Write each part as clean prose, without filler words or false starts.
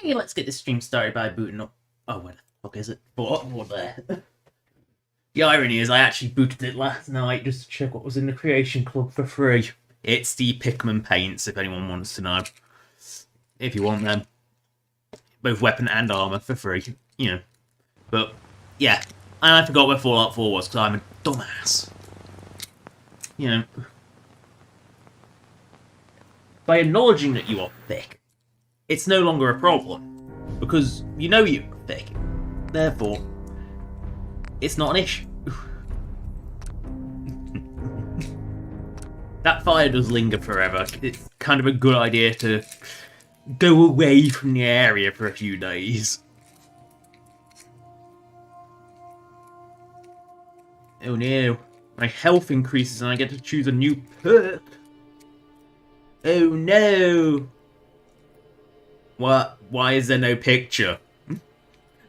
Hey, let's get this stream started by booting up. Oh, where the fuck is it? Oh, there. The irony is I actually booted it last night just to check what was in the Creation Club for free. It's the Pikmin paints, if anyone wants to know. If you want them. Both weapon and armour for free, you know. But, yeah. And I forgot where Fallout 4 was because I'm a dumbass. You know. By acknowledging that you are thick, it's no longer a problem. Because you know you're thick. Therefore, it's not an issue. That fire does linger forever. It's kind of a good idea to go away from the area for a few days. Oh no. My health increases and I get to choose a new perk. Oh no. What? Why is there no picture?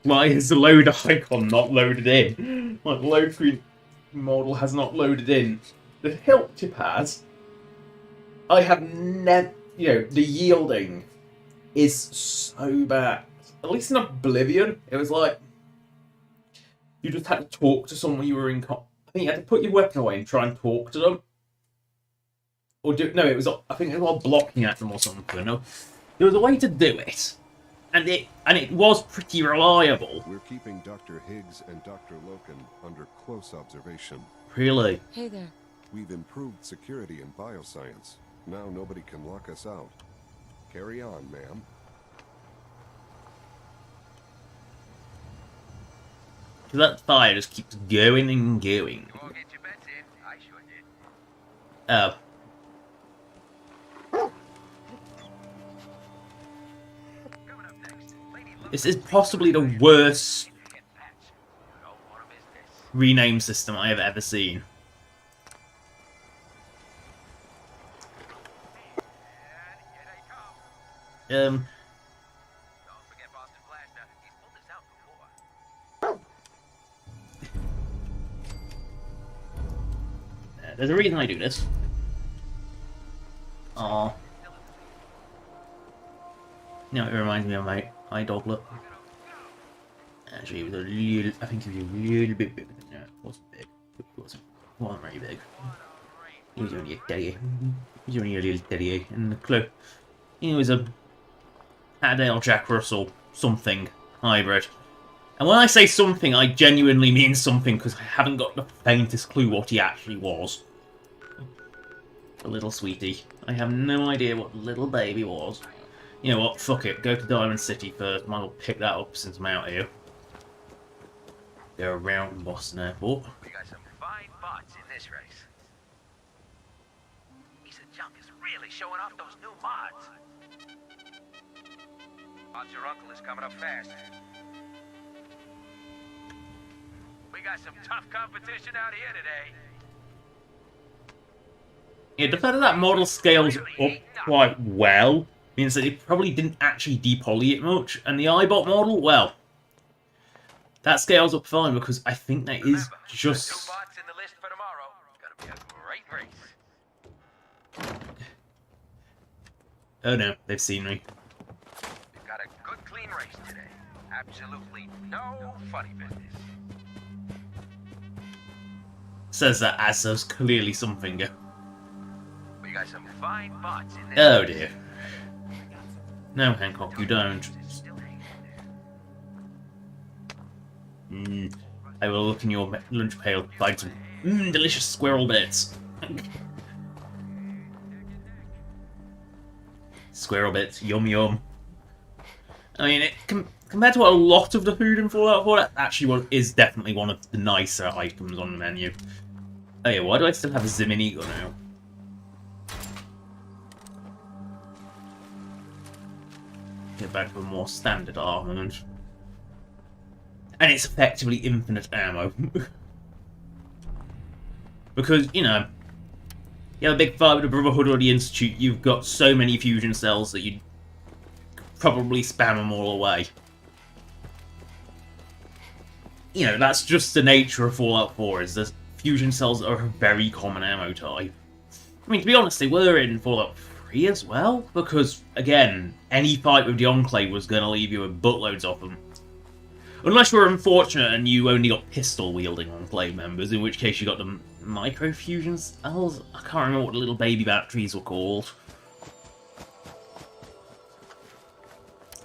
Why is the load icon not loaded in? Like, the load screen model has not loaded in. The hilt tip has. I have never... You know, the yielding is so bad. At least in Oblivion, it was like... You just had to talk to someone you were in... I think you had to put your weapon away and try and talk to them. Or do... No, it was... I think it was while blocking at them or something. No, there was a way to do it. And it was pretty reliable. We're keeping Dr. Higgs and Dr. Loken under close observation. Really? Hey there. We've improved security in bioscience. Now nobody can lock us out. Carry on, ma'am. That fire just keeps going and going. Go get your bets in. I sure did. Oh. Coming up next, Lady This is possibly the worst Luke and Patch. You don't want to miss this. rename system I have ever seen. And here they come. Don't forget Boston Blaster. He's pulled this out before. There's a reason I do this. Aww. No, it reminds me of my doglet. Actually, it was a little... I think it was a little bit bigger than that. It wasn't big. It wasn't very big. He was only a teddy. He was only a little teddy. And the clue. He was a Haddale Jack Russell something hybrid. And when I say something, I genuinely mean something because I haven't got the faintest clue what he actually was. A little sweetie. I have no idea what the little baby was. You know what? Fuck it. Go to Diamond City first. Might as well pick that up since I'm out here. Go around Boston Airport. We got some fine bots in this race. Piece of junk is really showing off those new mods. Odds your uncle is coming up fast. We got some tough competition out here today. Yeah, the fact that that model scales up quite well means that it probably didn't actually depoly it much. And the iBot model, well, that scales up fine because I think that is Remember, just... two bots in the list for tomorrow. It's gonna be a great race. Oh no, they've seen me. We've got a good, clean race today. Absolutely no funny business. Says that as there's clearly something. We got some fine bots in this Oh race. dear. No, Hancock, you don't. Still hanging there. I will look in your lunch pail, find some delicious squirrel bits. Squirrel bits, yum yum. I mean, compared to a lot of the food in Fallout 4, that actually is definitely one of the nicer items on the menu. Oh yeah, why do I still have a Zimini gun now? Get back to a more standard armament. And it's effectively infinite ammo. Because, you know, you have a big fight with the Brotherhood or the Institute, you've got so many fusion cells that you'd probably spam them all away. You know, that's just the nature of Fallout 4, is that fusion cells are a very common ammo type. I mean, to be honest, they were in Fallout free as well, because, again, any fight with the Enclave was going to leave you with buttloads of them. Unless you were unfortunate and you only got pistol-wielding Enclave members, in which case you got the microfusion cells? I can't remember what the little baby batteries were called.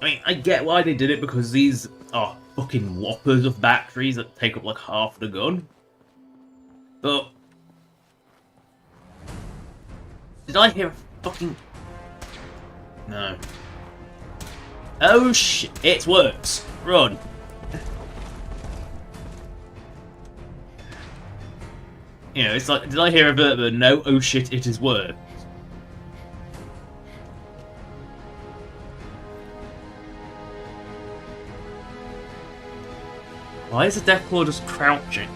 I mean, I get why they did it, because these are fucking whoppers of batteries that take up like half the gun. But... did I hear a fucking... no. Oh shit, it works. Run. You know, it's like, did I hear a bit of a no, oh shit, it is work? Why is the Deathclaw just crouching?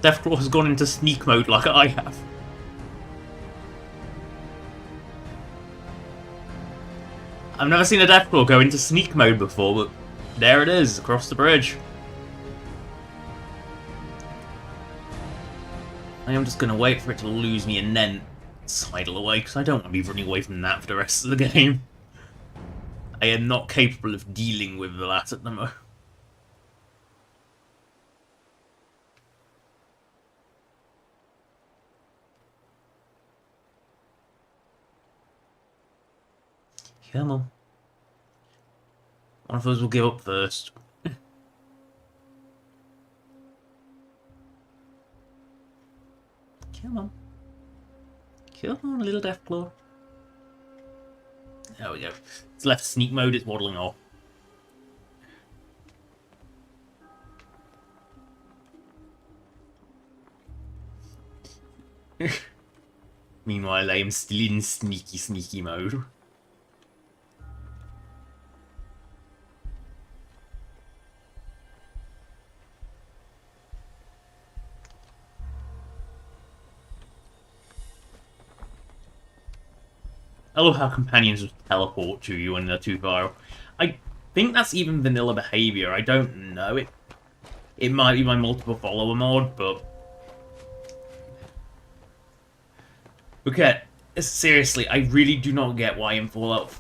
Deathclaw has gone into sneak mode like I have. I've never seen a Deathclaw go into sneak mode before, but there it is, across the bridge. I am just going to wait for it to lose me and then sidle away, because I don't want to be running away from that for the rest of the game. I am not capable of dealing with that at the moment. Come on. One of us will give up first. Come on. Come on, little Deathclaw. There we go. It's left sneak mode, it's waddling off. Meanwhile, I am still in sneaky mode. I love how companions just teleport to you when they're too far. I think that's even vanilla behavior. I don't know. It might be my multiple follower mod, but... okay, seriously, I really do not get why in Fallout...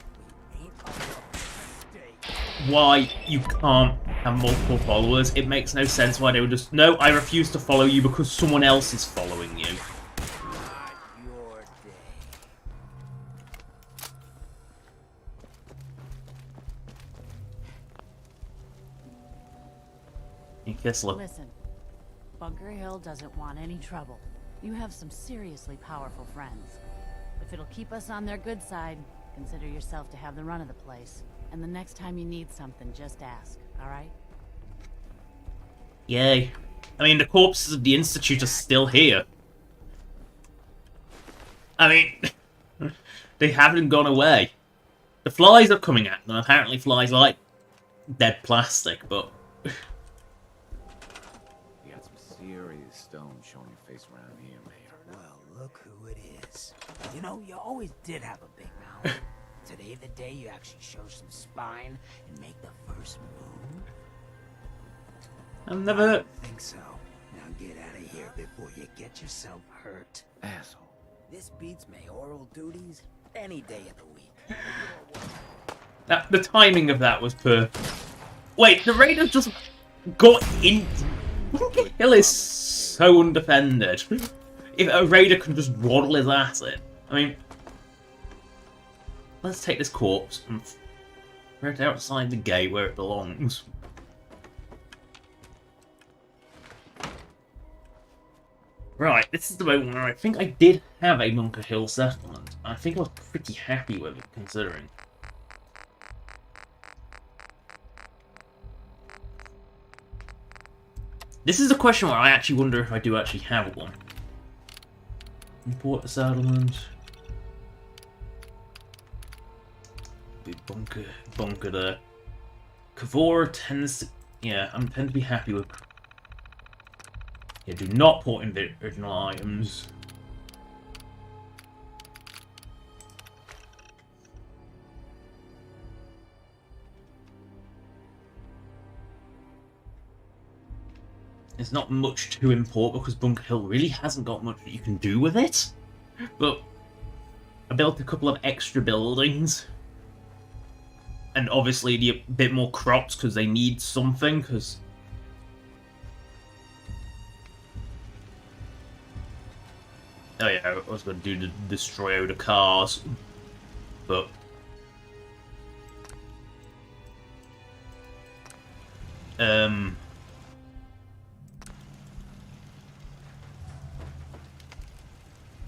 why you can't have multiple followers. It makes no sense why they would just... no, I refuse to follow you because someone else is following you. Listen, Bunker Hill doesn't want any trouble. You have some seriously powerful friends. If it'll keep us on their good side, consider yourself to have the run of the place. And the next time you need something, just ask, alright? Yay. I mean, the corpses of the Institute are still here. I mean, they haven't gone away. The flies are coming at them. Apparently flies like dead plastic, but... Stone showing your face around here, mate. Well, look who it is. You know, you always did have a big mouth. Today the day you actually show some spine and make the first move? I've never... I think so. Now get out of here before you get yourself hurt. Asshole. This beats mayoral duties any day of the week. the timing of that was perfect. Wait, the Raiders just got in... Bunker Hill is so undefended. If a Raider can just waddle his ass in. I mean... let's take this corpse and throw it outside the gate where it belongs. Right, this is the moment where I think I did have a Bunker Hill settlement. I think I was pretty happy with it, considering. This is a question where I actually wonder if I do actually have one. Import a settlement. Big bunker there. Kavora tends to... yeah, I tend to be happy with... yeah, do not port in the original items. There's not much to import because Bunker Hill really hasn't got much that you can do with it. But I built a couple of extra buildings. And obviously a bit more crops because they need something, because... Oh yeah, I was going to do the destroy all the cars. But...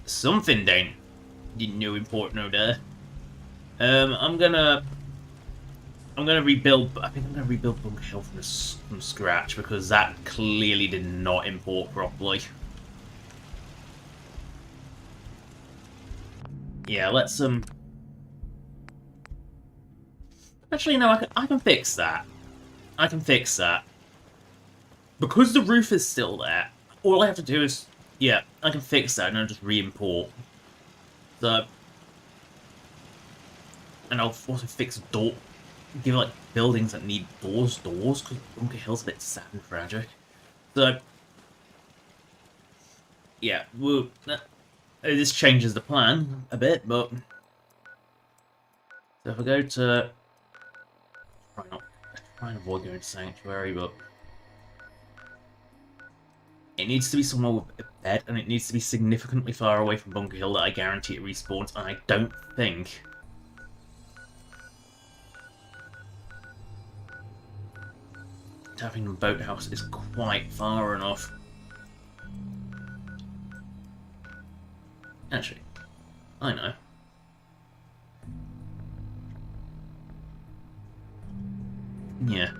Something didn't know important over there. I'm gonna rebuild. I think I'm gonna rebuild Bunker Hill from scratch because that clearly did not import properly. Yeah, let's Actually, no, I can fix that. I can fix that because the roof is still there. All I have to do is, yeah, I can fix that and I'll just re-import. So, and I'll also fix door. Give like buildings that need doors, because Bunker Hill's a bit sad and tragic. So, yeah, well, this changes the plan a bit, but so if I go to try and avoid going to Sanctuary, but it needs to be somewhere with a bed, and it needs to be significantly far away from Bunker Hill that I guarantee it respawns, and I don't think. Having a boathouse is quite far enough. Actually, I know. Yeah.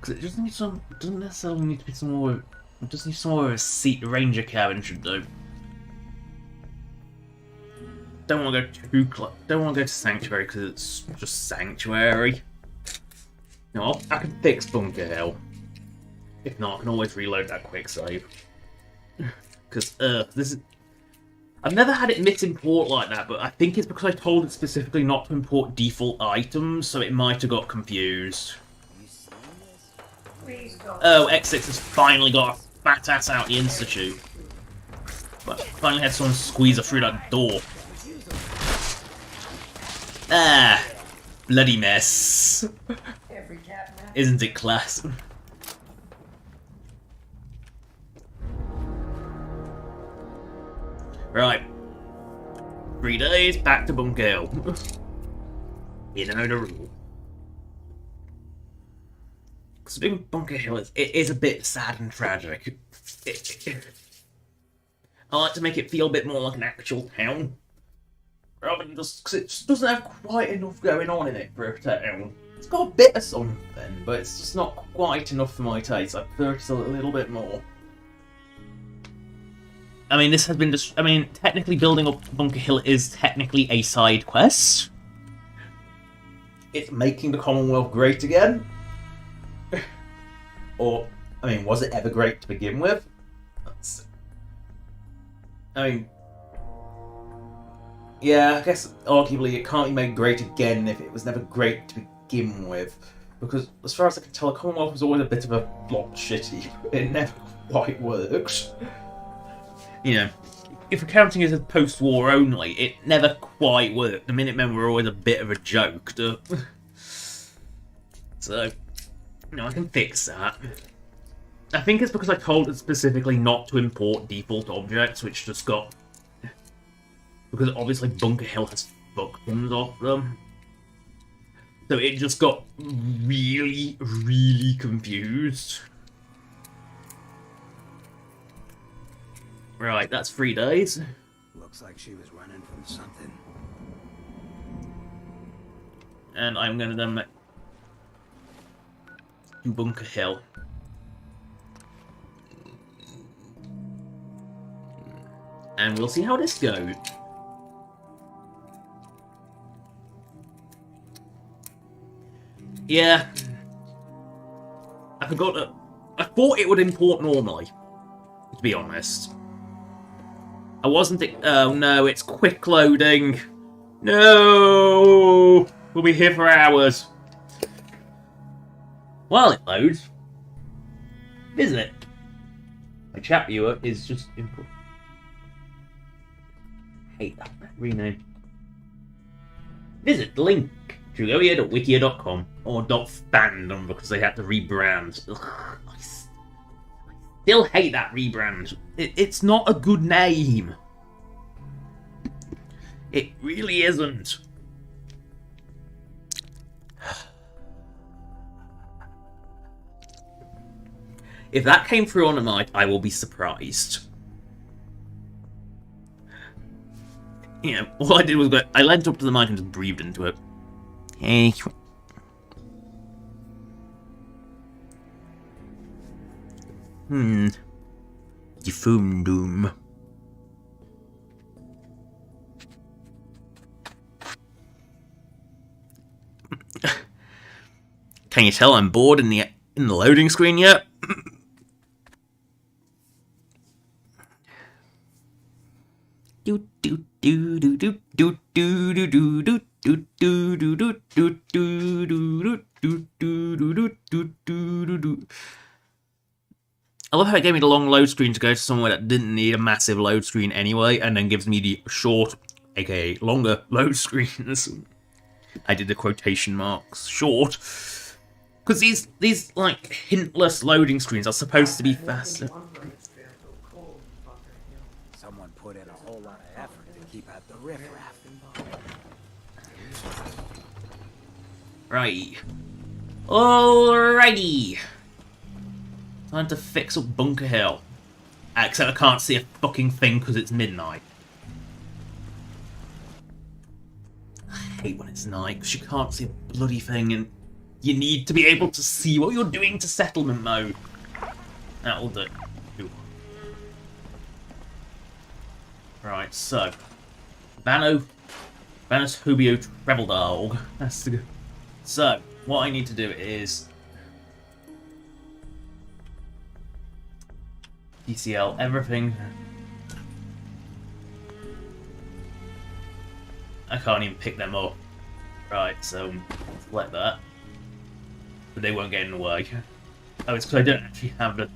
Because it just needs some. It doesn't necessarily need to be somewhere. It just needs somewhere where a seat ranger cabin should do. Don't want to go too close. Don't want to go to Sanctuary because it's just Sanctuary. No, I can fix Bunker Hill. If not, I can always reload that quick save. Because this is. I've never had it misimport like that, but I think it's because I told it specifically not to import default items, so it might have got confused. Oh, X6 has finally got a fat ass out the Institute. But finally had someone squeeze her through that door. Ah, bloody mess. Isn't it class? Right. 3 days, back to Bunker Hill. You know the rule. Because being Bunker Hill, it is a bit sad and tragic. I like to make it feel a bit more like an actual town. Rather than just, because it just doesn't have quite enough going on in it for a town. It's got a bit of something, but it's just not quite enough for my taste. I prefer it a little bit more. I mean, this has been just. I mean, technically, building up Bunker Hill is technically a side quest. It's making the Commonwealth great again. Or, I mean, was it ever great to begin with? I mean, yeah, I guess arguably it can't be made great again if it was never great to begin with. Because, as far as I can tell, the Commonwealth was always a bit of a lot shitty. It never quite worked. You know, if accounting is a post-war only, it never quite worked. The Minutemen were always a bit of a joke. So, you know, I can fix that. I think it's because I told it specifically not to import default objects, which just got... Because obviously Bunker Hill has fucktons off them. So it just got really, really confused. Right, that's 3 days. Looks like she was running from something. And I'm gonna then do Bunker Hill. And we'll see how this goes. Yeah. I forgot that. I thought it would import normally, to be honest. I wasn't. Oh no, it's quick loading. No! We'll be here for hours. while it loads, visit it. My chat viewer is just input. Hate that. Rename. Visit the link jugoia.wikia.com or .fandom because they had to rebrand. Ugh, I still hate that rebrand. It's not a good name. It really isn't. If that came through on a mic, I will be surprised. You know, all I did was I leant up to the mic and just breathed into it. Hey. Doom. Can you tell I'm bored in the loading screen yet? I love how it gave me the long load screen to go to somewhere that didn't need a massive load screen anyway, and then gives me the short, aka longer, load screens. I did the quotation marks short. Because these like hintless loading screens are supposed to be faster. Someone put in a whole lot of effort to keep out the riffraff. Right. Alrighty. Time to fix up Bunker Hill. Except I can't see a fucking thing because it's midnight. I hate when it's night because you can't see a bloody thing and you need to be able to see what you're doing to settlement mode. That'll do. Right, so. Vanos Hubio Treble Dog. That's the good. So, what I need to do is DCL everything. I can't even pick them up. Right, so select that. But they won't get in the way. Oh, it's because I don't actually have the...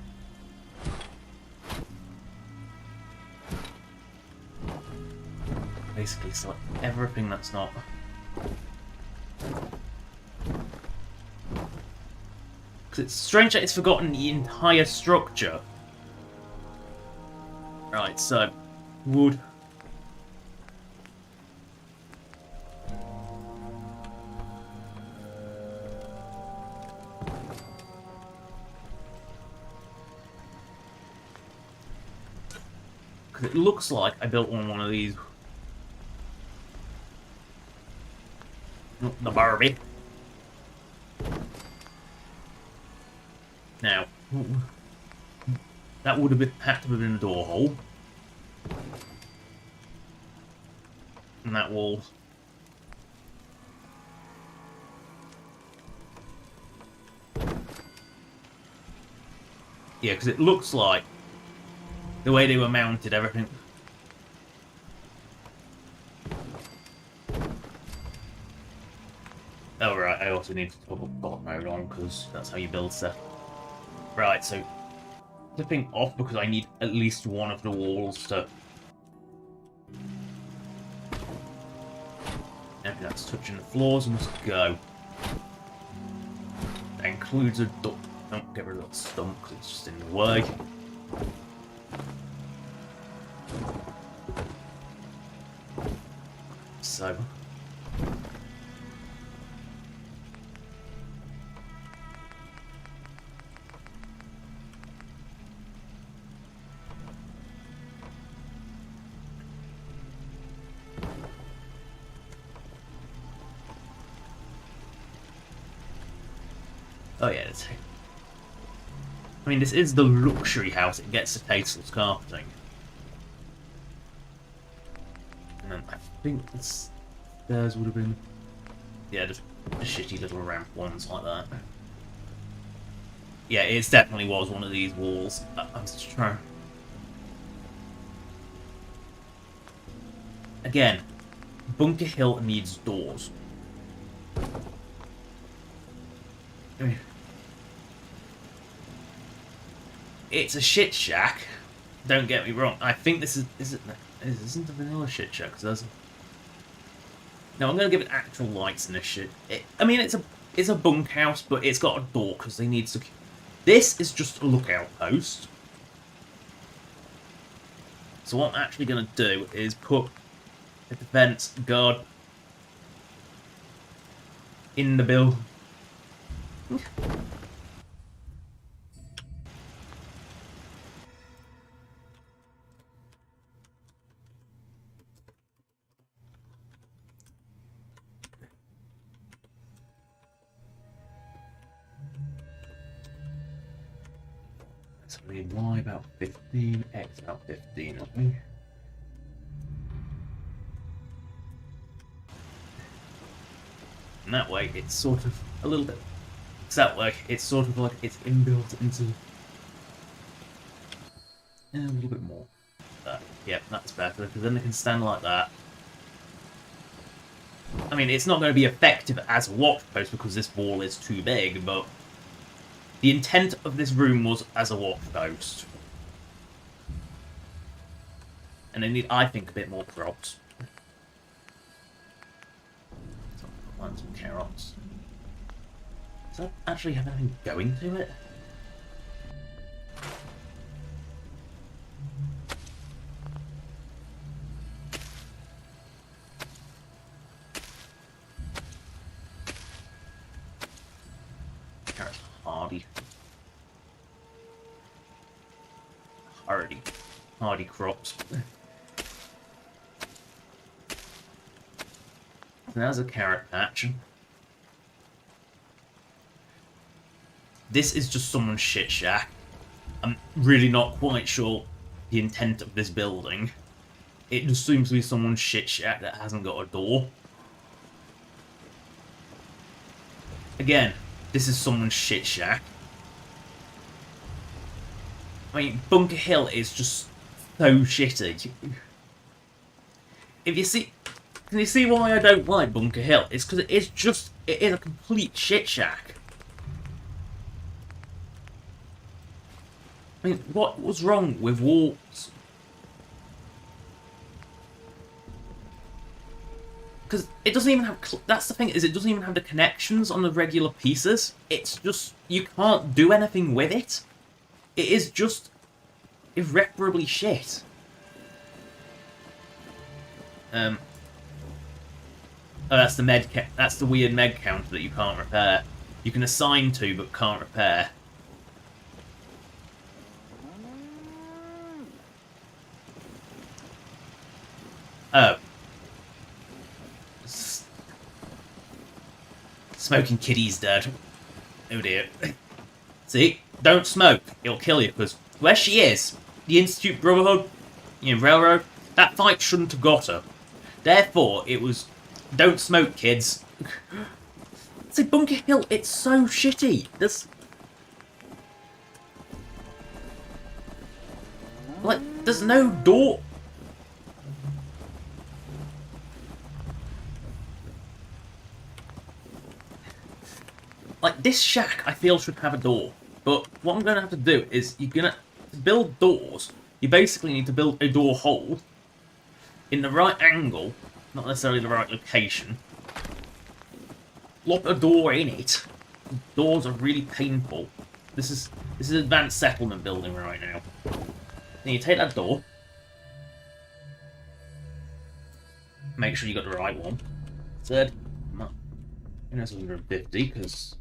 Basically select everything that's not... Because it's strange that it's forgotten the entire structure. Right, so... wood... Because it looks like I built one of these. The Barbie. Now, that would have had to have been a door hole. And that wall. Yeah, because it looks like the way they were mounted, everything. Oh right, I also need to toggle bot mode on because that's how you build stuff. Right, so flipping off because I need at least one of the walls to. Everything that's touching the floors must go. That includes a duct. Don't get rid of that stump because it's just in the way. So. Oh yeah, I mean, this is the luxury house. It gets the tasteless carpeting. And then I think the stairs would have been... yeah, just shitty little ramp ones like that. Yeah, it definitely was one of these walls. I'm just trying... Again, Bunker Hill needs doors. it's a shit shack. Don't get me wrong. I think this isn't a vanilla shit shack. Cause there's... No, I'm gonna give it actual lights in this shit. I mean, it's a bunkhouse, but it's got a door because they need security. This is just a lookout post. So what I'm actually gonna do is put a defense guard in the build. So we need Y about 15, X about 15, I think. And that way it's sort of a little bit... It's that way, it's sort of like it's inbuilt into... a little bit more. Yep, that's better, because then they can stand like that. I mean, it's not going to be effective as a watch post because this wall is too big, but the intent of this room was as a watch post. And they need, I think, a bit more props. Plant some carrots. Does that actually have anything going to it? Carrots hardy crops. There's a carrot patch. This is just someone's shit shack. I'm really not quite sure the intent of this building. It just seems to be someone's shit shack that hasn't got a door. Again, this is someone's shit shack. I mean, Bunker Hill is just so shitty. If you see... Can you see why I don't like Bunker Hill? It's because it is a complete shit shack. I mean, what was wrong with walls? Because it doesn't even have... That's the thing, is it doesn't even have the connections on the regular pieces. It's just... You can't do anything with it. It is just irreparably shit. Oh, that's the that's the weird med counter that you can't repair. You can assign to, but can't repair. Oh. Smoking kitty's dead. Oh dear. See? Don't smoke. It'll kill you, because where she is, the Institute Brotherhood, Railroad, that fight shouldn't have got her. Therefore, it was, don't smoke, kids. See, Bunker Hill, it's so shitty. There's no door. Like, this shack, I feel, should have a door. But what I'm going to have to do is, you're going to build doors. You basically need to build a door hole in the right angle, not necessarily the right location. Lock a door in it. Doors are really painful. This is advanced settlement building right now. Then you take that door. Make sure you got the right one. Third, that's 150 because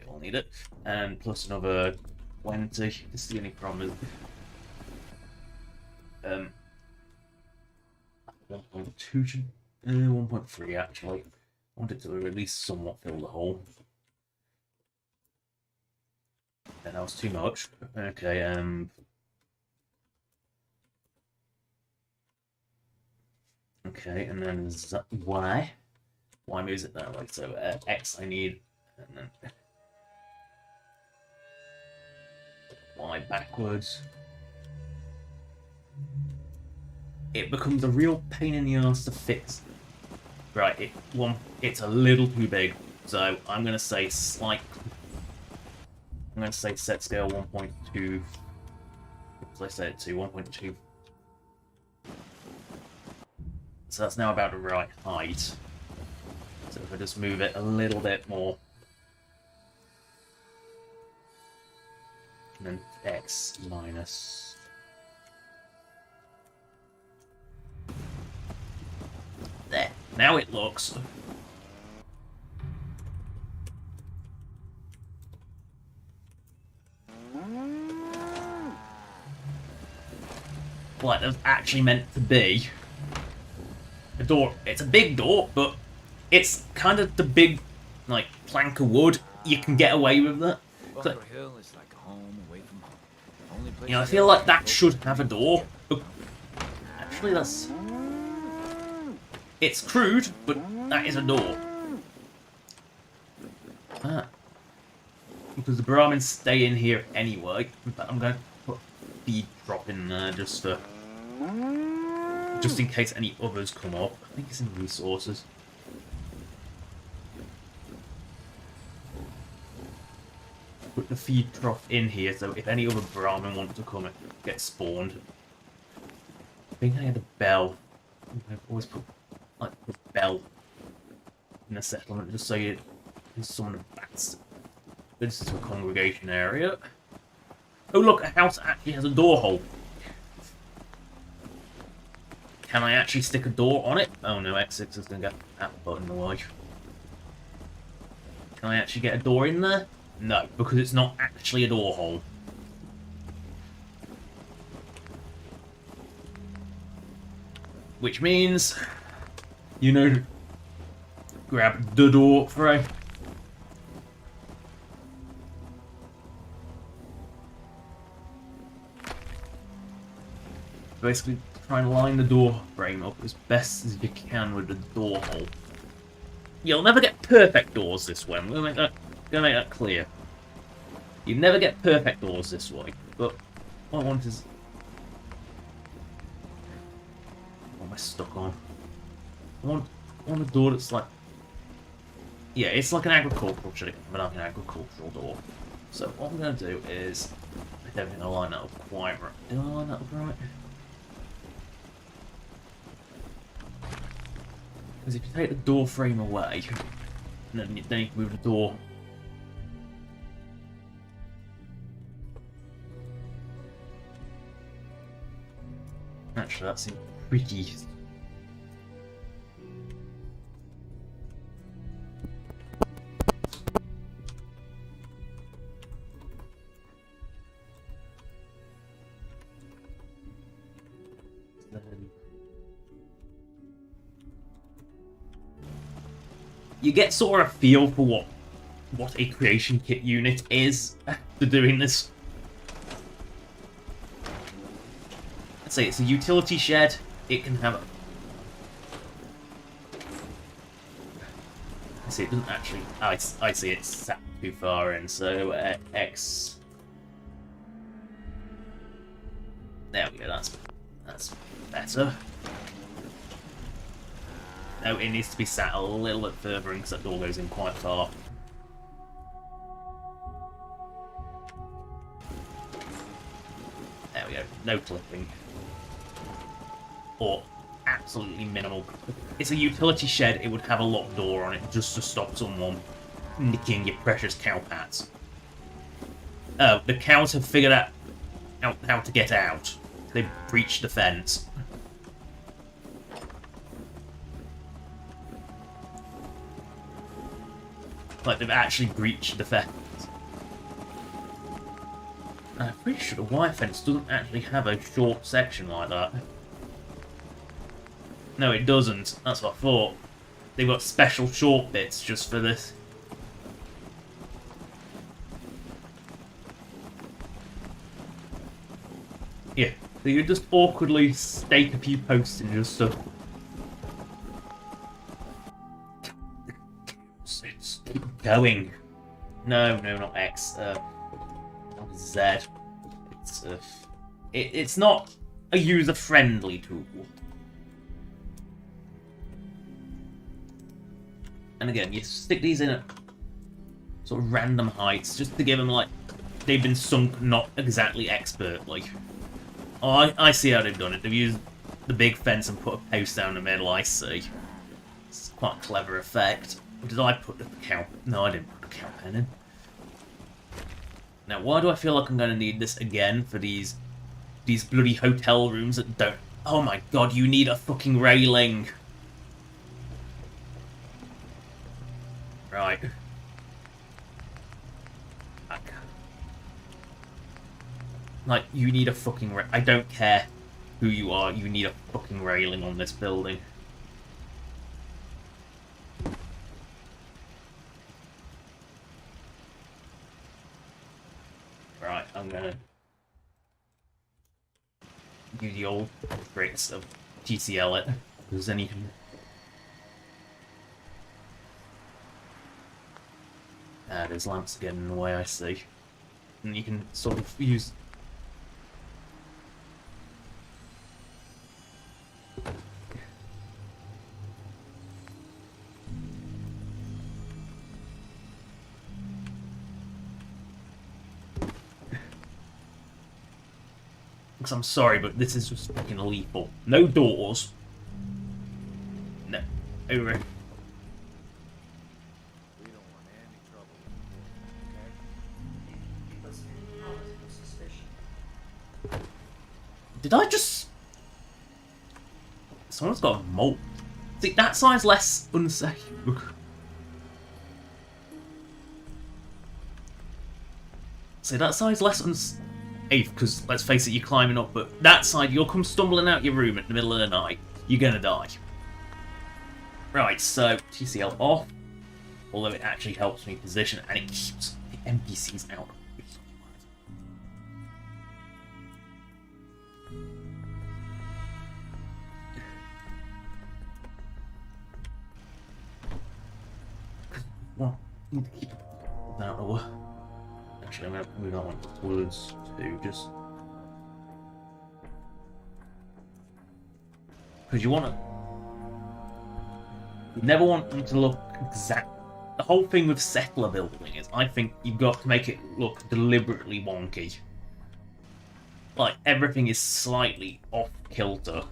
we'll need it, and plus another 20. This is the only problem. 1.2, 1.3 actually. I want it to at least somewhat fill the hole. And that was too much. Okay, okay, and then Y. Y moves it that way. So X I need, and then Y backwards. It becomes a real pain in the ass to fix. Right, it's a little too big, so I'm gonna say set scale 1.2. as I said, to 1.2. So that's now about the right height. So if I just move it a little bit more. And then X minus. There. Now it looks. Like there's actually meant to be a door. It's a big door, but it's kind of the big, like, plank of wood. You can get away with that. Bunker Hill is like home away from home. Only place You know, I you feel ever like that go. should have a door. But actually, that's... It's crude, but that is a door. Ah. Because the Brahmins stay in here anyway. But I'm going to put a feed drop in there just for... Just in case any others come up. I think it's in resources. Put the feed trough in here so if any other Brahmin want to come and get spawned. I think I had a bell. I've always put like a bell in the settlement just so you can summon the bats. This is a congregation area. Oh look, a house actually has a door hole. Can I actually stick a door on it? Oh no, X6 is going to get that button away. Can I actually get a door in there? No, because it's not actually a door hole. Which means, you know, grab the door frame. Basically, try and line the door frame up as best as you can with the door hole. You'll never get perfect doors this way. I'm gonna make that clear. You never get perfect doors this way. But what I want is, what am I stuck on? I want a door that's like, yeah, it's like an agricultural shape, but like an agricultural door. So what I'm gonna do is, I don't think I line that up quite right. Did I line that up right? Because if you take the door frame away, and then you can move the door. Actually, that seems pretty. You get sort of a feel for what a creation kit unit is after doing this. Let's say it's a utility shed. It can have. I see it doesn't actually. I see it's sat too far in. So X. There we go. That's better. No, it needs to be sat a little bit further in because that door goes in quite far. There we go. No clipping. Or absolutely minimal. If it's a utility shed, it would have a locked door on it just to stop someone nicking your precious cow pats. Oh, the cows have figured out how to get out. They've breached the fence. Like, they've actually breached the fence. I'm pretty sure the wire fence doesn't actually have a short section like that. No, it doesn't. That's what I thought. They've got special short bits just for this. Yeah, so you just awkwardly stake a few posts in just so... It's going. No, not X. Z. It's not a user-friendly tool. And again, you stick these in at sort of random heights just to give them like they've been sunk not exactly expertly. Oh, I see how they've done it. They've used the big fence and put a post down the middle, I see. It's quite a clever effect. Or did I put the cow... No, I didn't put the cow pen in. Now, why do I feel like I'm going to need this again for these bloody hotel rooms that don't... Oh my god, you need a fucking railing! Right. Like, you need a fucking... I don't care who you are, you need a fucking railing on this building. Right, I'm gonna... do the old tricks of TCL it, because then you can... there's lamps getting in the way, I see. And you can sort of use... Because I'm sorry, but this is just fucking lethal. No doors. No. Over. Did I just... Someone's got a mole. See, that side's less unsafe. See, that side's less unsafe, because, let's face it, you're climbing up, but that side, you'll come stumbling out your room in the middle of the night. You're gonna die. Right, so, TCL off. Although it actually helps me position, and it keeps the NPCs out. Well, I need to keep that out of the way. Actually, I'm going to move that one towards two, just... Because you want to... You never want them to look exact... The whole thing with settler building is, I think you've got to make it look deliberately wonky. Like, everything is slightly off-kilter.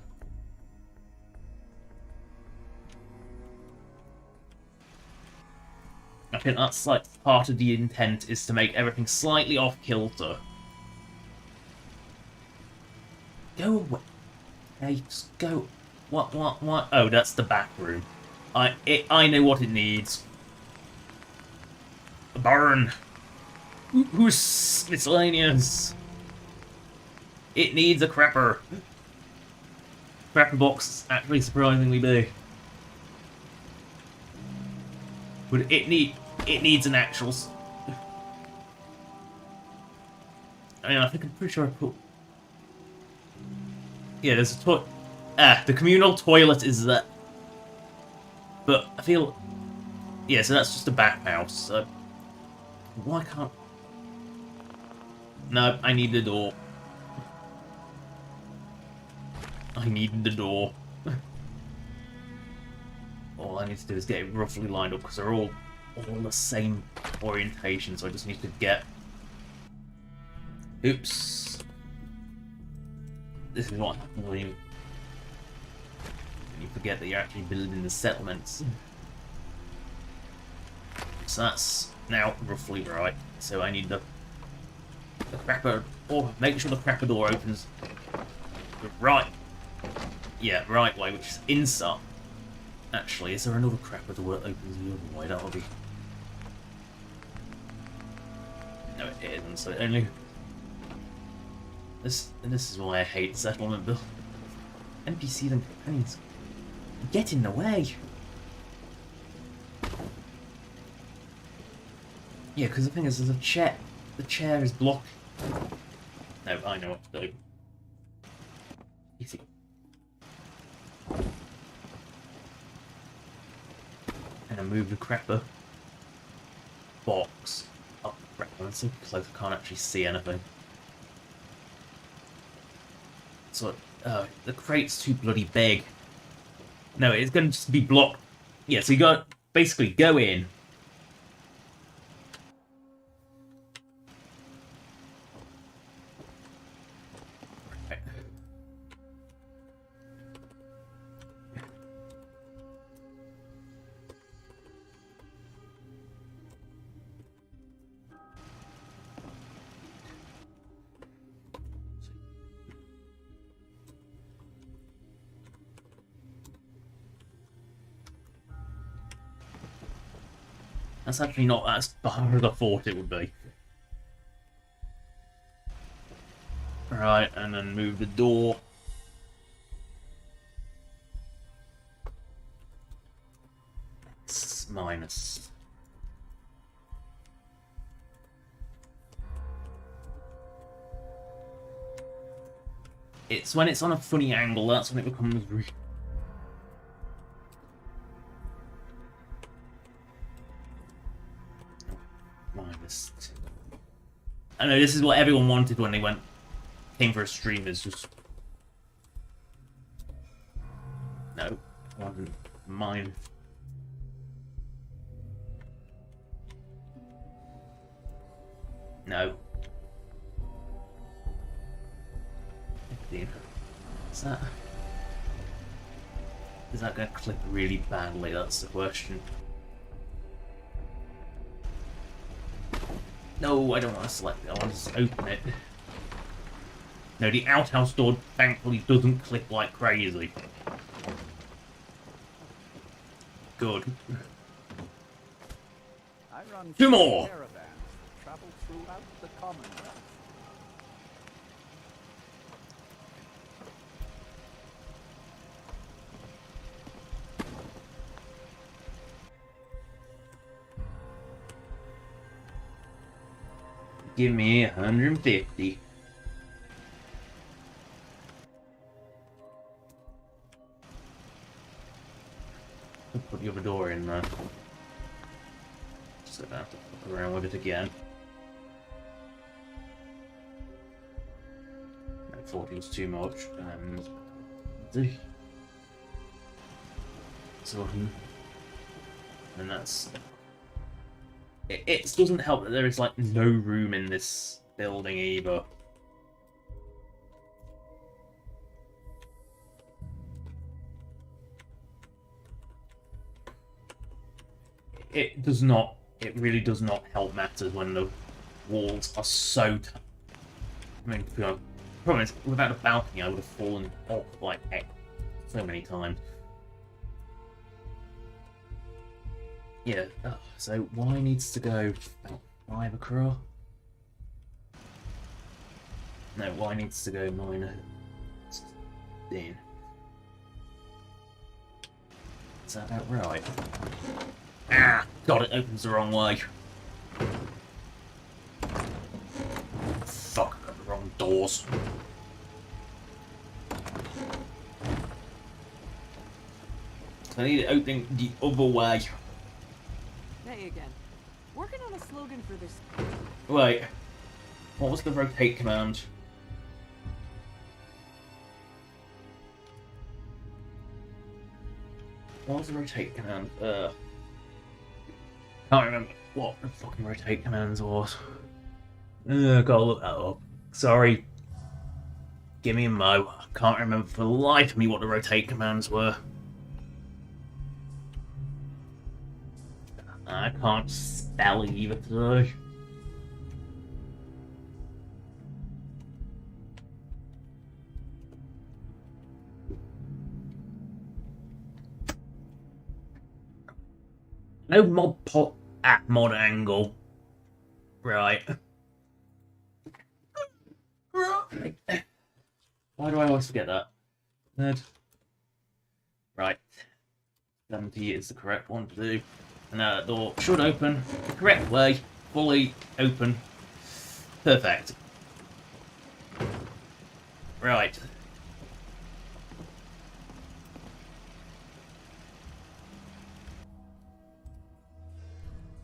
I think that's like part of the intent, is to make everything slightly off-kilter. Go away. Hey, just go. What? Oh, that's the back room. I know what it needs. A barn. Who's miscellaneous? It needs a crapper. Crapper box is actually surprisingly big. But it needs an actual... I mean, I think I'm pretty sure I put... Yeah, there's a toilet... the communal toilet is there. But I feel... Yeah, so that's just a bathhouse, so... Why can't... No, I need the door. I need the door. All I need to do is get it roughly lined up, because they're all the same orientation, so I just need to get... Oops. This is what happens when you forget that you're actually building the settlements. So that's now roughly right. So I need the crapper... Oh, make sure the crapper door opens the right... Yeah, right way, which is inside. Actually, is there another crapper door that opens the other way? That would be... No, it isn't, so it only... This is why I hate settlement build. NPCs and companions get in the way. Yeah, because the thing is, there's a chair. The chair is blocked. No, I know what to do. Easy. And I move the crapper box up. I'm so close I can't actually see anything. So, the crate's too bloody big. No, it's going to just be blocked. Yeah, so you got to basically go in. That's actually not as far as I thought it would be. Right, and then move the door. It's minus. It's when it's on a funny angle, that's when it becomes really... Minus 2. I know this is what everyone wanted when they came for a stream, is just... No, I wanted mine. No. 15. Is that going to clip really badly? That's the question. No, I don't want to select it. I want to just open it. No, the outhouse door thankfully doesn't clip like crazy. Good. I run 2 more! caravans, travel throughout the Commonwealth. Give me 150. I'll put the other door in there. Just gonna have to fuck around with it again. No, 14's too much. And that's... It doesn't help that there is, like, no room in this building either. It does not, it really does not help matters when the walls are so I mean, you know, the problem is, without a balcony I would have fallen off, like, so many times. Yeah, so Y needs to go about 5 across. No, Y needs to go minus 16. Is that about right? Ah! God, it opens the wrong way. Fuck, I got the wrong doors. I need it opening the other way. Hey again. Working on a slogan for this. Wait. What was the rotate command? What was the rotate command? Can't remember what the fucking rotate commands was. Gotta look that up. Sorry. Give me a mo. I can't remember for the life of me what the rotate commands were. I can't spell either today. No mod pot at mod angle. Right. Why do I always forget that? Third. Right. 70 is the correct one to do. And now that door should open the correct way. Fully open. Perfect. Right.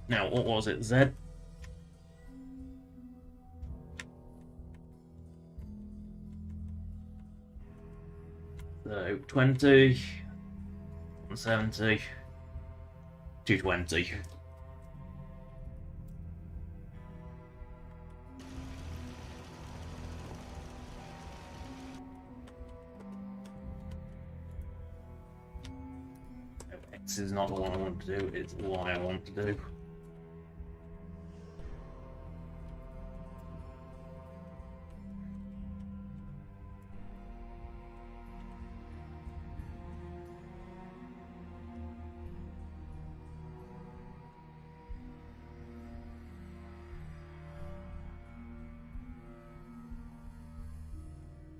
Now, what was it? Z? So, 20, 170, 220. X is not the one I want to do, it's Y I want to do.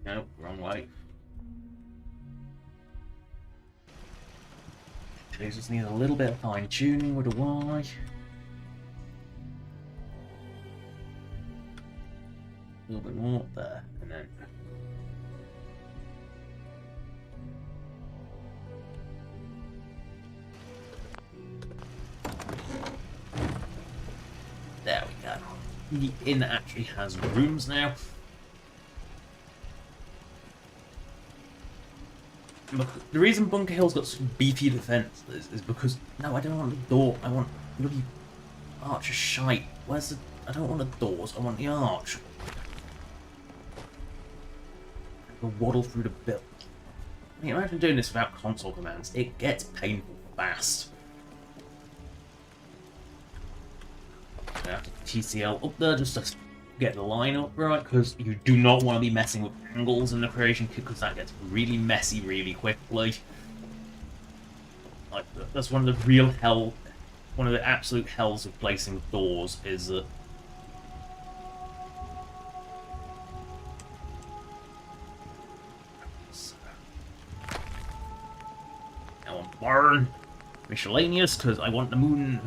No, wrong way. Jesus needs a little bit of fine tuning with a Y. A little bit more there, and then. There we go. The inn actually has rooms now. The reason Bunker Hill's got such beefy defences is because no, I don't want the door. I want bloody archer shite. Where's the? I don't want the doors. I want the arch. I'll waddle through the bill. I mean, imagine doing this without console commands. It gets painful fast. I have to TCL up there just to get the line up right, because you do not want to be messing with angles in the creation kit, because that gets really messy really quickly. Like, that's one of the real hell, one of the absolute hells of placing doors is that I want burn miscellaneous because I want the moon.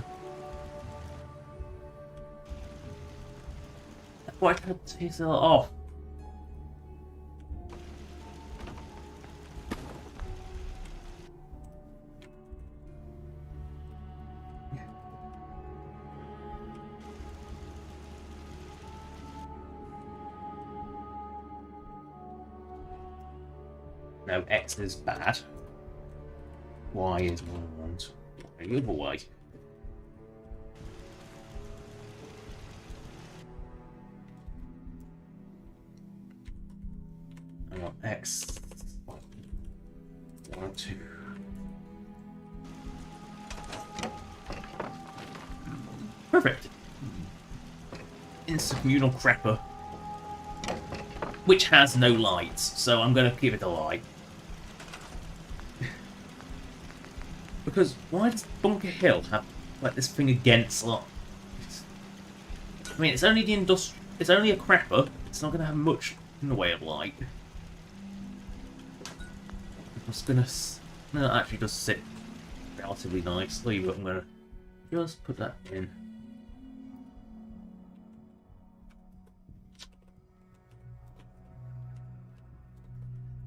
Why can't I take that off? No, X is bad. Y is what I want. The other way. I want X. 1, 2. Perfect. Intercommunal crapper. Which has no lights, so I'm going to give it a light. Because why does Bunker Hill have like this thing against light? I mean, it's only the it's only a crapper. It's not going to have much in the way of light. I'm just gonna. No, it actually does sit relatively nicely, but I'm gonna just put that in.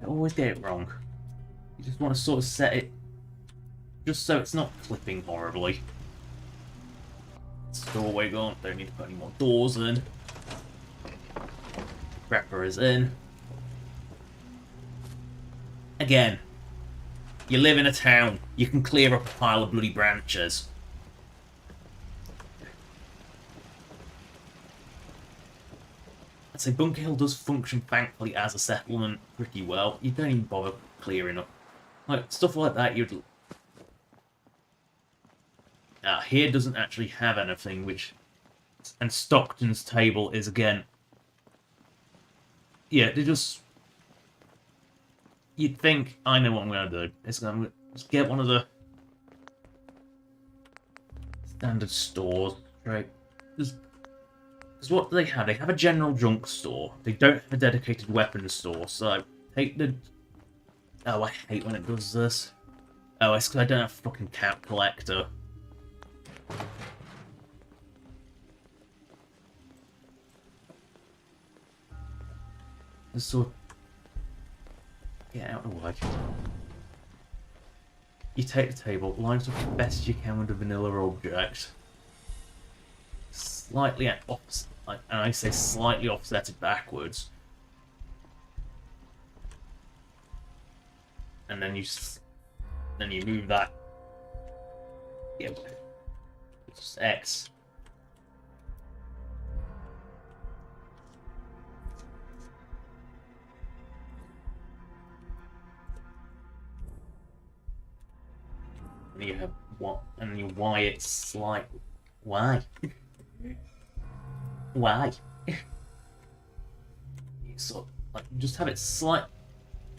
I always get it wrong. You just want to sort of set it just so it's not flipping horribly. Doorway gone. Don't need to put any more doors in. Wrapper is in. Again, you live in a town. You can clear up a pile of bloody branches. I'd say Bunker Hill does function, thankfully, as a settlement pretty well. You don't even bother clearing up. Like, stuff like that, you'd... here doesn't actually have anything, which... And Stockton's table is, again... Yeah, they just... You'd think, I know what I'm going to do. I'm going to just get one of the... standard stores, right? Because what do they have? They have a general junk store. They don't have a dedicated weapons store, so... Take the... Oh, I hate when it does this. Oh, it's because I don't have a fucking cap collector. Just sort of get out of the way. You take the table, line it up as best you can with a vanilla object. Slightly opposite, and I say slightly offset it backwards. And then you move that. Yep. It's X. And you have what? And you Y it's slight. Why? Why? You sort of, like, just have it slightly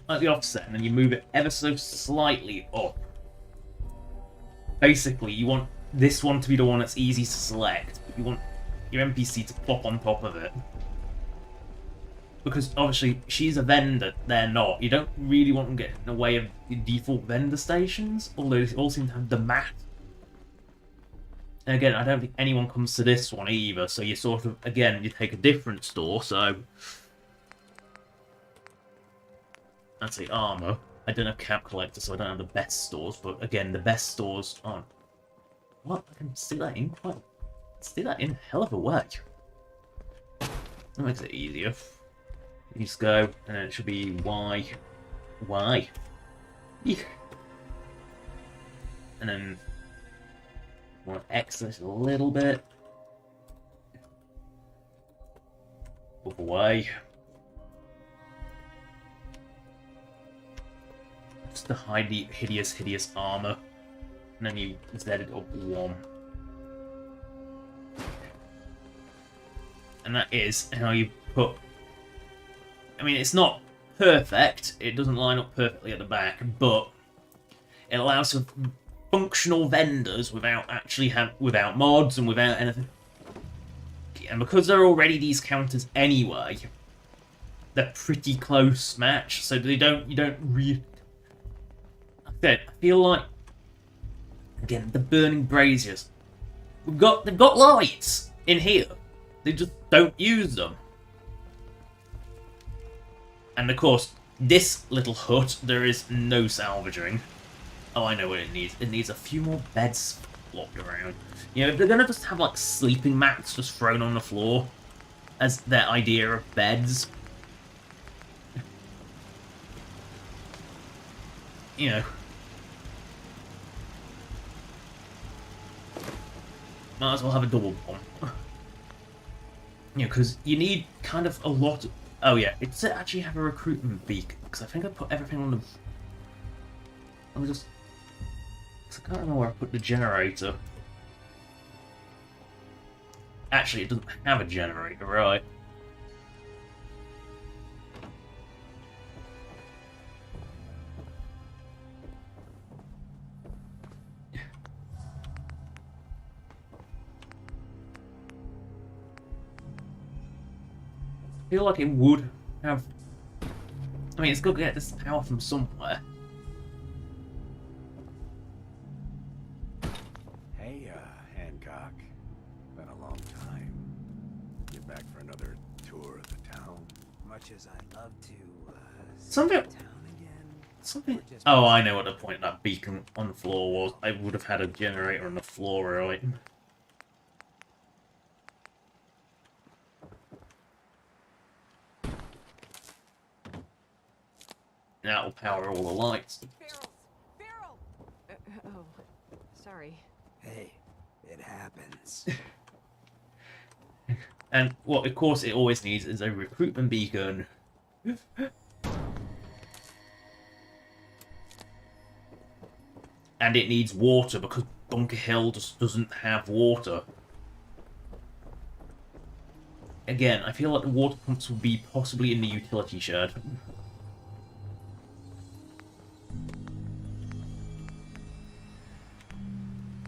offset, and then you move it ever so slightly up. Basically, you want this one to be the one that's easy to select, but you want your NPC to pop on top of it. because obviously she's a vendor, they're not. You don't really want them getting in the way of the default vendor stations, although they all seem to have the map. And again, I don't think anyone comes to this one either, so you sort of, again, you take a different store, so... I'd say armor. I don't have Cap Collector, so I don't have the best stores, but again, the best stores aren't... What? I can see that in quite... See that in a hell of a way. That makes it easier. You just go, and then it should be Y. Y. Eek. And then... want to X this a little bit. Move away. Just to hide the hideous armor. And then you Z it up one. And that is how you put... I mean, it's not perfect. It doesn't line up perfectly at the back, but it allows for functional vendors without actually without mods and without anything. And because they're already these counters anyway, they're pretty close match. So you don't really. I feel like again the burning braziers. They've got lights in here. They just don't use them. And of course, this little hut there is no salvaging. Oh, I know what it needs. It needs a few more beds flopped around. You know, if they're gonna just have like sleeping mats just thrown on the floor as their idea of beds, you know, might as well have a double bomb. You know, because you need kind of a lot. Oh yeah, it's to actually have a recruitment beacon because I think I put everything on the. Let me just. I can't remember where I put the generator. Actually, it doesn't have a generator, right? I feel like it would have... I mean, it's got to get this power from somewhere. Hey, Hancock. Been a long time. You back for another tour of the town? Much as I'd love to, Something... see the town again. Something... Oh, I know what the point of that beacon on the floor was. I would have had a generator on the floor, right? That will power all the lights. Farrell! Oh, sorry. Hey, it happens. And what, of course, it always needs is a recruitment beacon. And it needs water because Bunker Hill just doesn't have water. Again, I feel like the water pumps will be possibly in the utility shed.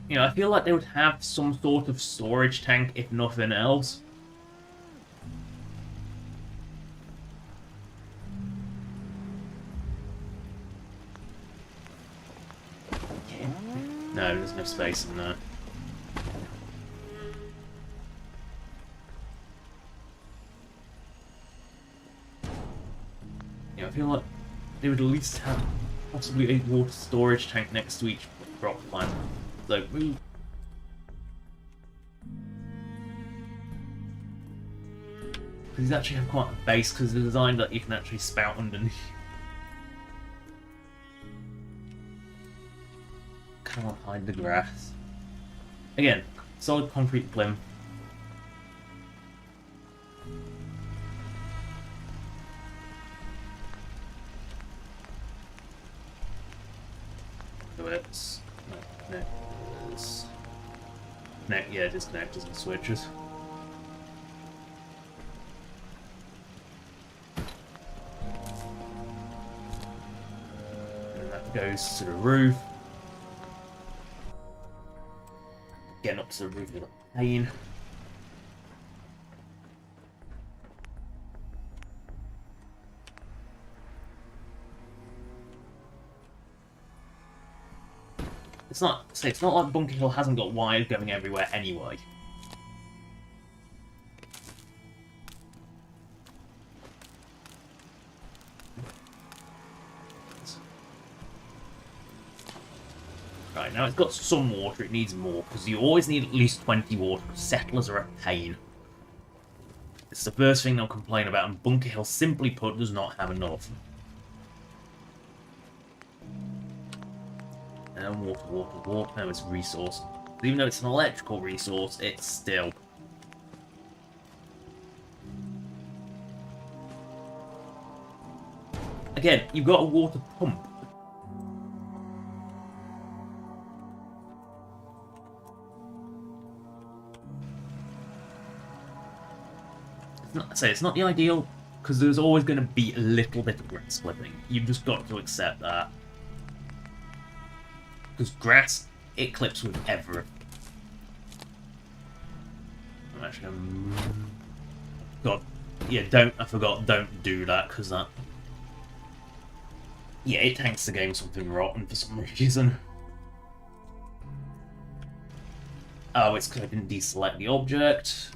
You know, I feel like they would have some sort of storage tank, if nothing else. No, there's no space in there. Yeah, I feel like they would at least have possibly a water storage tank next to each drop plant. So, move. These actually have quite a base because they're designed that you can actually spout underneath. Come on, hide the grass. Again, solid concrete plinth. So it's yeah, disconnectors and switches. And that goes to the roof. Getting up to the roof is a pain. It's not like Bunker Hill hasn't got wires going everywhere anyway. Right, now it's got some water, it needs more, because you always need at least 20 water, because settlers are a pain. It's the first thing they'll complain about, and Bunker Hill, simply put, does not have enough. And water. No, it's a resource. Even though it's an electrical resource, it's still... Again, you've got a water pump. It's not the ideal, because there's always going to be a little bit of grass clipping. You've just got to accept that. Because grass, it clips with everything. I'm actually going to... God. Yeah, I forgot, don't do that, because that... Yeah, it tanks the game something rotten for some reason. Oh, it's because I didn't deselect the object.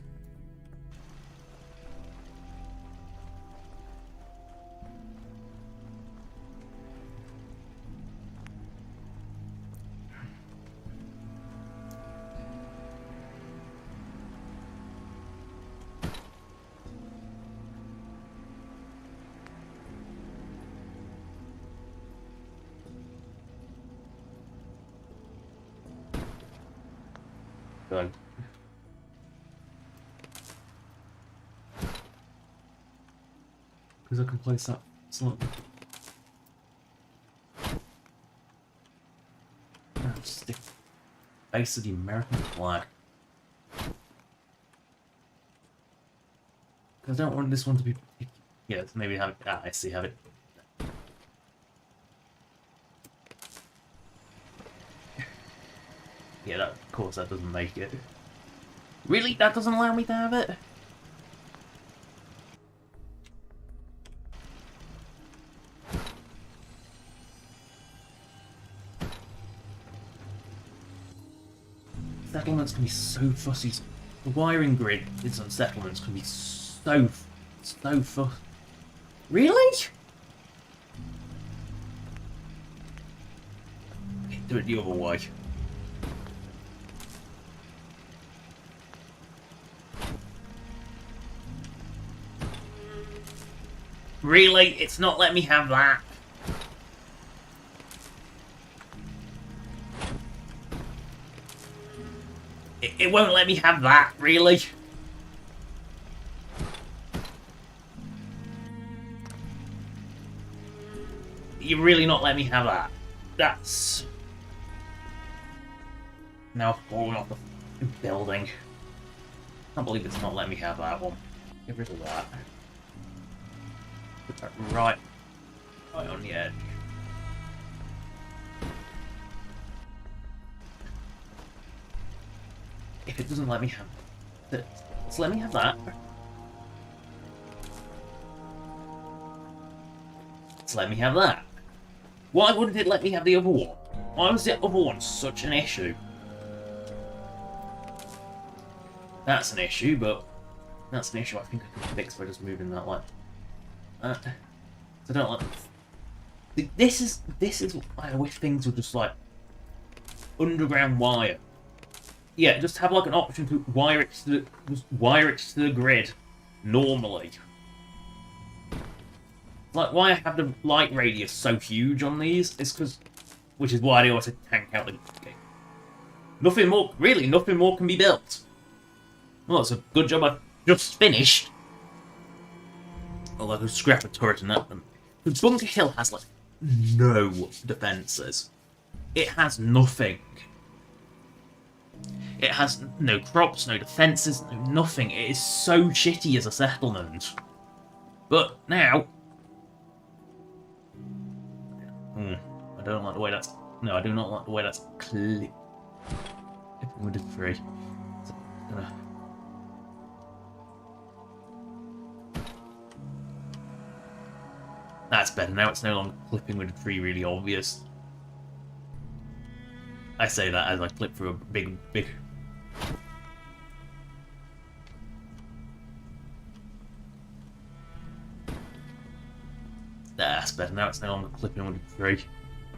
Go. Because I can place that slot. Stick base of the American flag. Because I don't want this one to be... Yeah, maybe have it... Ah, I see, have it. Yeah, that, of course that doesn't make it. Really? That doesn't allow me to have it? Settlements can be so fussy. The wiring grid in some settlements can be so fussy. Really? Okay, do it the other way. Really? It's not letting me have that. It won't let me have that, really? You're really not letting me have that. That's... Now I've fallen off the building. I can't believe it's not letting me have that one. Get rid of that. Put that right on the edge. If it doesn't let me have it, let's let me have that. Let's let me have that. Why wouldn't it let me have the other one? Why was the other one such an issue? That's an issue, but that's an issue I think I can fix by just moving that way. So I don't like this is why I wish things were just like underground wire. Yeah, just have like an option to wire it to the grid normally. Like why I have the light radius so huge on these is because, which is why they also tank out the game. Nothing more can be built. Well, it's a good job I've just finished. Although I could scrap a turret and that. Because Bunker Hill has like no defences. It has nothing. It has no crops, no defences, no nothing. It is so shitty as a settlement. But now... I don't like the way that's... No, I do not like the way that's clear. If we did free. That's better. Now it's no longer clipping with a tree really obvious. I say that as I clip through a big... That's better. Now it's no longer clipping on the tree.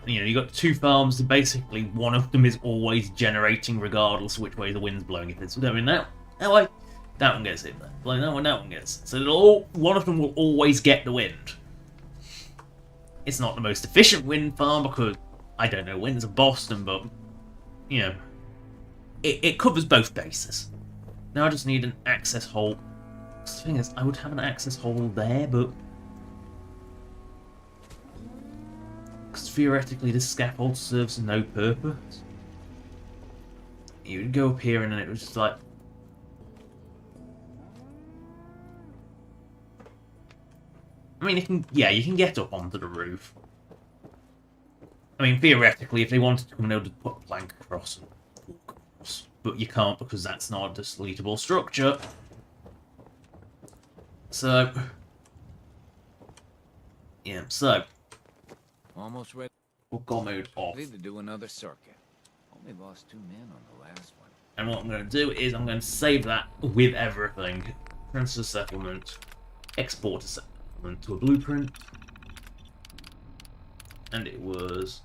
You know, you got 2 farms, and basically one of them is always generating regardless of which way the wind's blowing. If it's going that way, that one gets hit. Blowing that one gets. So one of them will always get the wind. It's not the most efficient wind farm because I don't know winds of Boston, but you know, it covers both bases. Now I just need an access hole. The thing is, I would have an access hole there, but because theoretically this scaffold serves no purpose. You would go up here and then it was just like... I mean, you can get up onto the roof. I mean, theoretically, if they wanted to come in, they would put a plank across and walk across. But you can't because that's not a deletable structure. So... yeah, so... Almost ready. we'll go mode off. Ready to do another circuit. Only lost 2 men on the last one. And what I'm going to do is I'm going to save that with everything. Transfer settlement. Export a settlement to a blueprint. And it was...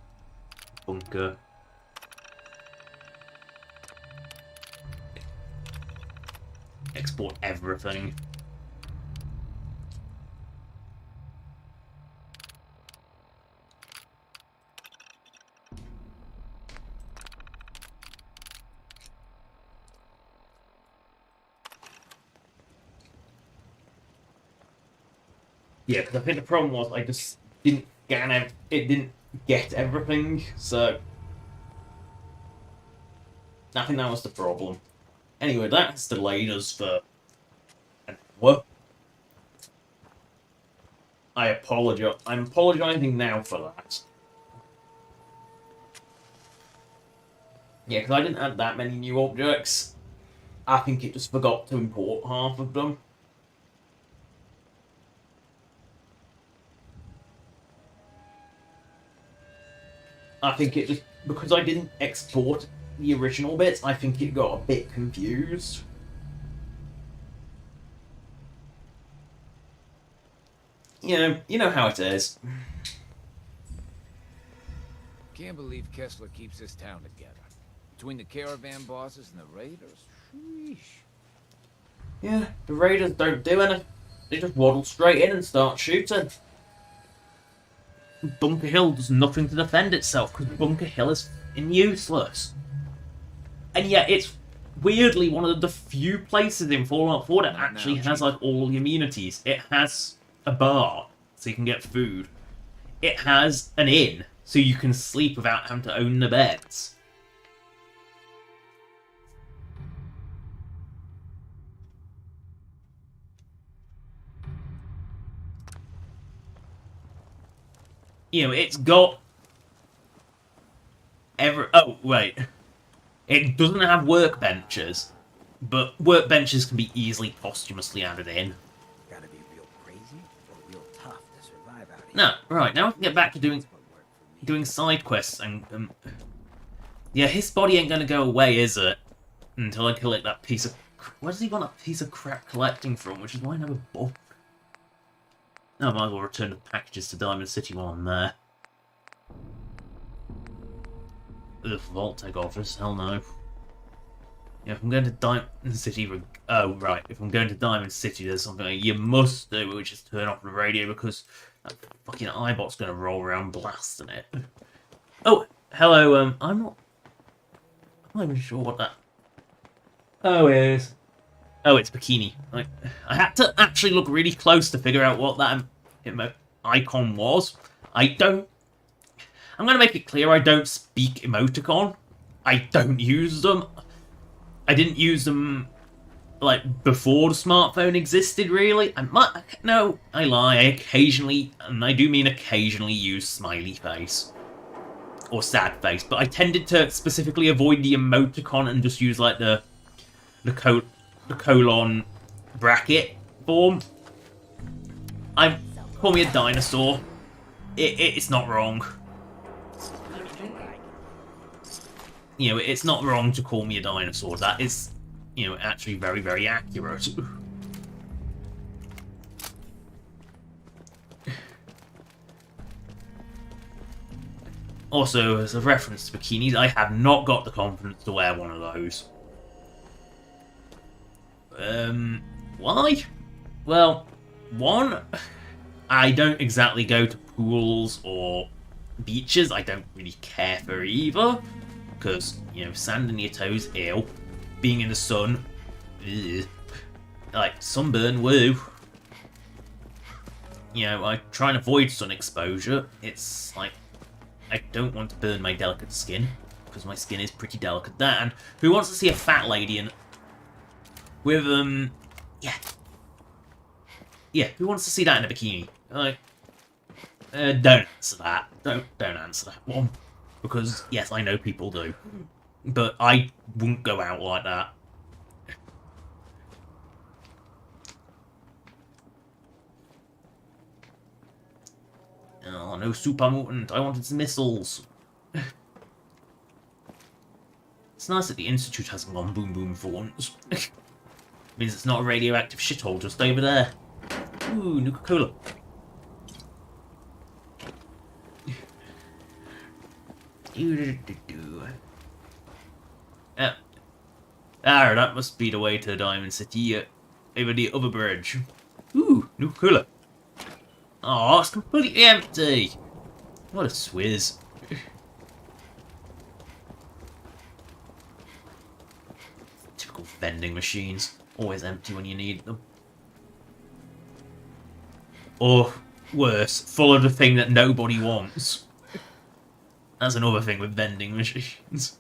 bunker. Export everything. Yeah, because I think the problem was I just didn't scan it didn't get everything, so I think that was the problem. Anyway, that's delayed us for an hour. I apologize. I'm apologizing now for that. Yeah, because I didn't add that many new objects. I think it just forgot to import half of them. I think it just, because I didn't export the original bits, I think it got a bit confused. You know how it is. Can't believe Kessler keeps this town together. Between the caravan bosses and the raiders, sheesh. Yeah, the raiders don't do anything. They just waddle straight in and start shooting. Bunker Hill does nothing to defend itself because Bunker Hill is useless. And yet it's weirdly one of the few places in Fallout 4 that actually has like all the amenities. It has a bar so you can get food. It has an inn so you can sleep without having to own the beds. You know, it's got oh, wait. It doesn't have workbenches, but workbenches can be easily posthumously added in. Gotta be real crazy or real tough to survive out here. No, right, now we can get back to doing side quests and yeah, his body ain't gonna go away, is it? Until I collect that piece of... Where does he want a piece of crap collecting from? Which is why I have a book. No, I might as well return the packages to Diamond City while I'm there. The Vault-Tec office, hell no. Yeah, if I'm going to Diamond City... Oh, right. If I'm going to Diamond City, there's something you must do, which is turn off the radio, because that fucking iBot's going to roll around blasting it. Oh, hello, I'm not even sure what that... Oh, it is. Oh, it's Bikini. I had to actually look really close to figure out what that icon was. I'm going to make it clear I don't speak emoticon. I don't use them. I didn't use them, like, before the smartphone existed, really. No, I lie. I occasionally, and I do mean occasionally, use smiley face. Or sad face. But I tended to specifically avoid the emoticon and just use, like, the colon bracket form. Call me a dinosaur. It's not wrong. you know, it's not wrong to call me a dinosaur. That is, you know, actually very, very accurate. Also, as a reference to bikinis, I have not got the confidence to wear one of those. Why? Well, one, I don't exactly go to pools or beaches. I don't really care for either. Because, you know, sand in your toes, ew. Being in the sun, ugh. Like, sunburn, woo. You know, I try and avoid sun exposure. It's like, I don't want to burn my delicate skin, because my skin is pretty delicate. That, and who wants to see a fat lady in... with, yeah. Yeah, who wants to see that in a bikini? Like, don't answer that. Don't answer that one. Because, yes, I know people do. But I wouldn't go out like that. Oh, no super mutant. I wanted some missiles. It's nice that the Institute hasn't gone boom boom for once. Means it's not a radioactive shithole just over there. Ooh, Nuka-Cola. That must be the way to Diamond City, over the other bridge. Ooh, Nuka-Cola. Oh, it's completely empty. What a swizz. Typical vending machines. Always empty when you need them. Or, worse, full of the thing that nobody wants. That's another thing with vending machines.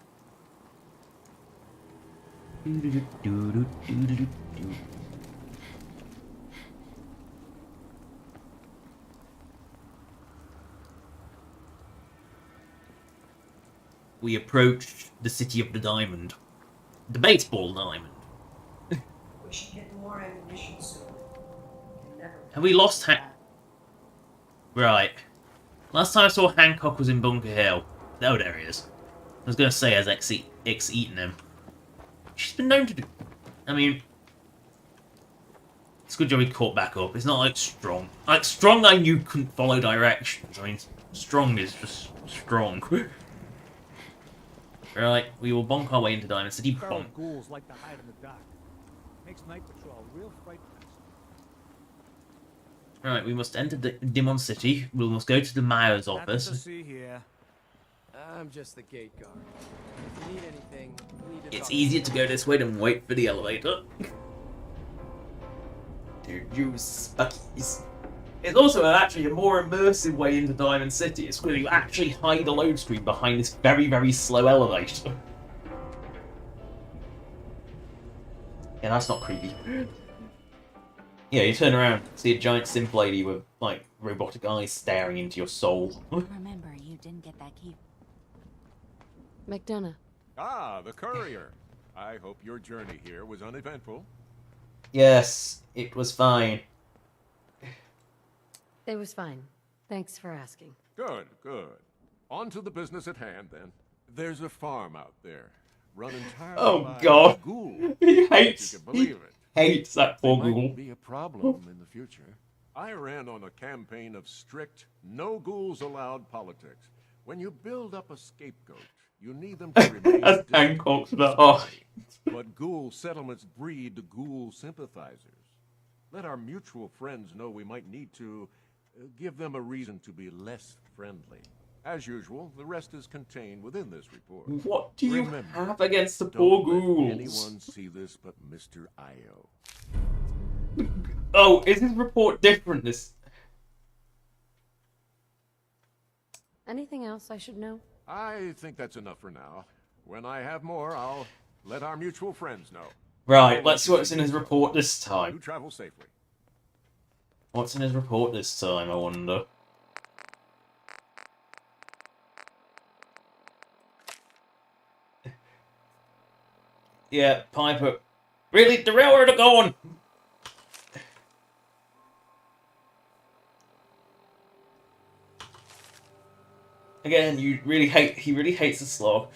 We approached the city of the diamond. The baseball diamond. We should get more ammunition soon. Have we lost Right. Last time I saw Hancock was in Bunker Hill. Oh, there he is. I was going to say, has X eaten him? She's been known to do... I mean... It's a good job he caught back up. It's not like Strong. Like, Strong I knew couldn't follow directions. I mean, Strong is just strong. Right, we will bonk our way into Diamond City. Bonk. Ghouls like to hide in the dark. Makes night patrol real frightening. Right, we must enter Dimon City. We must go to the mayor's office. Nothing to see here. I'm just the gate guard. If you need anything, we need to It's talk. easier to go this way than wait for the elevator. Dude, you spuckies. It's also actually a more immersive way into Diamond City. It's where you actually hide the load screen behind this very, very slow elevator. Yeah, that's not creepy. Yeah, you turn around, see a giant synth lady with, like, robotic eyes staring into your soul. Remember, you didn't get that key. McDonough. Ah, the courier. I hope your journey here was uneventful. Yes, it was fine. It was fine. Thanks for asking. Good, good. On to the business at hand, then. There's a farm out there, run entirely by God. ghoul. He hates, You can believe it. hates that poor They Google. might be a problem in the future. I ran on a campaign of strict, no ghouls allowed politics. When you build up a scapegoat, you need them to remain As distant Hancock's from the oh. society. But ghoul settlements breed ghoul sympathizers. Let our mutual friends know we might need to give them a reason to be less friendly. As usual, the rest is contained within this report. What do you Remember, have against the poor don't let ghouls? anyone see this but Mr. Io. Oh, is his report different this... Anything else I should know? I think that's enough for now. When I have more, I'll let our mutual friends know. Right, let's see what's in his report this You time. travel safely. What's in his report this time, I wonder? Yeah, Piper. Really? The railroad are gone! Again, he really hates the slog.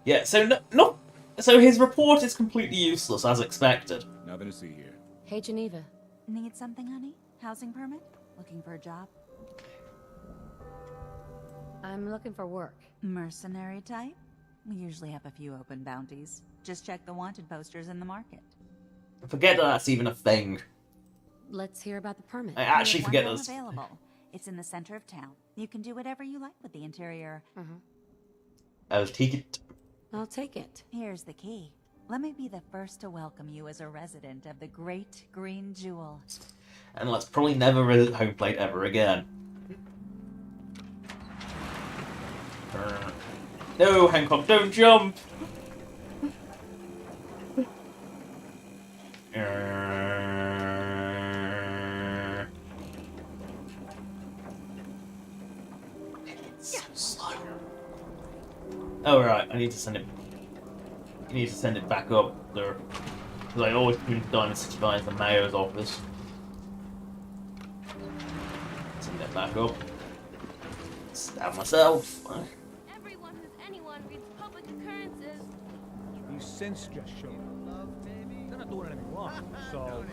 Yeah, so so his report is completely useless as expected. Nothing to see here. Hey, Geneva. Need something, honey? Housing permit? Looking for a job? I'm looking for work. Mercenary type? We usually have a few open bounties. Just check the wanted posters in the market. Forget that that's even a thing. Let's hear about the permit. I actually forget One those. available. It's in the center of town. You can do whatever you like with the interior. I'll take it. I'll take it. Here's the key. Let me be the first to welcome you as a resident of the Great Green Jewel. And let's probably never visit home plate ever again. No, Hancock, don't jump! It's so slow. Oh right, I need to send it. You need to send it back up there, because I always put into Diamond 65 the mayor's office. Send it back up. Stab myself. Everyone who's anyone reads public occurrences. These synths just showed up. They're not doing anything wrong, so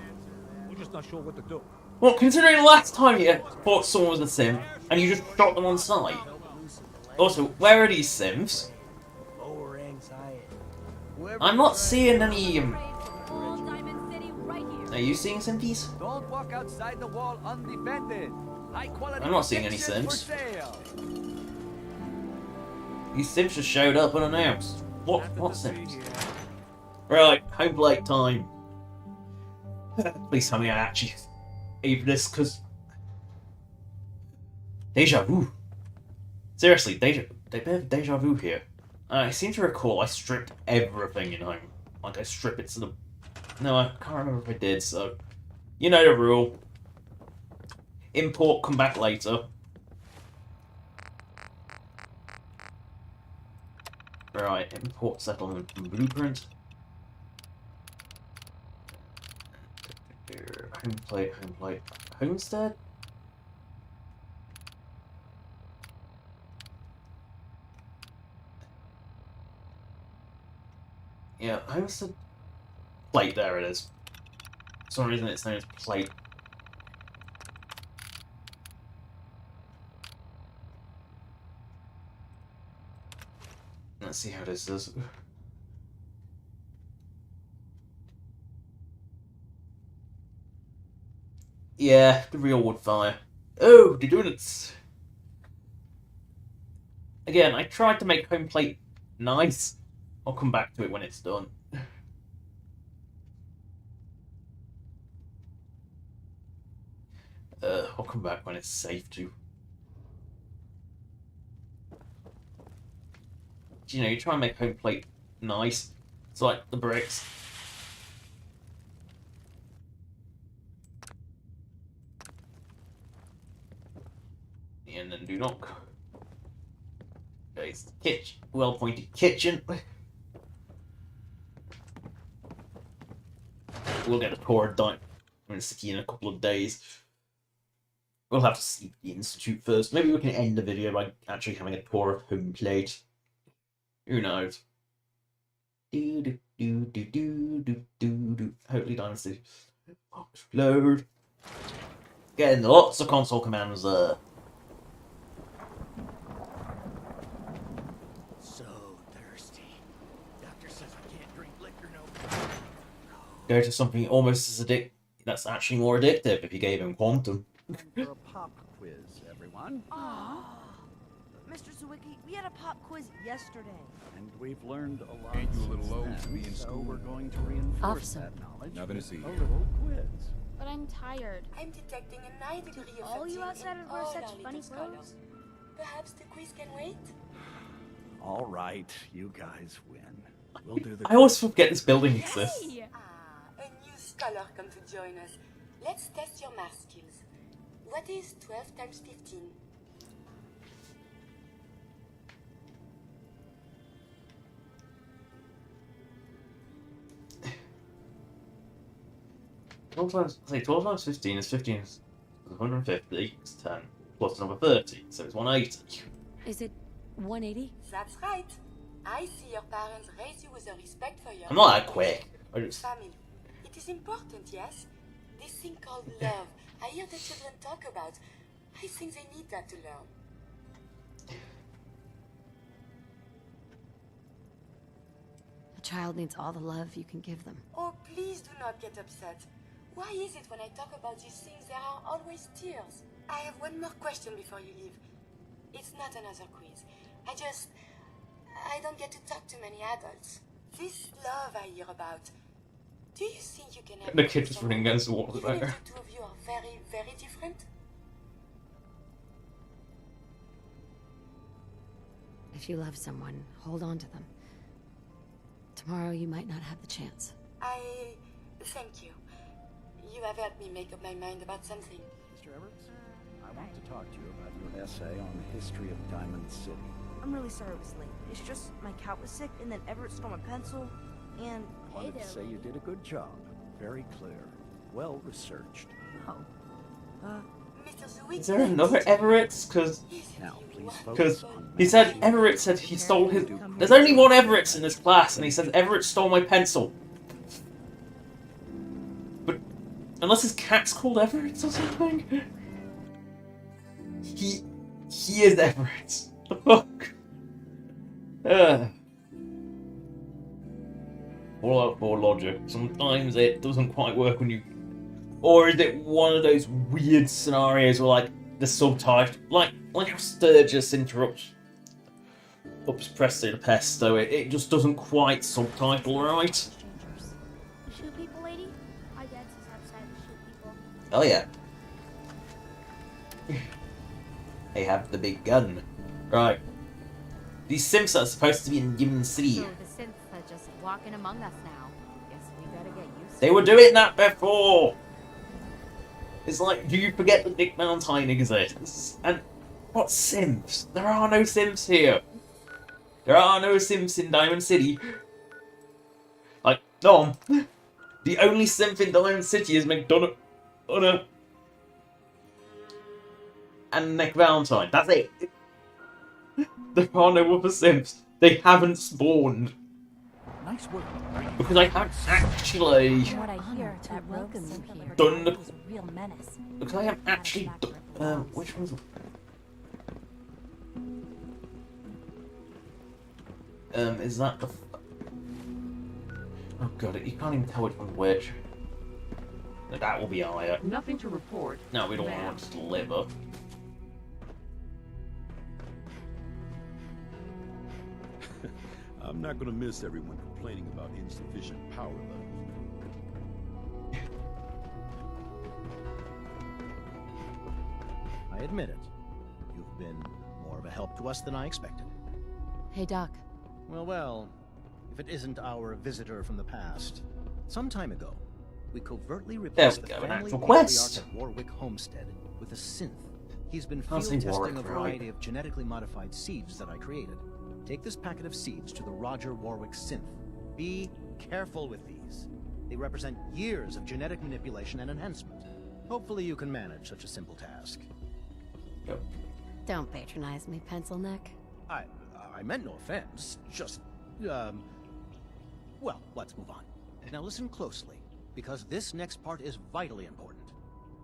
we're just not sure what to do. Well, considering the last time you thought someone was a sim, and you just shot them on sight. Also, where are these sims? I'm not seeing any. Are you seeing simpies? Don't walk outside the wall undefended. High quality I'm not seeing any protection sims. for sale. These sims just showed up unannounced. What sims? Right, home plate time. Please tell me I actually aim this, because deja vu. Seriously, deja vu here. I seem to recall I stripped everything in home. Like, I strip it to the... No, I can't remember if I did, so... You know the rule. Import, come back later. Right, import settlement from blueprint. Home plate, homestead? Yeah, homestead plate, there it is. For some reason it's known as plate. Let's see how this is. Yeah, the real wood fire. Oh, they're doing it. Again, I tried to make home plate nice. I'll come back to it when it's done. I'll come back when it's safe to. You know, you try and make home plate nice. It's like the bricks. And then do not. Okay, it's the kitchen. Well-pointed kitchen. We'll get a tour done. I'm going to see in a couple of days. We'll have to see the Institute first. Maybe we can end the video by actually having a tour of home plate. Who knows? Hopefully Dynasty load. Getting lots of console commands there. So thirsty. Doctor says I can't drink liquor no more. Go to something almost as addictive. That's actually more addictive if you gave him quantum. For a pop quiz, everyone. Aww. Mr. Sawicki, we had a pop quiz yesterday. And we've learned a lot. Ain't you a little since old then, to be in so school? we're going to reinforce Officer. that knowledge Nothing to with see a here. little quiz. But I'm tired. I'm detecting a high degree of All you fatigue outsiders in wear all such our funny little clothes. scholars. Perhaps the quiz can wait? All right, you guys win. We'll do the I always forget this building exists. Hey! Ah, a new scholar come to join us. Let's test your math skills. What is 12 times 15? Twelve times 15 is 15 is 150. It's 10 plus another 30, so it's 180. Is it 180? That's right. I see your parents raise you with a respect for your I'm not that quick. I just... family. It is important, yes? This thing called love. I hear the children talk about. I think they need that to learn. A child needs all the love you can give them. Oh, please do not get upset. Why is it when I talk about these things there are always tears? I have one more question before you leave. It's not another quiz. I don't get to talk to many adults. This love I hear about, do you think you can have The kid just running against the wall. even if the two of you are very, very different? If you love someone, hold on to them. Tomorrow you might not have the chance. Thank you. You have helped me make up my mind about something. Mr. Everett, I want to talk to you about your essay on the history of Diamond City. I'm really sorry it was late. It's just my cat was sick, and then Everett stole my pencil, and... I wanted to say you did a good job. Very clear. Well researched. Oh. Is there another Everett? Because he said Everett said he stole his... There's only one Everett in this class, and he says Everett stole my pencil. But unless his cat's called Everett or something, he is Everett. The fuck. All out for logic. Sometimes it doesn't quite work when you... Or is it one of those weird scenarios where, like, the subtitle... Like how Sturgis interrupts Presto the Pesto, it just doesn't quite subtitle right. Shoot people, lady? My dad says outside to shoot people. Oh yeah. They have the big gun. Right. These Simps are supposed to be in Diamond City. So the synths are just walking among us now. Guess we better get used to They were doing that before! It's like, do you forget that Nick Valentine exists? And what Simps? There are no Simps here. There are no Simps in Diamond City. Like, no. The only Simp in Diamond City is McDonough and Nick Valentine. That's it. There are no other Simps. They haven't spawned. Nice work. Because I have actually From what I hear, that rogue Simp here done. was a real menace. Because I have actually done. Which one's? Is that the? Oh god, you can't even tell which one's which. That will be Aya. Nothing to report. No, we don't want to deliver. I'm not gonna miss everyone complaining about insufficient power levels. I admit it. You've been more of a help to us than I expected. Hey, Doc. Well, if it isn't our visitor from the past. Some time ago, we covertly replaced the family patriarch at Warwick Homestead with a synth. He's been field testing a variety of genetically modified seeds that I created. Take this packet of seeds to the Roger Warwick synth. Be careful with these. They represent years of genetic manipulation and enhancement. Hopefully you can manage such a simple task. Yep. Don't patronize me, Pencil Neck. I meant no offense. Just, well, let's move on. Now listen closely, because this next part is vitally important.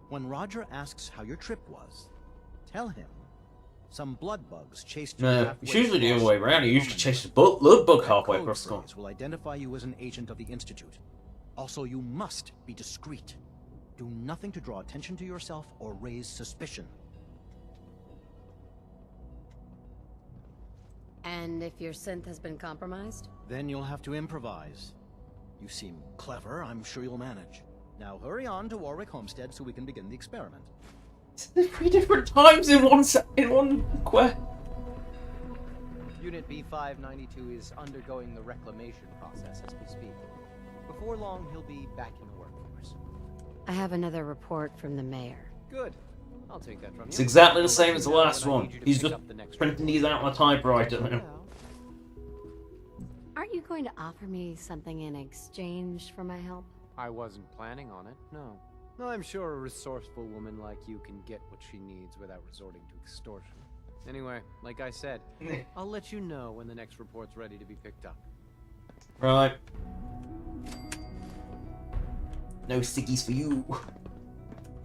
When Roger asks how your trip was, tell him some blood bugs chased you. No, it's usually the other way around. You usually chase the blood bug halfway across the will identify you as an agent of the Institute. Also, you must be discreet. Do nothing to draw attention to yourself or raise suspicion. And if your synth has been compromised? Then you'll have to improvise. You seem clever. I'm sure you'll manage. Now hurry on to Warwick Homestead so we can begin the experiment. There's 3 different times in one quest. Unit B592 is undergoing the reclamation process as we speak. Before long, he'll be back in the workforce. I have another report from the mayor. Good. I'll take that from you. It's exactly the same as the last one. He's just printing these out on a typewriter now. Aren't you going to offer me something in exchange for my help? I wasn't planning on it, no. I'm sure a resourceful woman like you can get what she needs without resorting to extortion. Anyway, like I said, I'll let you know when the next report's ready to be picked up. Right. No stickies for you.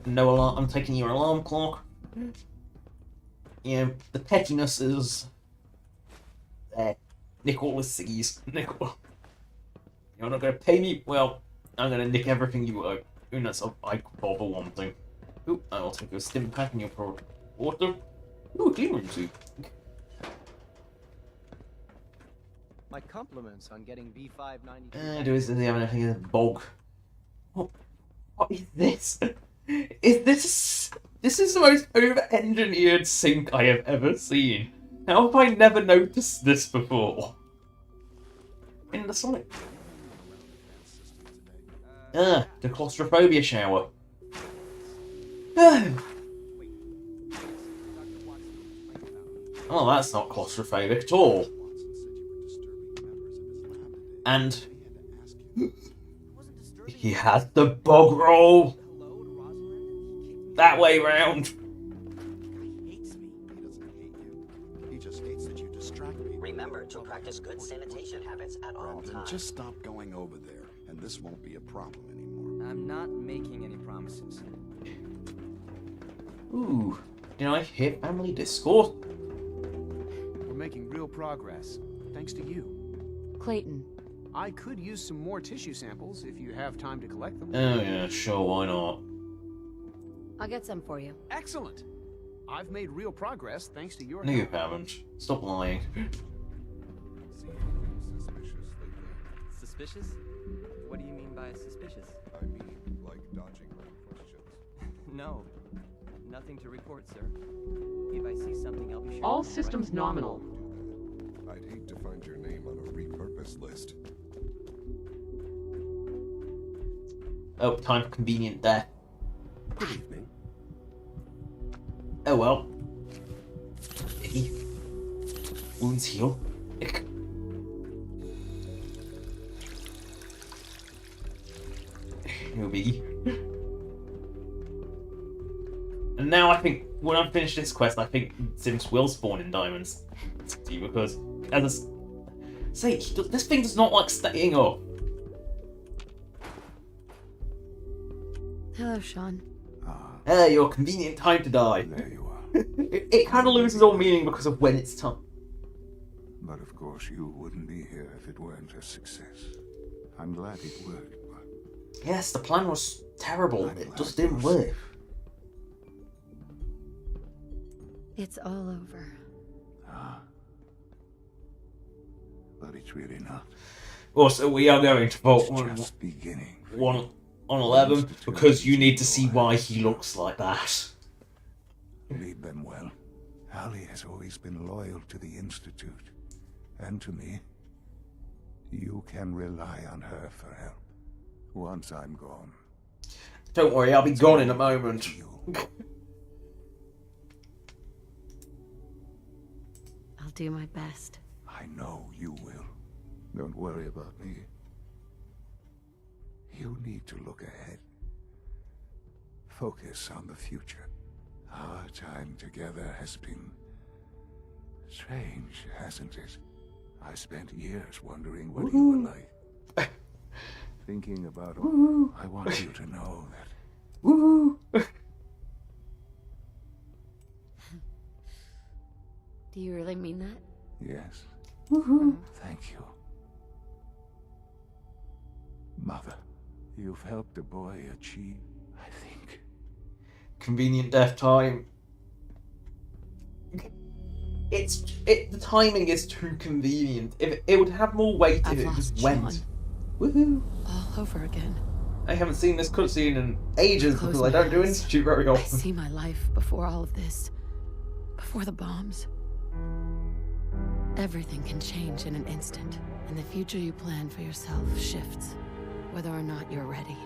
No alarm. I'm taking your alarm clock. Yeah, the pettiness is there. Nickel with stickies. Nickel. You're not gonna pay me? Well, I'm gonna nick everything you owe. Unless I could bother one thing. Ooh, I'll take a stim pack in your product. Water. Ooh, demon soup. My compliments on getting B592. Do we have anything in the bog? What is this? This is the most over-engineered sink I have ever seen. How have I never noticed this before? In the Sonic. The claustrophobia shower. Oh, that's not claustrophobic at all. And he had the bog roll that way round. He just hates that you distract me. Remember to practice good sanitation habits at all times. Just stop going over there, and this won't be a problem anymore. I'm not making any promises. Ooh, did I hear family discourse? We're making real progress, thanks to you. Clayton. I could use some more tissue samples if you have time to collect them. Oh yeah, sure, why not? I'll get some for you. Excellent. I've made real progress thanks to your No, you help. haven't. Stop lying. Suspicious? What do you mean by suspicious? I mean, like dodging my questions. No. Nothing to report, sir. If I see something, I'll be sure. All systems nominal. I'd hate to find your name on a repurpose list. Oh, time for convenient death. Good evening. Oh well. Wounds heal. No biggie. And now I think when I finish this quest, I think Sims will spawn in diamonds. Because, as I say, this thing does not like staying up. Hello, Sean. Hey, your convenient time to die. There you are. It kind of loses all meaning because of when it's time. But of course, you wouldn't be here if it weren't a success. I'm glad it worked, but... Yes, the plan was terrible. It just didn't work. It's all over. But it's really not. Also, we are going to vote Just beginning. on 11 because you need to see why he looks like that. Lead them well. Allie has always been loyal to the Institute. And to me. You can rely on her for help. Once I'm gone. Don't worry, I'll be gone in a moment. I'll do my best. I know you will. Don't worry about me. You need to look ahead. Focus on the future. Our time together has been strange, hasn't it? I spent years wondering what you were like. Thinking about it, I want you to know that. Do you really mean that? Yes. Thank you. Mother, you've helped a boy achieve, I think. Convenient death time. The timing is too convenient. If it would have more weight if it just went. Woohoo! All over again. I haven't seen this cutscene in ages because I don't do Institute very I often. see my life before all of this. Before the bombs. Everything can change in an instant, and the future you plan for yourself shifts, whether or not you're ready.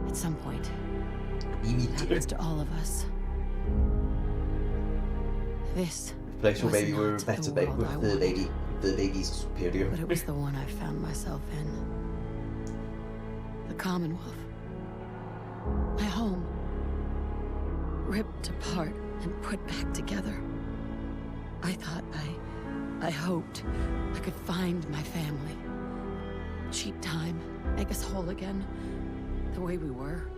At some point, it happens to all of us. This Place your was baby with not a better the baby world I with the wanted. baby. The baby's superior. But it was the one I found myself in. The Commonwealth. My home. Ripped apart and put back together. I thought I hoped I could find my family. Cheat time, make us whole again, the way we were.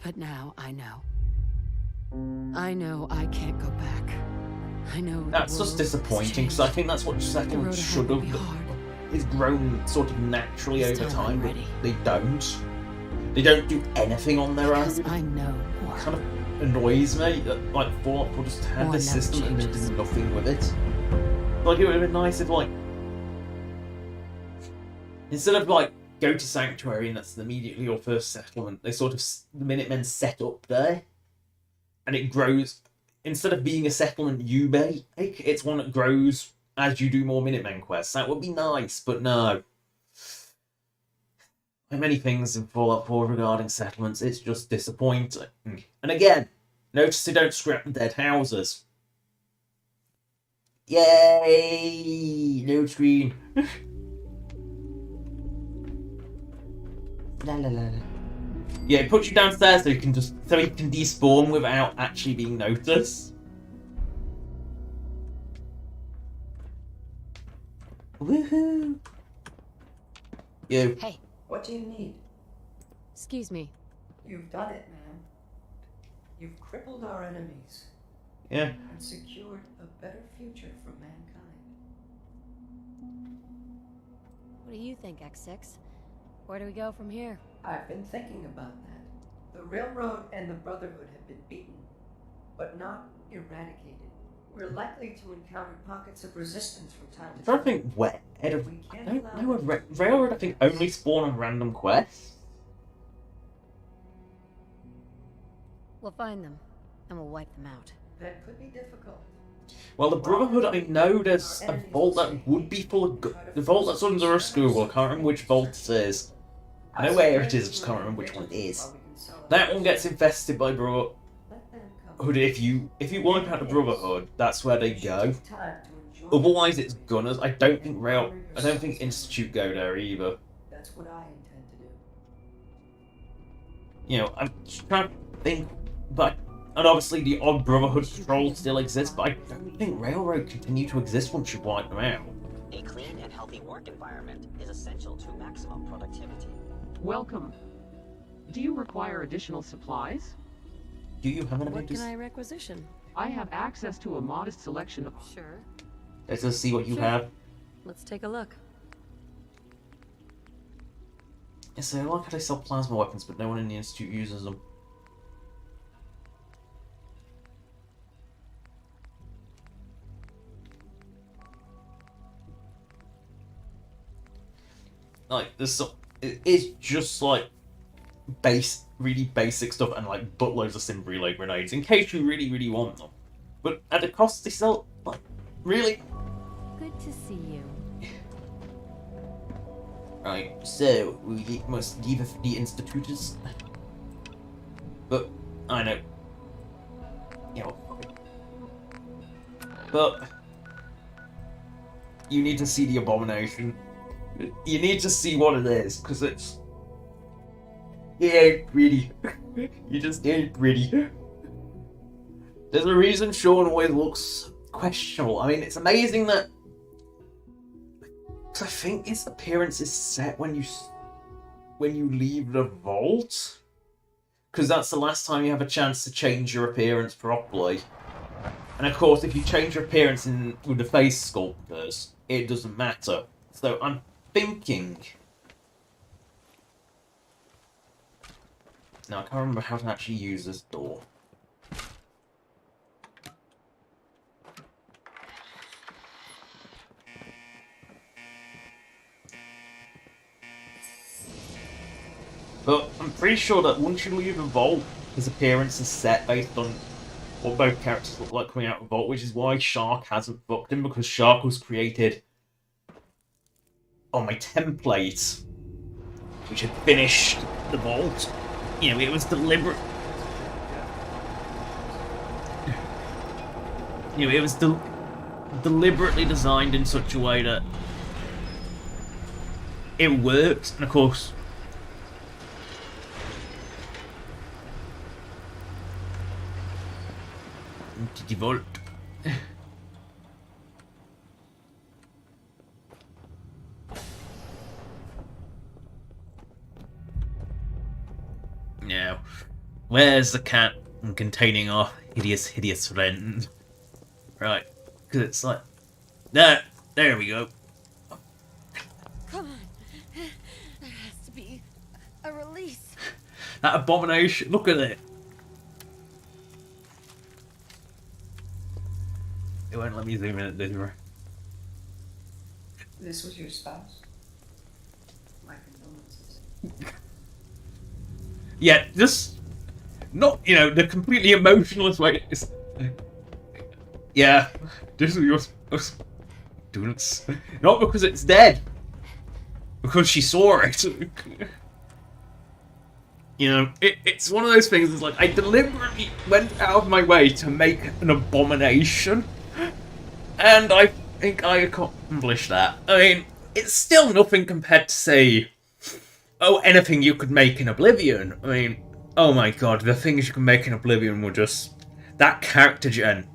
But now I know. I know I can't go back. I know that's just disappointing, because I think that's what settlements should have. It's grown sort of naturally over time, but they don't. They don't do anything on their own. I know more. It kind of annoys me that like Fallout 4 just had this system and they did nothing with it. Like it would have been nice if like instead of like go to Sanctuary and that's immediately your first settlement, they sort of the Minutemen set up there, and it grows. Instead of being a settlement you make, it's one that grows as you do more Minutemen quests. That would be nice, but no. Like many things in Fallout 4 regarding settlements, it's just disappointing. And again, notice they don't scrap the dead houses. Yay! No screen. La la la. Yeah, it puts you downstairs so you can despawn without actually being noticed. Woohoo! You. Hey. What do you need? Excuse me. You've done it, man. You've crippled our enemies. Yeah. And secured a better future for mankind. What do you think, X6? Where do we go from here? I've been thinking about that. The Railroad and the Brotherhood have been beaten, but not eradicated. We're likely to encounter pockets of resistance from time to I time. don't think where. I don't know. Railroad, I think, only spawn on random quests. We'll find them, and we'll wipe them out. That could be difficult. Well, the Brotherhood, I know there's a vault that would be full of. The vault that's under a school. I can't remember which vault it is. I know where it is. I just can't remember which one it is. That one gets infested by Brotherhood. If you wipe out the Brotherhood, that's where they go. Otherwise, it's Gunners. I don't think Institute go there either. That's what I intend to do. You know, I'm trying to think, but and obviously the odd Brotherhood patrol still exists, but I don't think Railroad continue to exist once you wipe them out. A clean and healthy work environment is essential to maximum productivity. Welcome. Do you require additional supplies? Do you have an What can I requisition? I have access to a modest selection of... Sure. Let's just see what you have. Let's take a look. Yeah, so I like how they sell plasma weapons, but no one in the Institute uses them. Like, it's just like really basic stuff and like buttloads of sim relay grenades in case you really, really want them. But at a cost they sell, like, really? Good to see you. Right, so we must leave the Institutors. But I know. Yeah, well, but you need to see the abomination. You need to see what it is, because it's... It ain't pretty. You just ain't pretty. There's a reason Sean always looks questionable. I mean, it's amazing that... Because I think his appearance is set when you leave the vault. Because that's the last time you have a chance to change your appearance properly. And of course, if you change your appearance with the face sculptors, it doesn't matter. So I'm thinking... Now I can't remember how to actually use this door. But I'm pretty sure that once you leave the vault, his appearance is set based on what both characters look like coming out of the vault, which is why Shark hasn't fucked him, because Shark was created on my template, which had finished the vault. You know, it was deliberate. You know, it was deliberately designed in such a way that it works, and of course, into the vault. Now, where's the cat containing our hideous friend? Right, because it's like... There we go. Come on. There has to be a release. That abomination, look at it. It won't let me zoom in at this. This was your spouse? My condolences. Yeah, just not, you know, the completely emotionless way. Yeah, this is your students. Not because it's dead, because she saw it. You know, it's one of those things. It's like I deliberately went out of my way to make an abomination, and I think I accomplished that. I mean, it's still nothing compared to, say, anything you could make in Oblivion. I mean, oh my god, the things you can make in Oblivion were just... That character gen.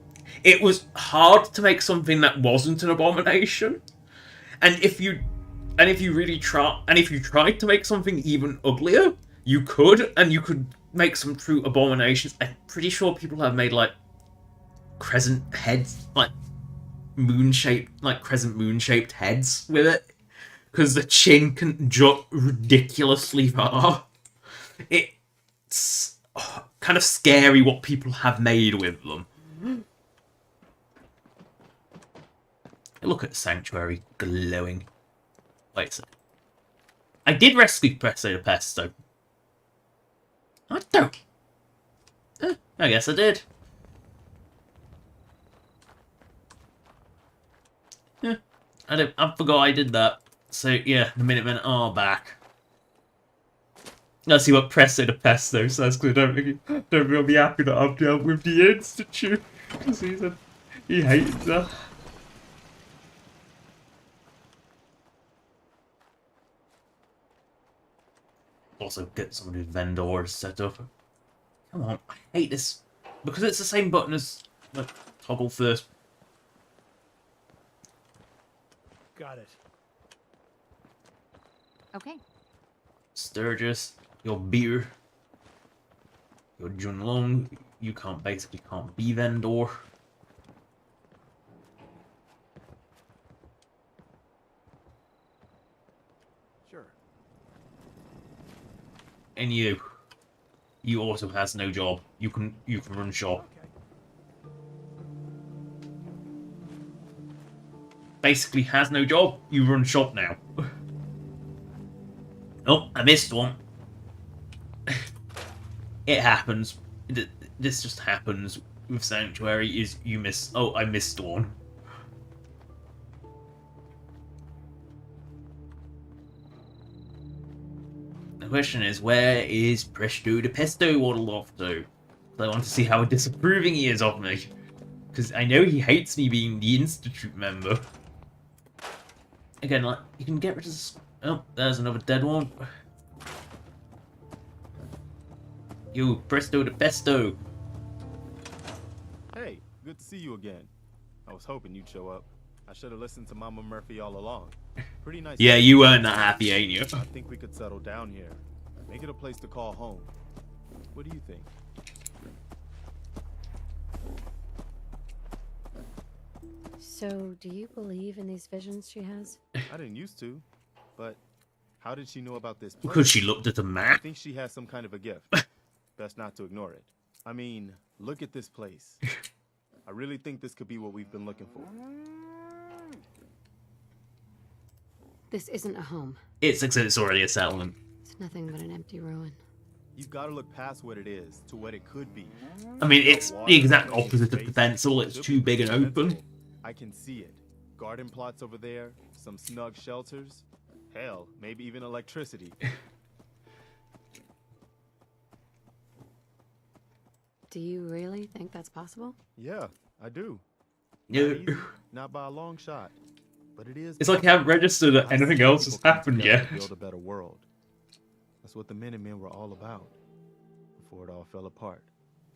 It was hard to make something that wasn't an abomination. And if you really tried to make something even uglier, you could, and you could make some true abominations. I'm pretty sure people have made, like, crescent heads, like, crescent moon-shaped heads with it. Because the chin can jut ridiculously far. It's kind of scary what people have made with them. Look at Sanctuary glowing. Wait a second. I did rescue Presto the Pesto. I don't. I guess I did. Yeah, I forgot I did that. So yeah, the Minutemen are back. Let's see what Presto the Pesto says, because I don't really be happy that I've dealt with the Institute. Because he hates her. Also get some of these vendors set up. Come on, I hate this. Because it's the same button as the toggle first. Got it. Okay. Sturgis, your beer, your Junlong, you basically can't be vendor. Sure. And you also has no job. You can run shop. Okay. Basically has no job. You run shop now. Oh, I missed one. It happens. This just happens with Sanctuary. Is you miss? Oh, I missed one. The question is, where is Presto the Pesto waddled off to? I want to see how disapproving he is of me. Because I know he hates me being the Institute member. Again, like, you can get rid of this. Oh, there's another dead one. You, Presto the Pesto. Hey, good to see you again. I was hoping you'd show up. I should have listened to Mama Murphy all along. Pretty nice. Yeah, you weren't that happy, ain't you? I think we could settle down here. Make it a place to call home. What do you think? So, do you believe in these visions she has? I didn't used to, but how did she know about this place? Because she looked at the map. I think she has some kind of a gift. Best not to ignore it. I mean, look at this place. I really think this could be what we've been looking for. This isn't a home. It's already a settlement. It's nothing but an empty ruin. You've got to look past what it is to what it could be. I mean, it's the exact opposite of the pencil. It's too big and open. I can see it. Garden plots over there, some snug shelters. Hell, maybe even electricity. Do you really think that's possible? Yeah, I do. No. Not by a long shot, but it is. It's like you haven't registered that anything else has happened yet. Build a better world. That's what the Minutemen were all about before it all fell apart.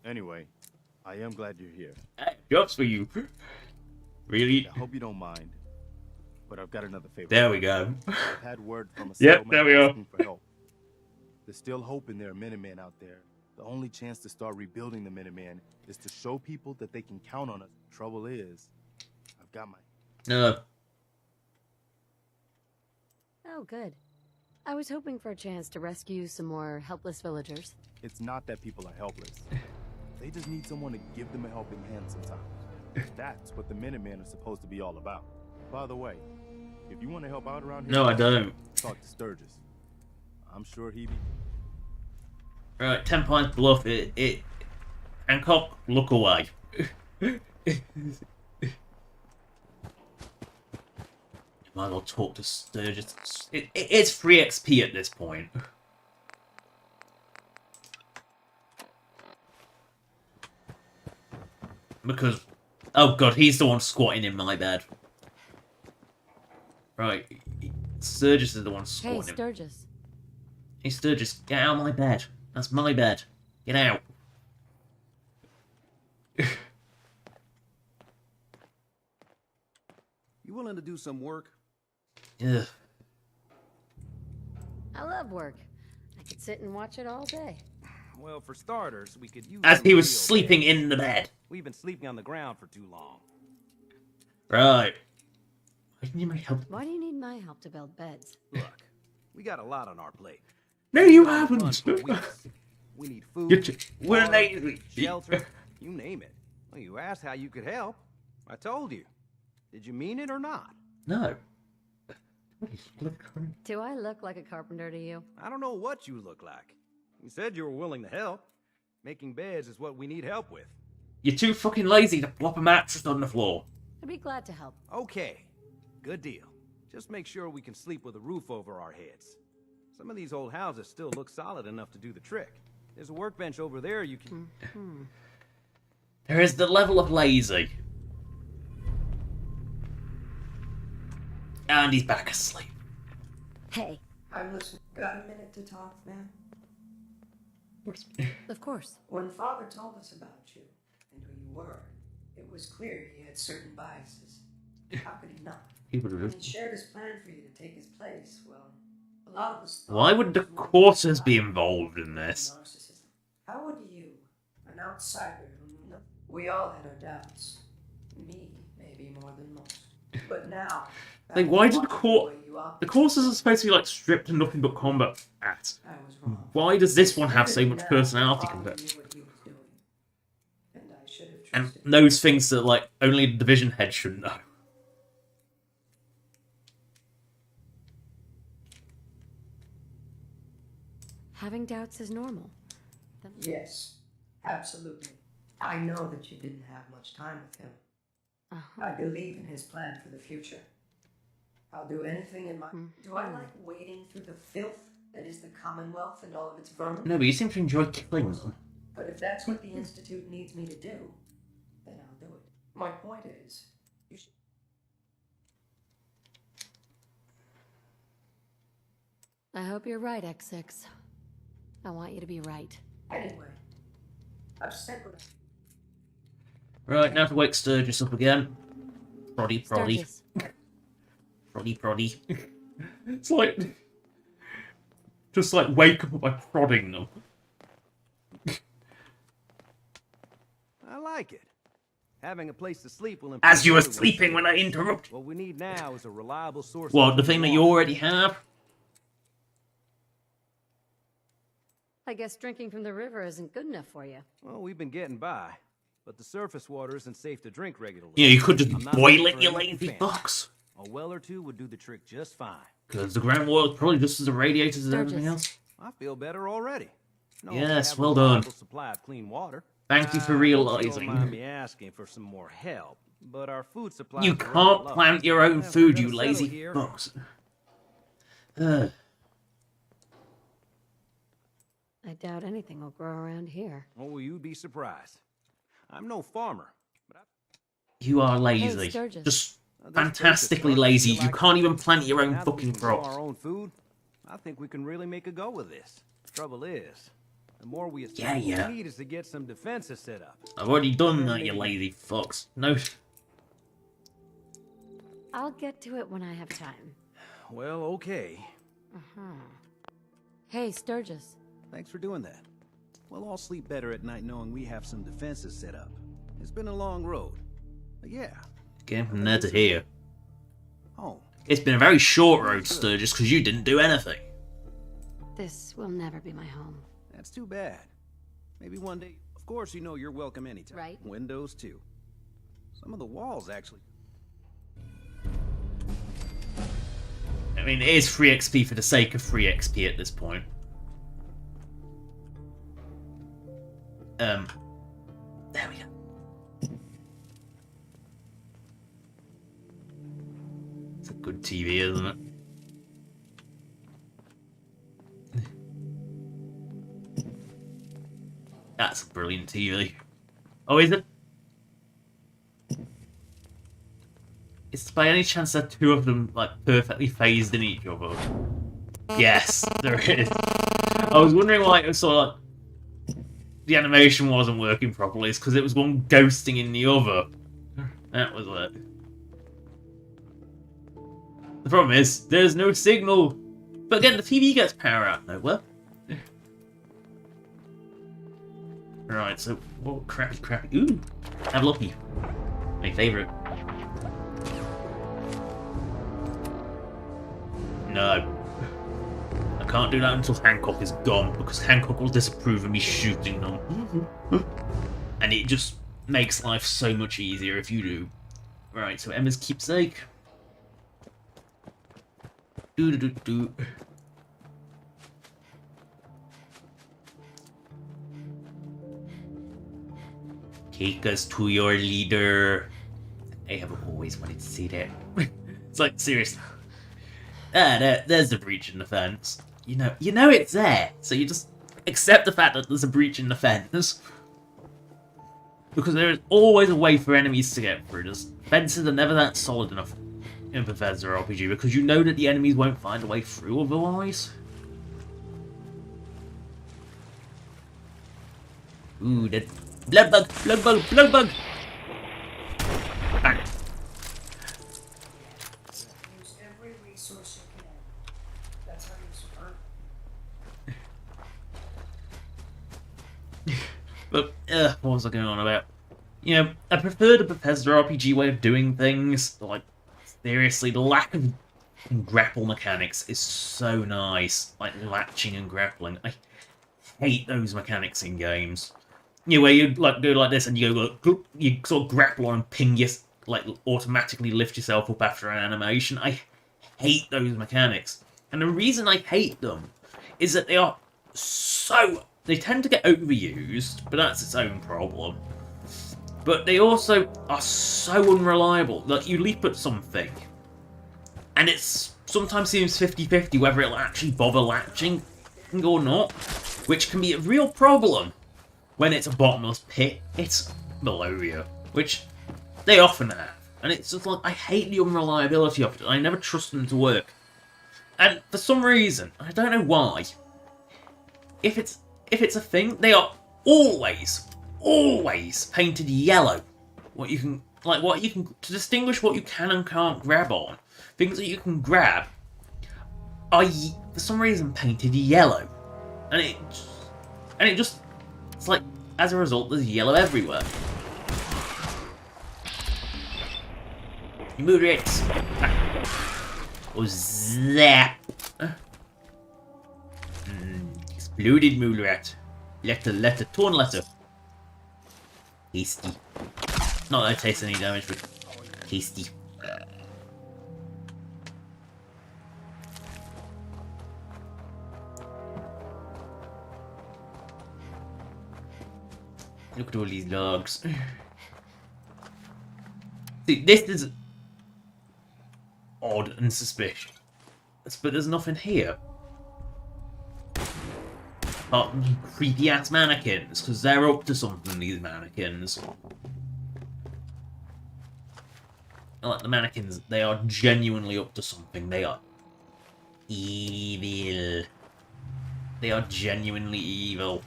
Anyway, I am glad you're here. Jobs for you. Really? I hope you don't mind, but I've got another favor. There we go. I've had word from a Yep, settlement there we are. asking for help. There's still hope in there are Minutemen out there. The only chance to start rebuilding the Minutemen is to show people that they can count on us. Trouble is, I've got my... No. Oh, good. I was hoping for a chance to rescue some more helpless villagers. It's not that people are helpless. They just need someone to give them a helping hand sometimes. That's what the Minutemen are supposed to be all about. By the way, if you want to help out around here... No, I don't. Talk to Sturgis. I'm sure he'd be... Right, 10 points bluff. Hancock, look away. You might as well talk to Sturgis. It's free XP at this point. Because, oh god, he's the one squatting in my bed. Right, Sturgis is the one squatting. Hey, Sturgis. Hey, Sturgis, get out of my bed. That's my bed. Get out. You willing to do some work? Ugh. I love work. I could sit and watch it all day. Well, for starters, we could use... As some he was real sleeping beds. in the bed. We've been sleeping on the ground for too long. Right. Why do you need my help? Why do you need my help to build beds? Look, we got a lot on our plate. No, you We've been on the run haven't. for weeks. We need food, We're water, lazy. shelter, you name it. Well, you asked how you could help. I told you. Did you mean it or not? No. Do I look like a carpenter to you? I don't know what you look like. You said you were willing to help. Making beds is what we need help with. You're too fucking lazy to plop a mattress on the floor. I'd be glad to help. Okay, good deal. Just make sure we can sleep with a roof over our heads. Some of these old houses still look solid enough to do the trick. There's a workbench over there you can... There is the level of lazy. And he's back asleep. Hey. I'm listening. Got a minute to talk, man? Of course. When Father told us about you and who you were, it was clear he had certain biases. How could he not? When he shared his plan for you to take his place, well, a lot of us... Why would the quarters be involved in this? How would you, an outsider who knew nothing... We all had our doubts. Me, maybe more than most. But now... Like, why did the courses are supposed to be like stripped and nothing but combat at? Why does this one have so much personality compared? And knows things that like only the division head should know. Having doubts is normal. Yes, absolutely. I know that you didn't have much time with him. I believe in his plan for the future. I'll do anything in my... Do I like wading through the filth that is the Commonwealth and all of its vermin? No, but you seem to enjoy killing them. But if that's what the Institute needs me to do, then I'll do it. My point is, you should... I hope you're right, X6. I want you to be right. Anyway, I've said what Right, now to wake Sturgis up again. Proddy, proddy. Sturgis. Proddy, proddy. It's like... Just like wake up by prodding them. I like it. Having a place to sleep will... As you were sleeping when I interrupted. What we need now is a reliable source... What, the thing that you already have? I guess drinking from the river isn't good enough for you. Well, we've been getting by. But the surface water isn't safe to drink regularly. Yeah, you could just I'm not boil looking it, for you anything lazy fancy. box. A well or two would do the trick just fine. Because the groundwater is probably just as irradiated as everything else. I feel better already. No, Yes, I have well a done. reliable supply of clean water. Thank you for Don't realizing. mind me asking for some more help, but our food supply... You can't plant your own food, you lazy box. I doubt anything will grow around here. Oh, you'd be surprised. I'm no farmer, but You are Hey, lazy. Sturgis. Just fantastically lazy. You can't even plant your own fucking grow crops. our own food. I think we can really make a go with this. Trouble is, The more we Yeah, assemble, yeah. we need is to get some defenses set up. I've already done that, you lazy fucks. No. I'll get to it when I have time. Well, okay. Hey, Sturgis. Thanks for doing that. We'll all sleep better at night knowing we have some defenses set up. It's been a long road. But yeah. Getting from there to here. Oh. It's been a very short road, Sturgis, because you didn't do anything. This will never be my home. That's too bad. Maybe one day. Of course, you know you're welcome anytime. Right. Windows too. Some of the walls actually. I mean, it is free XP for the sake of free XP at this point. There we go. It's a good TV, isn't it? That's a brilliant TV. Oh, is it? Is by any chance there two of them like perfectly phased in each other? Yes, there is. I was wondering why it was sort of like the animation wasn't working properly. It's because it was one ghosting in the other. That was it. The problem is there's no signal. But again, the TV gets power out of nowhere. Right, so what crappy. Ooh, have lucky. My favourite. No. I can't do that until Hancock is gone, because Hancock will disapprove of me shooting them. And it just makes life so much easier if you do. Right, so Emma's keepsake. Do. Take us to your leader. I have always wanted to see that. It's like, seriously. There's a breach in the fence. You know it's there, so you just accept the fact that there's a breach in the fence. Because there is always a way for enemies to get through. Fences are never that solid enough in Bethesda RPG, because you know that the enemies won't find a way through otherwise. Ooh, that blood bug! Bang. Use every resource you can. That's how you survive. But, what was I going on about? You know, I prefer the Bethesda RPG way of doing things. Like, seriously, the lack of grapple mechanics is so nice. Like, latching and grappling. I hate those mechanics in games. You know, where you like go like this and you go, like, you sort of grapple on and ping your, like, automatically lift yourself up after an animation. I hate those mechanics. And the reason I hate them is that they are so... They tend to get overused, but that's its own problem. But they also are so unreliable. Like, you leap at something, and it sometimes seems 50-50 whether it'll actually bother latching or not, which can be a real problem when it's a bottomless pit. It's below you, which they often have. And it's just like, I hate the unreliability of it. I never trust them to work. And for some reason, I don't know why, if it's a thing, they are always painted yellow. To distinguish what you can and can't grab on, things that you can grab are for some reason painted yellow, and it just it's like, as a result, there's yellow everywhere. You move it. Oh, zap. Exploded mule rat. Letter, torn letter. Tasty. Not that it takes any damage, but tasty. Look at all these logs. See, this is odd and suspicious, but there's nothing here. Apart from creepy ass mannequins, because they're up to something, these mannequins. I like the mannequins, they are genuinely up to something. They are evil. They are genuinely evil.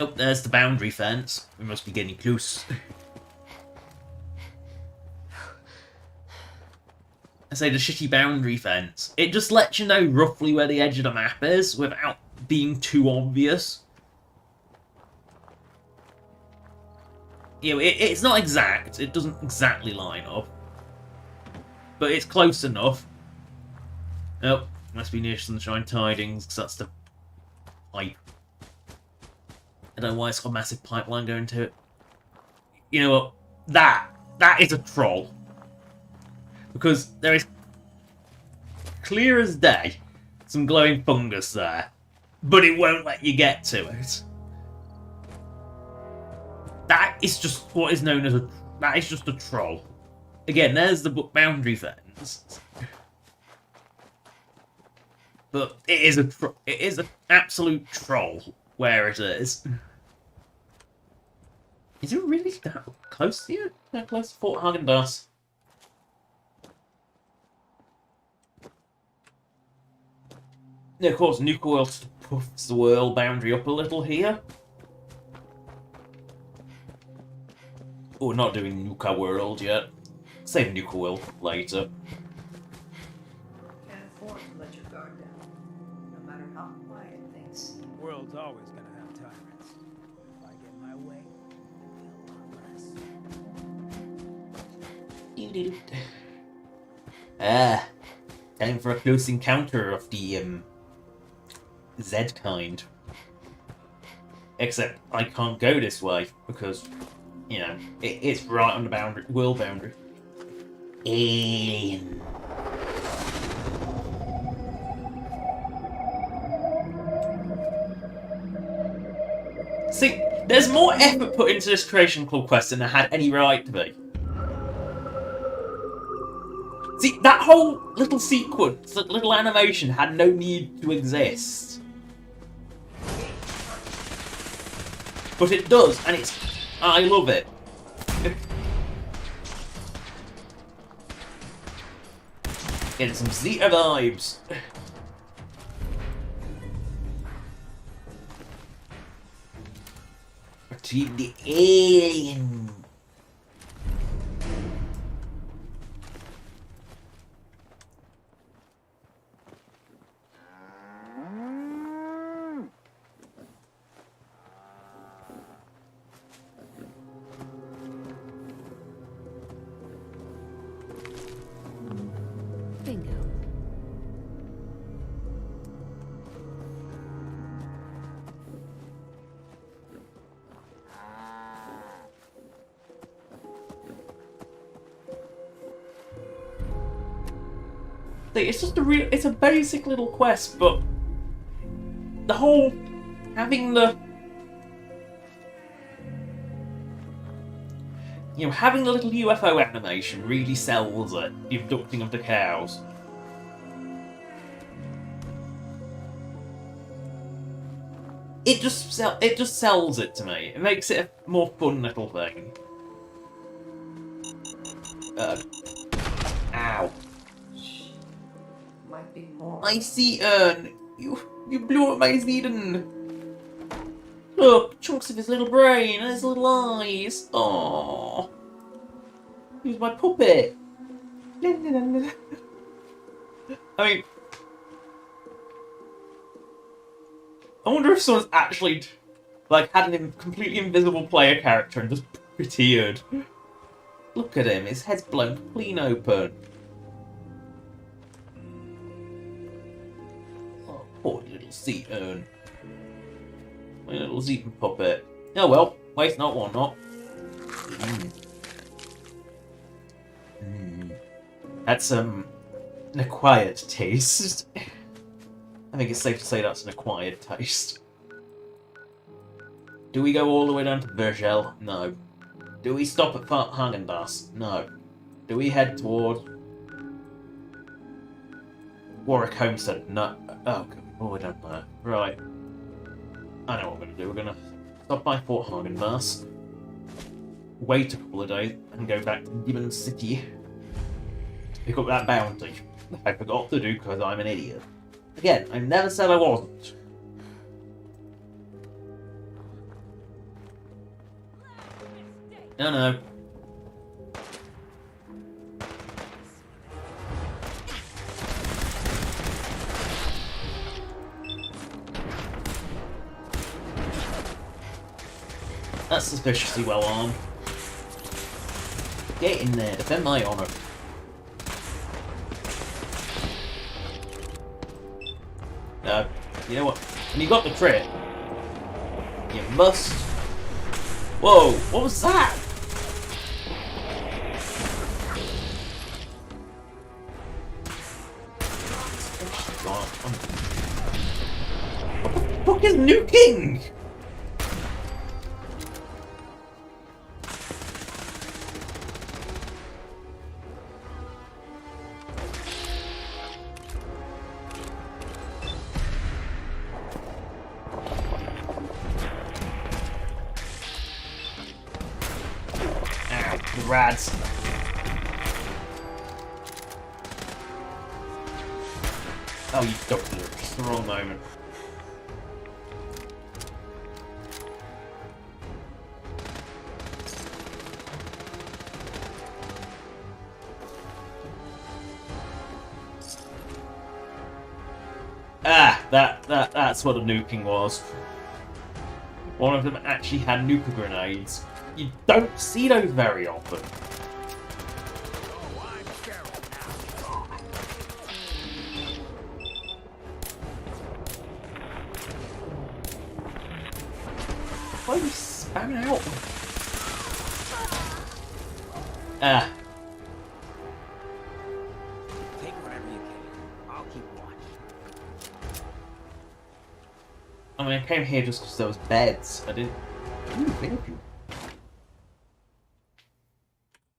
Oh, there's the boundary fence. We must be getting close. I say the shitty boundary fence. It just lets you know roughly where the edge of the map is without being too obvious. You know, it's not exact. It doesn't exactly line up. But it's close enough. Oh, must be near Sunshine Tidings, because that's the pipe. I don't know why it's got a massive pipeline going to it. You know what? That is a troll. Because there is, clear as day, some glowing fungus there. But it won't let you get to it. That is just what is known as a... That is just a troll. Again, there's the boundary fence. But it is an absolute troll where it is. Is it really that close to you? That close to Fort Häagen-Dazs? Yeah, of course, Nuka World puffs the world boundary up a little here. Oh, we're not doing Nuka World yet. Save Nuka World later. Can't afford to let your guard down, no matter how quiet things seem. The world's always gonna have tyrants. If I get my way, there'll be a lot less. Time for a close encounter of the Z kind. Except I can't go this way because, you know, it's right on the boundary, world boundary. Alien. See, there's more effort put into this Creation Club quest than there had any right to be. See, that whole little sequence, that little animation had no need to exist. But it does, and I love it. Getting some Zeta vibes. Retrieve the alien. Bingo. It's just it's a basic little quest, but the whole having the little UFO animation really sells it. The abducting of the cows. It just sells it to me. It makes it a more fun little thing. Ow. Might be more. I see, you blew up my Zeden. Look, chunks of his little brain and his little eyes. Aww. He was my puppet. I mean, I wonder if someone's actually, like, had a completely invisible player character and just puppeteered. Look at him, his head's blown clean open. Oh, poor little Zeton. My little Zeton puppet. Oh well, waste not, want not. That's, an acquired taste. I think it's safe to say that's an acquired taste. Do we go all the way down to Virgil? No. Do we stop at Fort Häagen-Dazs? No. Do we head towards Warwick Homestead? No. Oh, God. Oh, I don't know. Right. I know what we're going to do. We're going to stop by Fort Häagen-Dazs, wait a couple of days, and go back to Demon City to pick up that bounty. I forgot to do because I'm an idiot. Again, I never said I wasn't. No, no. That's suspiciously well armed. Get in there, defend my honor. You know what? When you got the crit, you must... Whoa, what was that? What the fuck is nuking? Rads. Oh, you ducked it. Just the wrong moment. Ah, that's what a nuking was. One of them actually had nuka grenades. You don't see those very often. Why are you spamming out? Ah. Take whatever you can. I'll keep watch. I mean, I came here just because there was beds. I didn't... Ooh, thank you.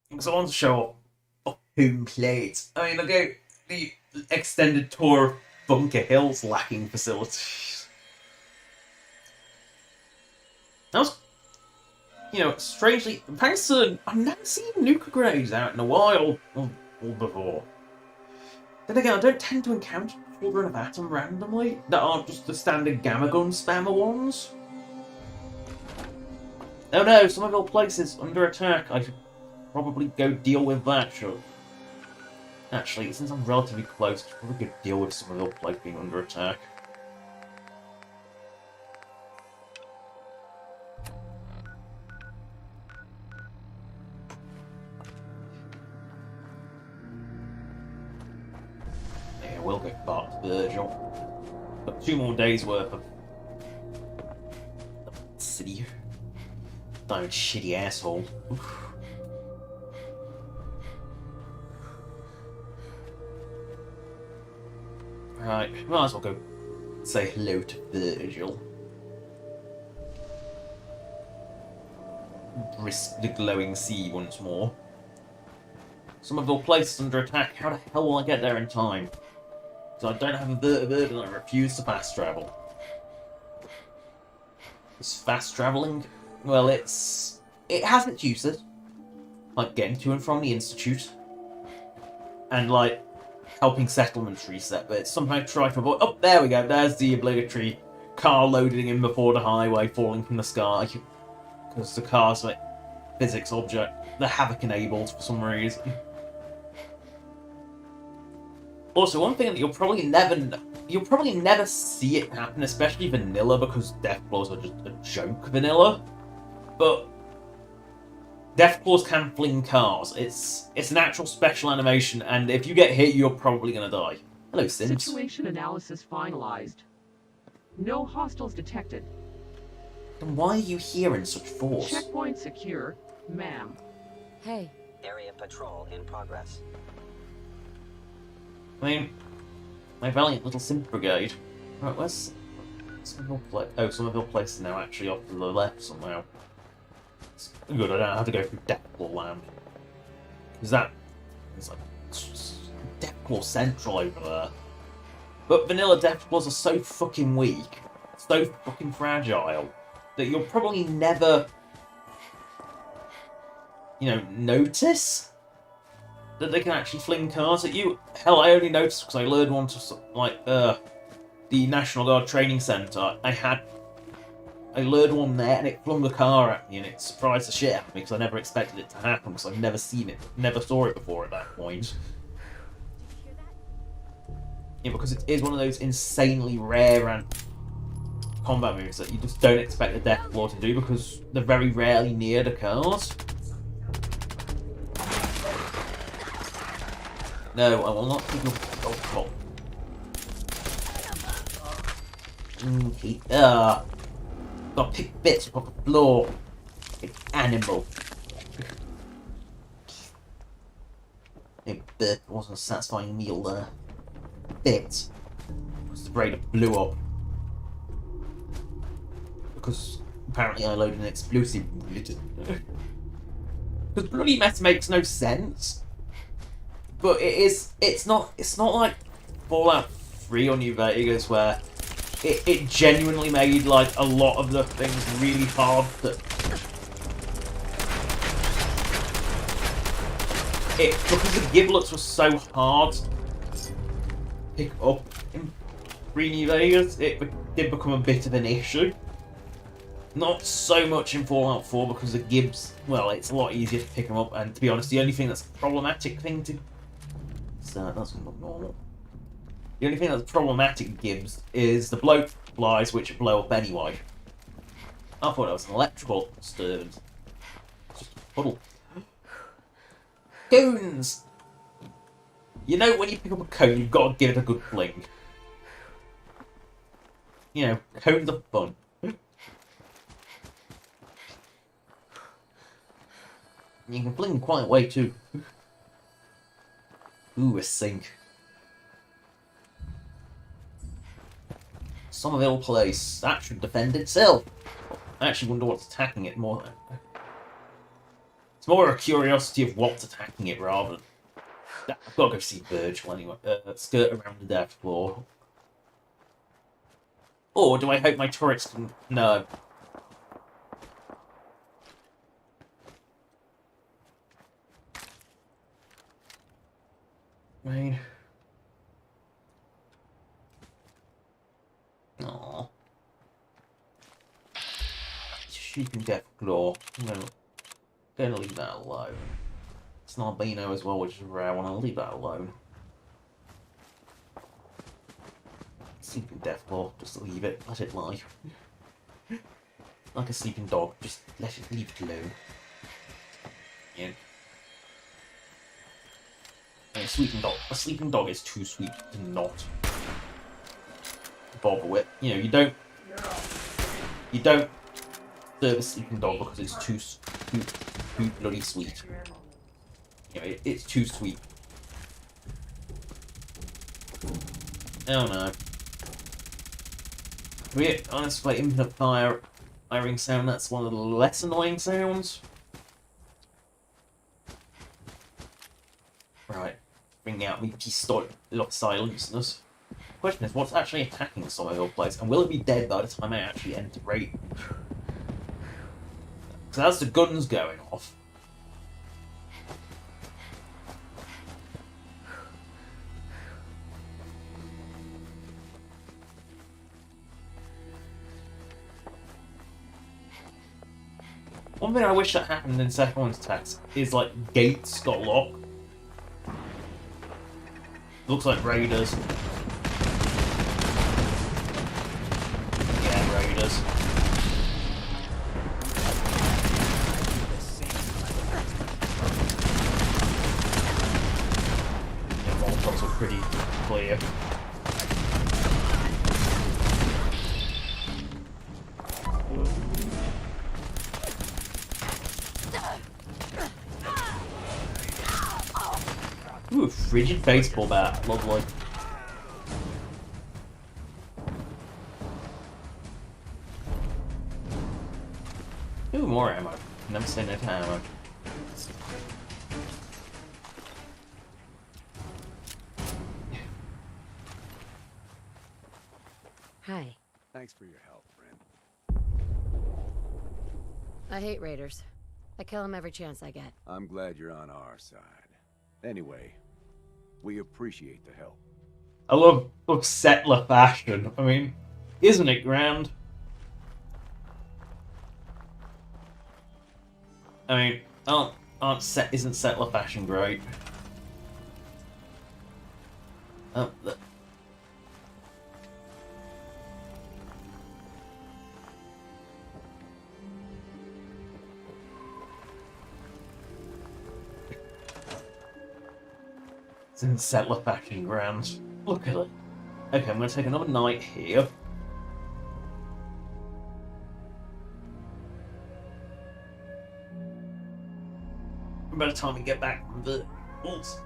Because I want to show off home plate. I mean, look at the extended tour of Bunker Hill's lacking facilities. That was, you know, strangely, thanks to, I've never seen nuka grenades out in a while, or before. Then again, I don't tend to encounter children of Atom randomly that aren't just the standard gamma gun spammer ones. Oh no, Somerville Place is under attack. I should probably go deal with that, sure. Actually, since I'm relatively close, I should probably go deal with Somerville Place being under attack. Yeah, we'll get back to Virgil. Got 2 more days worth of city. Diamond shitty asshole. Oof. Right, might as well go say hello to Virgil. Risk the glowing sea once more. Somerville Place is under attack. How the hell will I get there in time? So I don't have a bird and I refuse to fast travel. Is fast travelling? Well, it has its uses. Like getting to and from the Institute. And like helping settlements reset, but it's somehow try to avoid... Oh, there we go. There's the obligatory car loading in before the highway, falling from the sky. Because the car's like physics object. They're havoc enabled for some reason. Also, one thing that you'll probably never see it happen, especially vanilla, because Deathclaws are just a joke vanilla. But Deathclaws can fling cars. It's an actual special animation, and if you get hit, you're probably gonna die. Hello, Sims. Situation analysis finalized. No hostiles detected. Then why are you here in such force? Checkpoint secure, ma'am. Hey. Area patrol in progress. I mean, my valiant little Simp Brigade. Right, where's Somerville Place? Oh, Somerville Place is now actually off to the left somehow. It's good, I don't have to go through Deathclaw land. Because that is like Deathclaw Central over there. But vanilla Deathclaws are so fucking weak, so fucking fragile, that you'll probably never, you know, notice that they can actually fling cars at you. Hell, I only noticed because I learned one to, like, the National Guard Training Centre. I I lured one there and it flung a car at me and it surprised the shit out of me because I never expected it to happen because I've never seen it, never saw it before at that point. Yeah, because it is one of those insanely rare and combat moves that you just don't expect the Death Claw to do because they're very rarely near the cars. No, I will not pick up. Oh, come on. Okay. Got pick bits up off the floor. An animal. It wasn't a satisfying meal there. Bits. Because the brain blew up. Because apparently I loaded an explosive. Because bloody mess makes no sense. But it's not like Fallout 3 or New Vegas where it genuinely made like a lot of the things really hard because the giblets were so hard to pick up in 3 New Vegas, it did become a bit of an issue. Not so much in Fallout 4 because the gibs, well, it's a lot easier to pick them up, and to be honest, the only thing that's a problematic thing to... So that doesn't look normal. The only thing that's problematic with gibs is the blowflies, which blow up anyway. I thought it was an electrical disturbance. It's just a puddle. Cones! You know, when you pick up a cone, you've got to give it a good fling. You know, cones are fun. You can fling quite a way too. Ooh, a sink. Somerville Place. That should defend itself. I actually wonder what's attacking it more. It's more a curiosity of what's attacking it rather than... I've got to go see Virgil anyway. Skirt around the death floor. Or do I hope my turrets can... No. Right. Aww. Sheep and Death Claw. I'm gonna leave that alone. It's an albino as well, which is a rare one. I'll leave that alone. Sleeping Death Claw, just leave it. Let it lie. Like a sleeping dog, just leave it alone. Yeah. A sleeping dog is too sweet to not bother with. You know, you don't serve a sleeping dog because it's too bloody sweet. You know, it's too sweet. Oh no. We honestly play infinite firing sound. That's one of the less annoying sounds. Right, bring out me pistol of silenceness. Question is, what's actually attacking the Somerville Place, and will it be dead by the time I actually enter raid? So that's the guns going off. One thing I wish that happened in second one's attacks is like gates got locked. Looks like raiders. Yeah, raiders. Yeah, Molotovs are pretty clear. Ooh, a frigid baseball bat. Lovely. Ooh, more ammo. Never seen that ammo. Hi. Thanks for your help, friend. I hate raiders. I kill them every chance I get. I'm glad you're on our side. Anyway, we appreciate the help. I love settler fashion. I mean, isn't it grand? I mean, isn't settler fashion great? Oh, isn't settler fashion grand? Look at it. Okay, I'm going to take another night here. By the time we get back from the walls,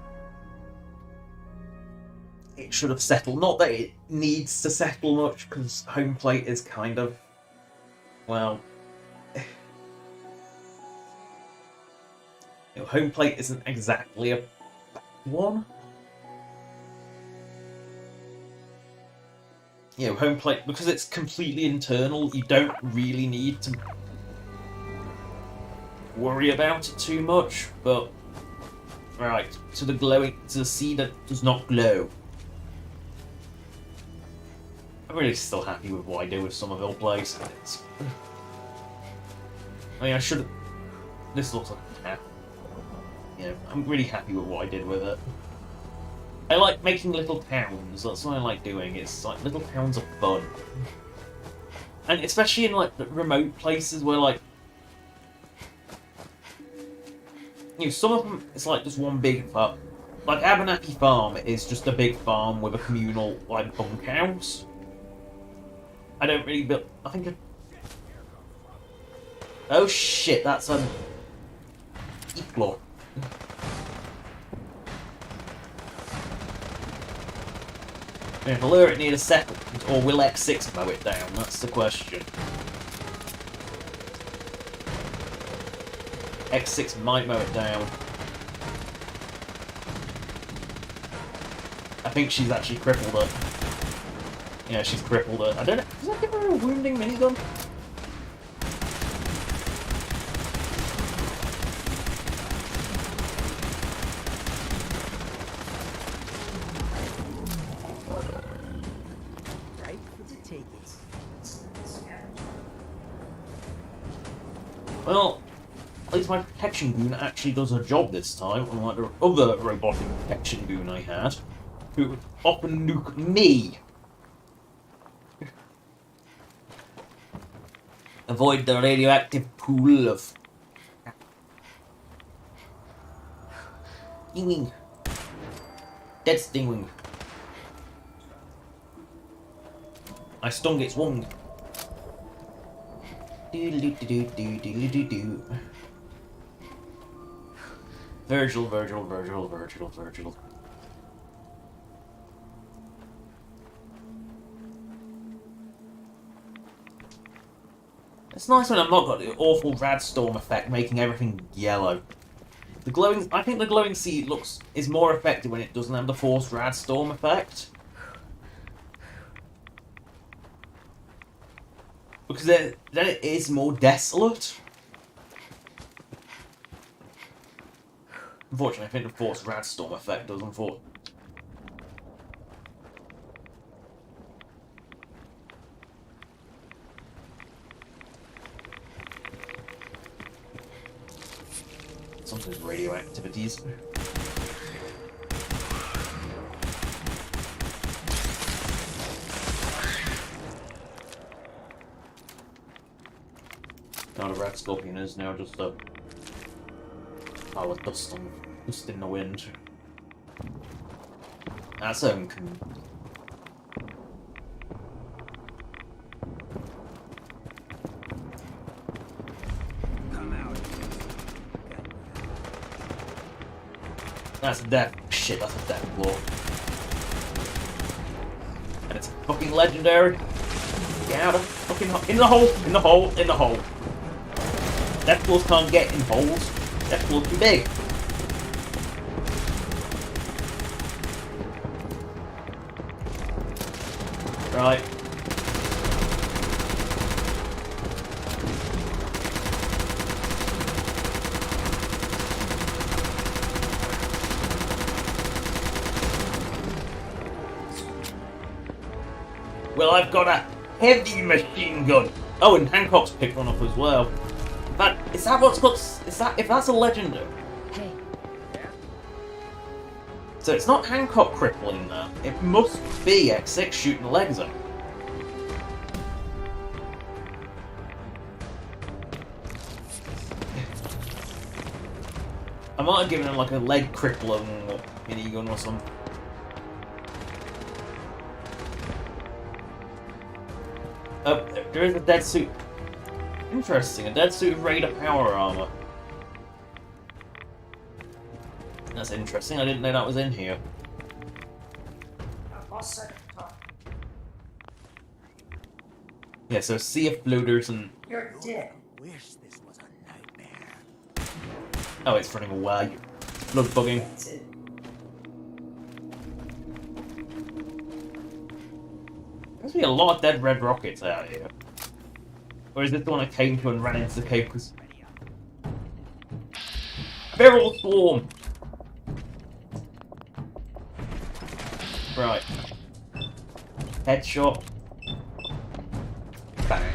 it should have settled. Not that it needs to settle much, because home plate is kind of, well, home plate isn't exactly a one. Home plate, because it's completely internal, you don't really need to worry about it too much, but right, to the sea that does not glow. I'm really still happy with what I do with Somerville Place. I mean, I should have. This looks like a town. I'm really happy with what I did with it. I like making little towns. That's what I like doing. It's like little towns are fun, and especially in like the remote places where like. Some of them, it's like just one big farm. Like Abenaki Farm is just a big farm with a communal, like, bunkhouse. I don't really build. I think. Oh shit! That's an Equal. If I lure it near the settlement, or will X6 mow it down? That's the question. X6 might mow it down. I think she's actually crippled it. Yeah, she's crippled it. I don't know. Does that give her a wounding minigun? Right for the taking. Well, at least my protection goon actually does her job this time, unlike the other robotic protection goon I had, who would often nuke me. Avoid the radioactive pool of... Stingwing. Dead Stingwing. I stung its wound. Do-do-do-do-do-do-do-do. Virgil. It's nice when I've not got the awful radstorm effect making everything yellow. I think the glowing sea is more effective when it doesn't have the forced radstorm effect. Because then it is more desolate. Unfortunately, I think the forced radstorm effect does, unfortunately. Sometimes radioactivities. Now the rat scorpion is now just a pile of dust in the wind. That's can. That's a death. Shit, that's a death blow. And it's fucking legendary. Get out of fucking in the hole, in the hole, in the hole. Death blows can't get in holes. Death blows too big. Right. Well, I've got a heavy machine gun. Oh, and Hancock's picked one up as well. Is that what's called? If that's a legendary? Hey. So it's not Hancock crippling that. It must be X6 shooting the legs up. I might have given him like a leg crippling minigun or something. Oh, there is a dead suit. Interesting, a dead suit of Raider power armor. That's interesting, I didn't know that was in here. Yeah, so sea of bloaters and... You're dead. Wish this was a nightmare. Oh, it's running away. Blood bugging. There's be a lot of dead red rockets out here. Or is this the one I came to and ran into the cave? Because Feral Swarm! Right. Headshot. Bang.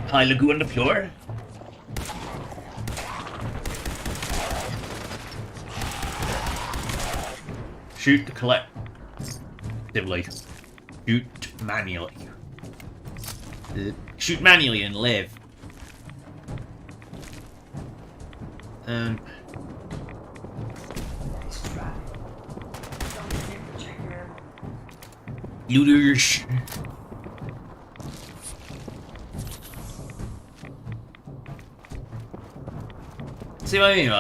High Lagoon on the floor. Shoot to collect. Shoot manually. Shoot manually and live. Looters. See what I mean?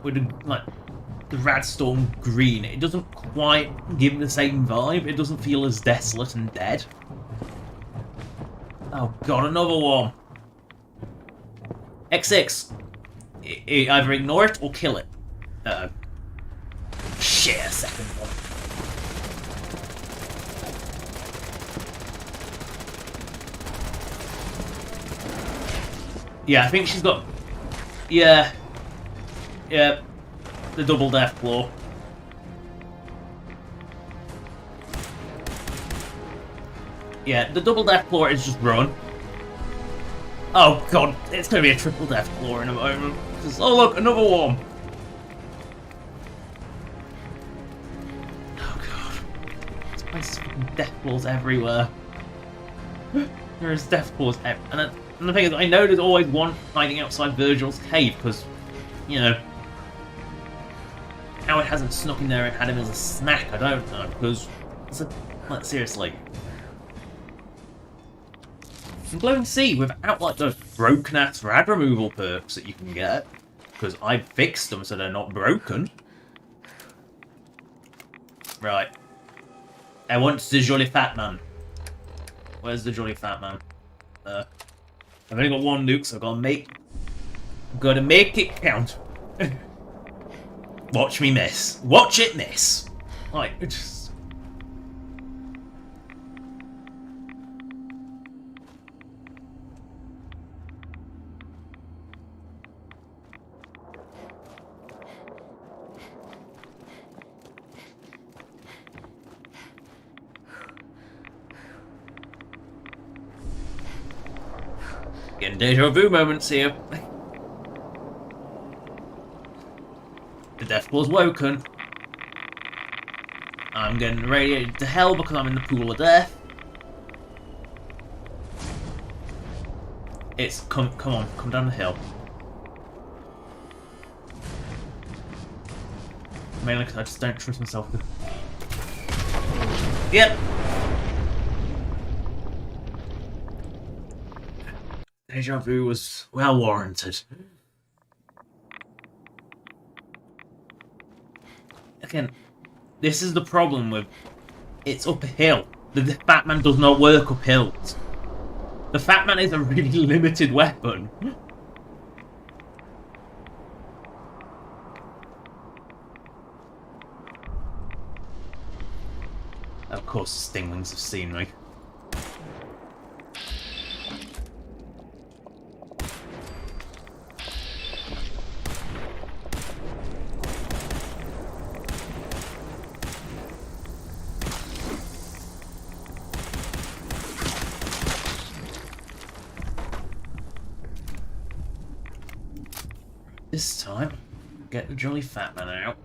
With the Radstorm green, it doesn't quite give the same vibe. It doesn't feel as desolate and dead. Oh god, another one. X6. Either ignore it or kill it. Uh-oh. Shit, a second one. Yeah, I think she's got... Yeah. Yeah. The double death claw. Yeah, the double death claw is just run. Oh god, it's gonna be a triple death claw in a moment. Oh look, another one! Oh god. This place is fucking death claws everywhere. There's death claws everywhere. And the thing is, I know there's always one hiding outside Virgil's cave, because, you know, how it hasn't snuck in there and had him as a snack, I don't know, because, like, seriously. And Glowing Sea without, like, those broken-ass rad removal perks that you can get, because I fixed them so they're not broken. Right. I want the Jolly Fat Man. Where's the Jolly Fat Man? I've only got one nuke, so I've got to make it count. Watch me miss. Watch it miss. Like, just... Getting deja vu moments here. The death claw's woken. I'm getting radiated to hell because I'm in the pool of death. It's come on, come down the hill. Mainly because I just don't trust myself. Yep. Deja vu was well warranted. Again, this is the problem with it's uphill. The Fat Man does not work up hills. The Fat Man is a really limited weapon. Of course, the Stinglings have seen me. This time, get the jolly fat man out.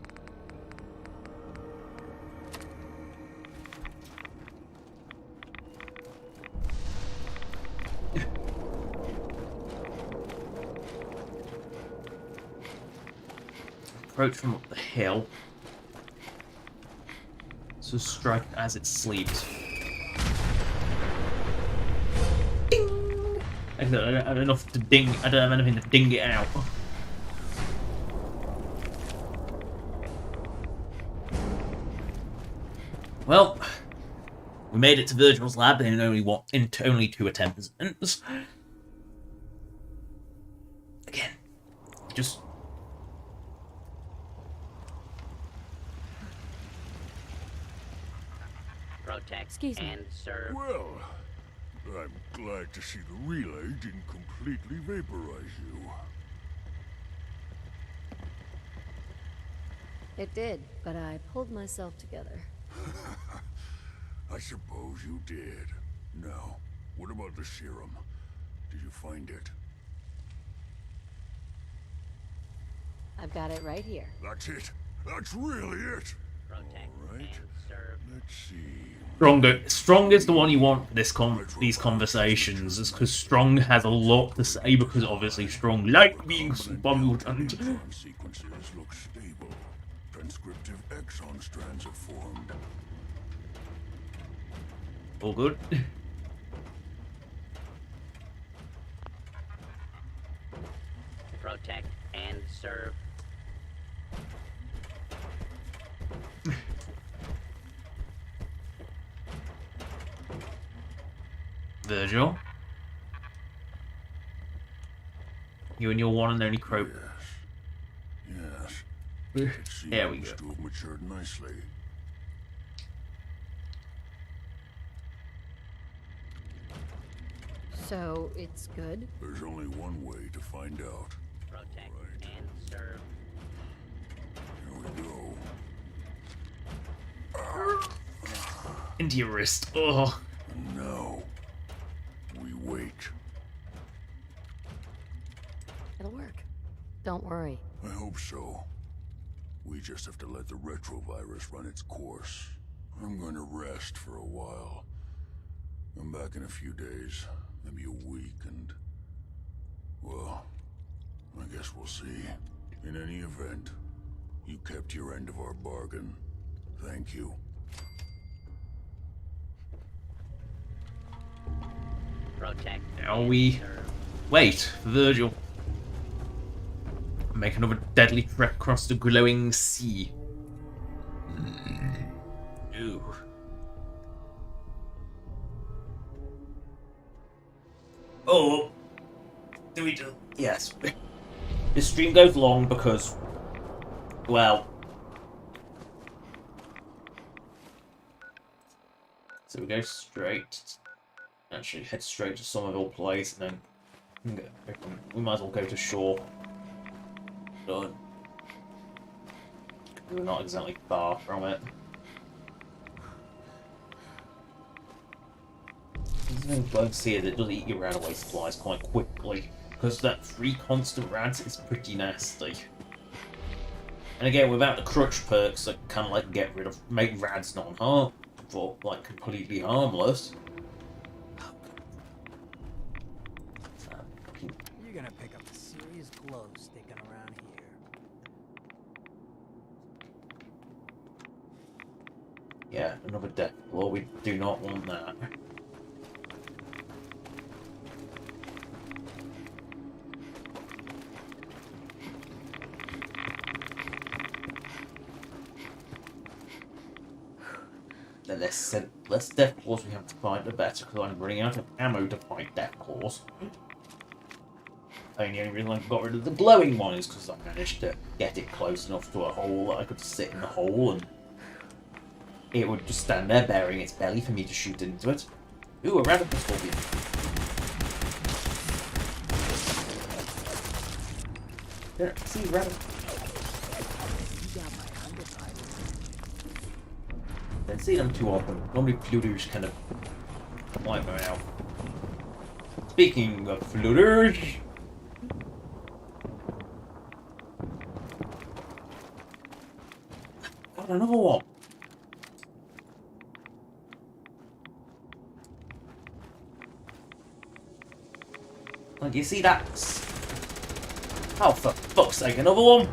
Approach from up the hill. So strike as it sleeps. Ding! I don't have enough to ding. I don't have anything to ding it out. Well, we made it to Virgil's lab in only 2 attempts. Again, just. Protect and serve. Well, I'm glad to see the relay didn't completely vaporize you. It did, but I pulled myself together. I suppose you did. Now, what about the serum? Did you find it? I've got it right here. That's it. That's really it. Protect All right. Let's see. Strong is the one you want for these conversations, is because Strong has a lot to say, because obviously Strong like being super mutant. Sequences look stable. Transcriptive exon strands have formed. All good. Protect and serve. Virgil, you and your one and only croak. Yes. There we go. To have matured nicely. So it's good? There's only one way to find out. Protect and serve. Here we go. Into your wrist. Oh. And now, we wait. It'll work. Don't worry. I hope so. We just have to let the retrovirus run its course. I'm going to rest for a while. I'm back in a few days, maybe a week, and... well, I guess we'll see. In any event, you kept your end of our bargain. Thank you. Protect. Now we wait for Virgil. Make another deadly trek across the glowing sea. Ooh. Oh, do we do? Yes. This stream goes long because, well. So we go straight. Actually, head straight to Somerville Place, and then we might as well go to shore. Done. We're not exactly far from it. The thing bugs here that does eat your radaway supplies quite quickly, because that 3 constant rads is pretty nasty. And again, without the crutch perks that kind of like get rid of, make rads non-harmful, like completely harmless. You're gonna pick up a serious glow sticking around here. Yeah, another death blow. We do not want that. The less death claws we have to fight, the better, because I'm running out of ammo to fight death claws. And the only reason I got rid of the glowing one is because I managed to get it close enough to a hole that I could sit in the hole and it would just stand there burying its belly for me to shoot into it. Ooh, a rabbit scorpion. There, see, rabbit. Don't see them too often. Normally floaters kind of wipe them out. Speaking of floaters, God, another one. Like, you see that? Oh, for fuck's sake, another one?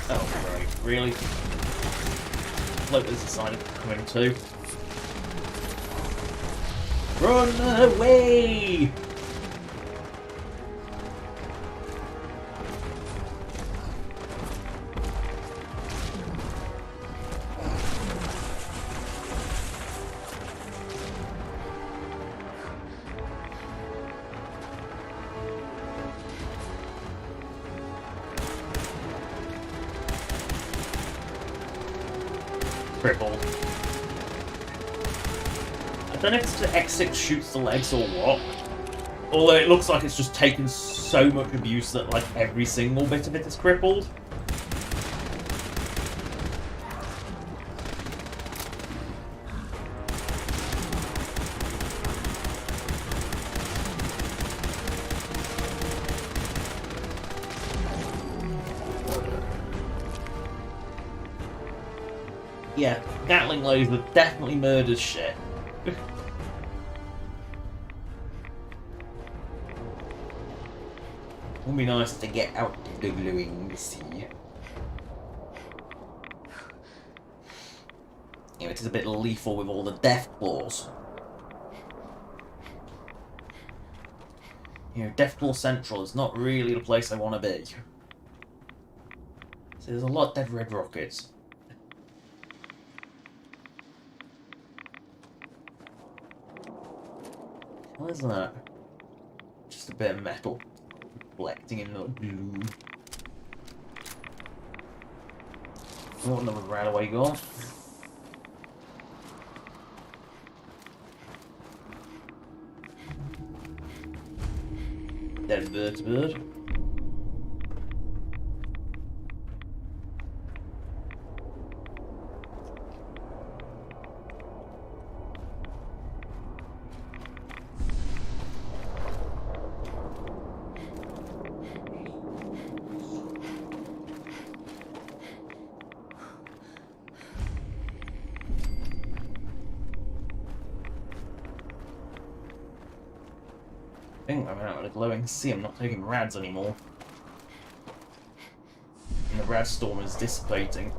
Oh, right, really? Floaters decided to come in too. Run away! Crippled. I don't know if it's the X6 shoots the legs or what. Although it looks like it's just taken so much abuse that like every single bit of it is crippled. Yeah, Gatling laser definitely murders shit. Would be nice to get out the glowing sea. You know, it is a bit lethal with all the death claws. You know, Death Claw Central is not really the place I want to be. So there's a lot of dead red rockets. What is that? Just a bit of metal reflecting in the glue. Oh, another right away gone. Dead vertibird. I think I'm out of the glowing sea. I'm not taking rads anymore. And the rad storm is dissipating.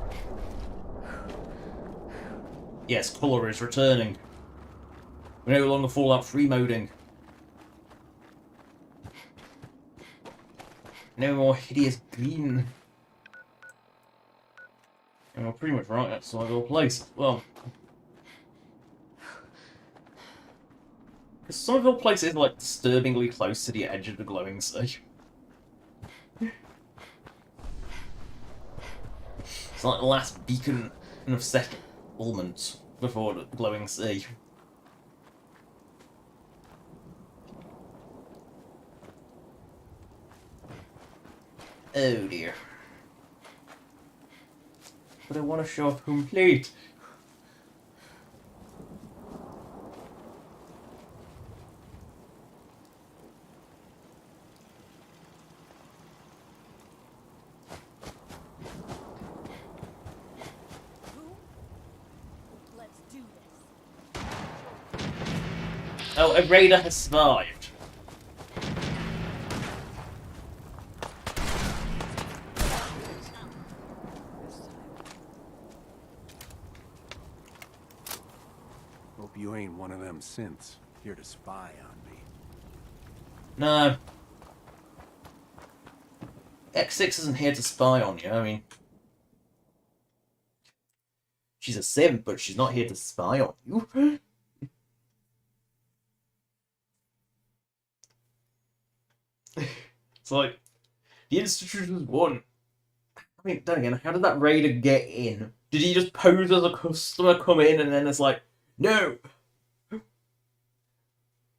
Yes, colour is returning. We're no longer Fallout 3 moding. No more hideous green. And we're pretty much right outside our place. Well, because some of your place is like disturbingly close to the edge of the glowing sea. It's like the last beacon of settlement before the glowing sea. Oh dear. But I want to show off complete. Oh, a raider has survived. Hope you ain't one of them synths here to spy on me. No. X6 isn't here to spy on you, I mean... She's a synth, but she's not here to spy on you. It's like, the Institute was won. I mean, then again, how did that raider get in? Did he just pose as a customer, come in, and then it's like, no!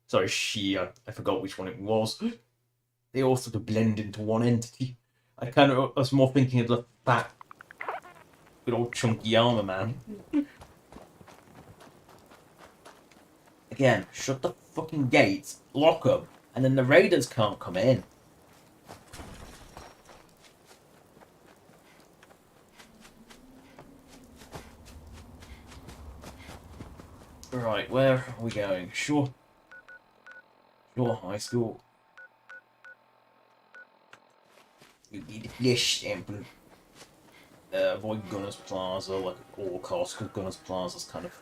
Sorry, she, I forgot which one it was. They all sort of blend into one entity. I kind of was more thinking of the fat, good old chunky armor man. Again, shut the fucking gates, lock them, and then the raiders can't come in. Right, where are we going? Shore High School. You need a flesh sample. Avoid Gunners Plaza, like at all costs, because Gunners Plaza's kind of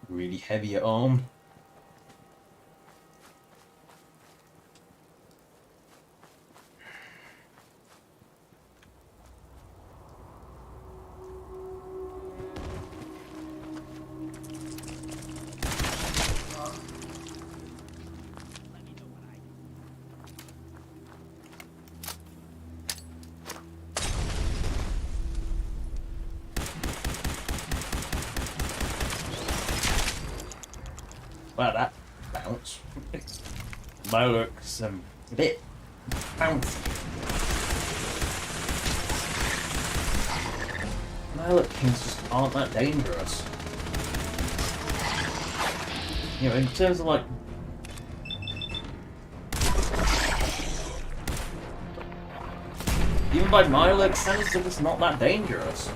really heavy armed. Wow, that bounce. My looks a bit bouncy. Lilac Kings just aren't that dangerous. You know, in terms of like... Even by Lilac standards, they're just not that dangerous.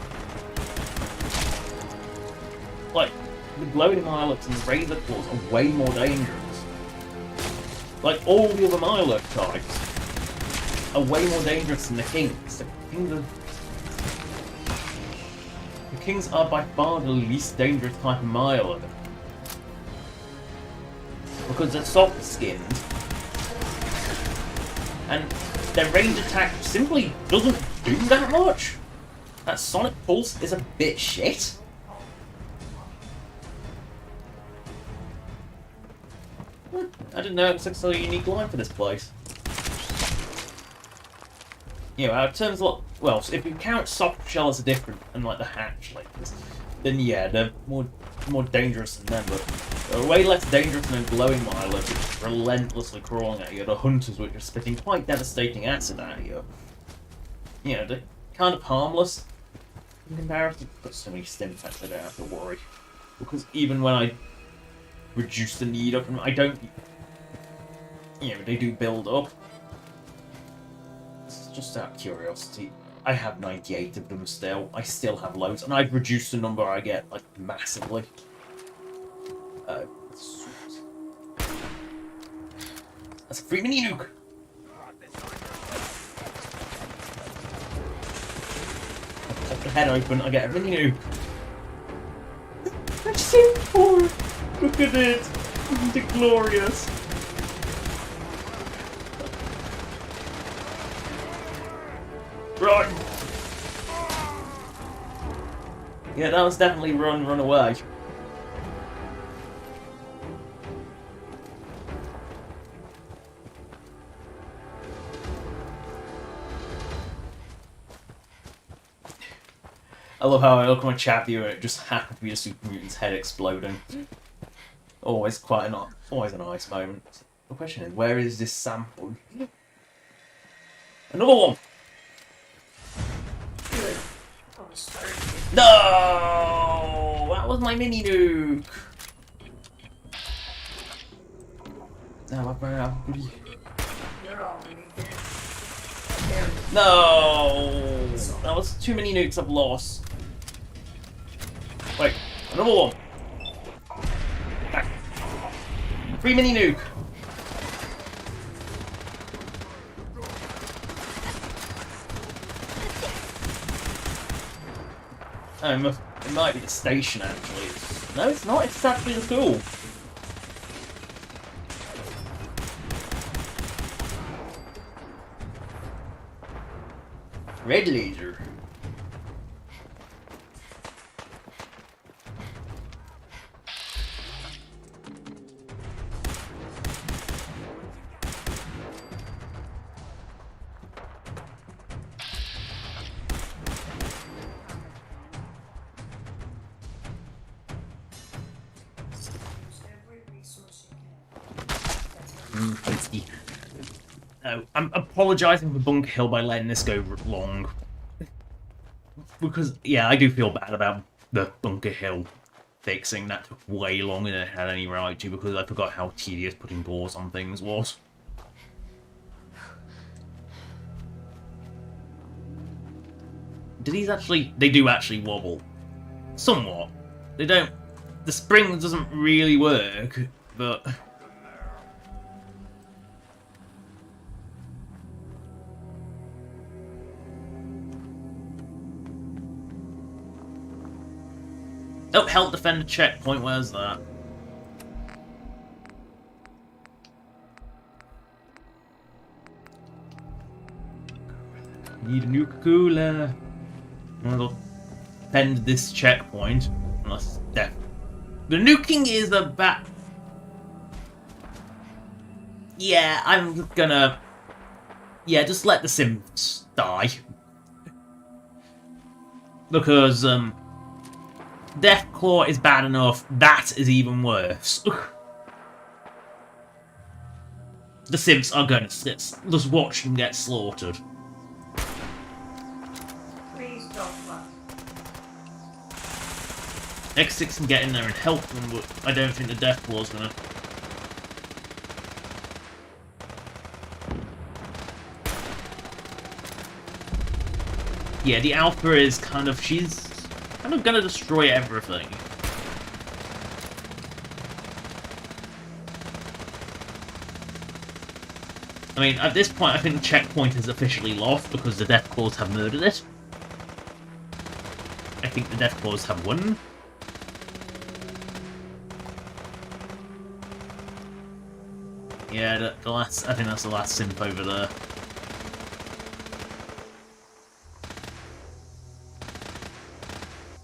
Like, the glowing Lilacs and the Razor Claws are way more dangerous. Like, all the other Lilac types are way more dangerous than the Kings. The Kings are by far the least dangerous type of Lilac. Because they're soft skinned. And their range attack simply doesn't do that much. That Sonic Pulse is a bit shit. I didn't know it was such a unique line for this place. You know, in terms of, well, if you count soft shell as a different and like the hatch like this, then yeah, they're more dangerous than them, but they're way less dangerous than a glowing Lilac, which is relentlessly crawling at you. The hunters, which are spitting quite devastating acid at you. You know, they're kind of harmless in comparison, but so many stim packs I don't have to worry. Because even when I reduce the need of them, I don't... You know, they do build up. It's just out of curiosity. I have 98 of them still. I still have loads, and I've reduced the number I get, like, massively. That's a free mini nuke! I pop the head open, I get a mini nuke. I'm so poor! Look at it! Isn't it glorious? Run! Yeah, that was definitely run away. I love how I look at my chat view and it just happened to be a super mutant's head exploding. Always always a nice moment. The question is, where is this sample? Another one! No! That was my mini nuke! Now I've run out of goody. No! That was too many nukes I've lost. Wait, another one. Back. Free mini nuke. Oh, it might be the station actually. No, it's not. It's actually the school. Red laser. Tasty. No, I'm apologising for Bunker Hill by letting this go long. Because, yeah, I do feel bad about the Bunker Hill fixing. That took way longer than it had any right to because I forgot how tedious putting doors on things was. Do these actually... They do actually wobble. Somewhat. They don't... The spring doesn't really work, but... Oh, help defend the checkpoint. Where's that? Need a nuke cooler. I'm gonna defend this checkpoint. Unless death. The nuking is a bat. Yeah, I'm gonna. Yeah, just let the Sims die. Because, Deathclaw is bad enough, that is even worse. The Sims are gonna just watch them get slaughtered. Please don't run. X6 can get in there and help them, but I don't think the Deathclaw's gonna. Yeah, the Alpha is kind of... She's kind of gonna destroy everything. I mean, at this point, I think the checkpoint is officially lost because the Deathclaws have murdered it. I think the Deathclaws have won. Yeah, the last... I think that's the last simp over there.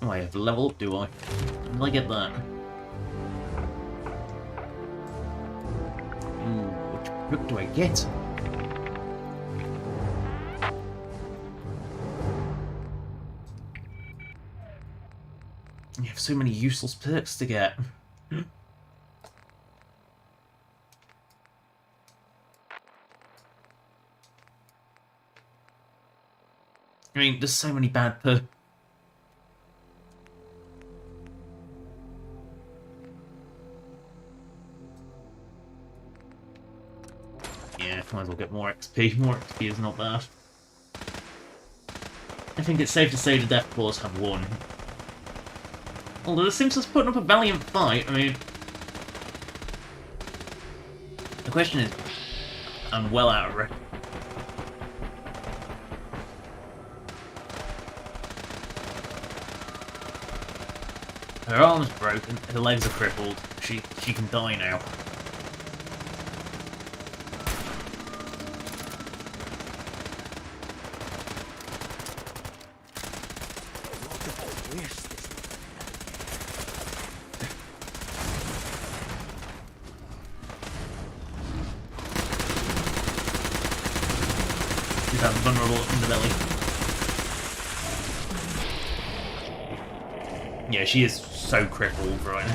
Oh, I have to level up, do I? How did I get that? Ooh, which book do I get? You have so many useless perks to get. I mean, there's so many bad perks. Yeah, might as well get more XP. More XP is not bad. I think it's safe to say the Deathclaws have won. Although the Simpsons putting up a valiant fight, I mean... The question is... I'm well out of it. Her arm's broken, her legs are crippled, she can die now. She's that vulnerable in the belly. Yeah, she is so crippled right now.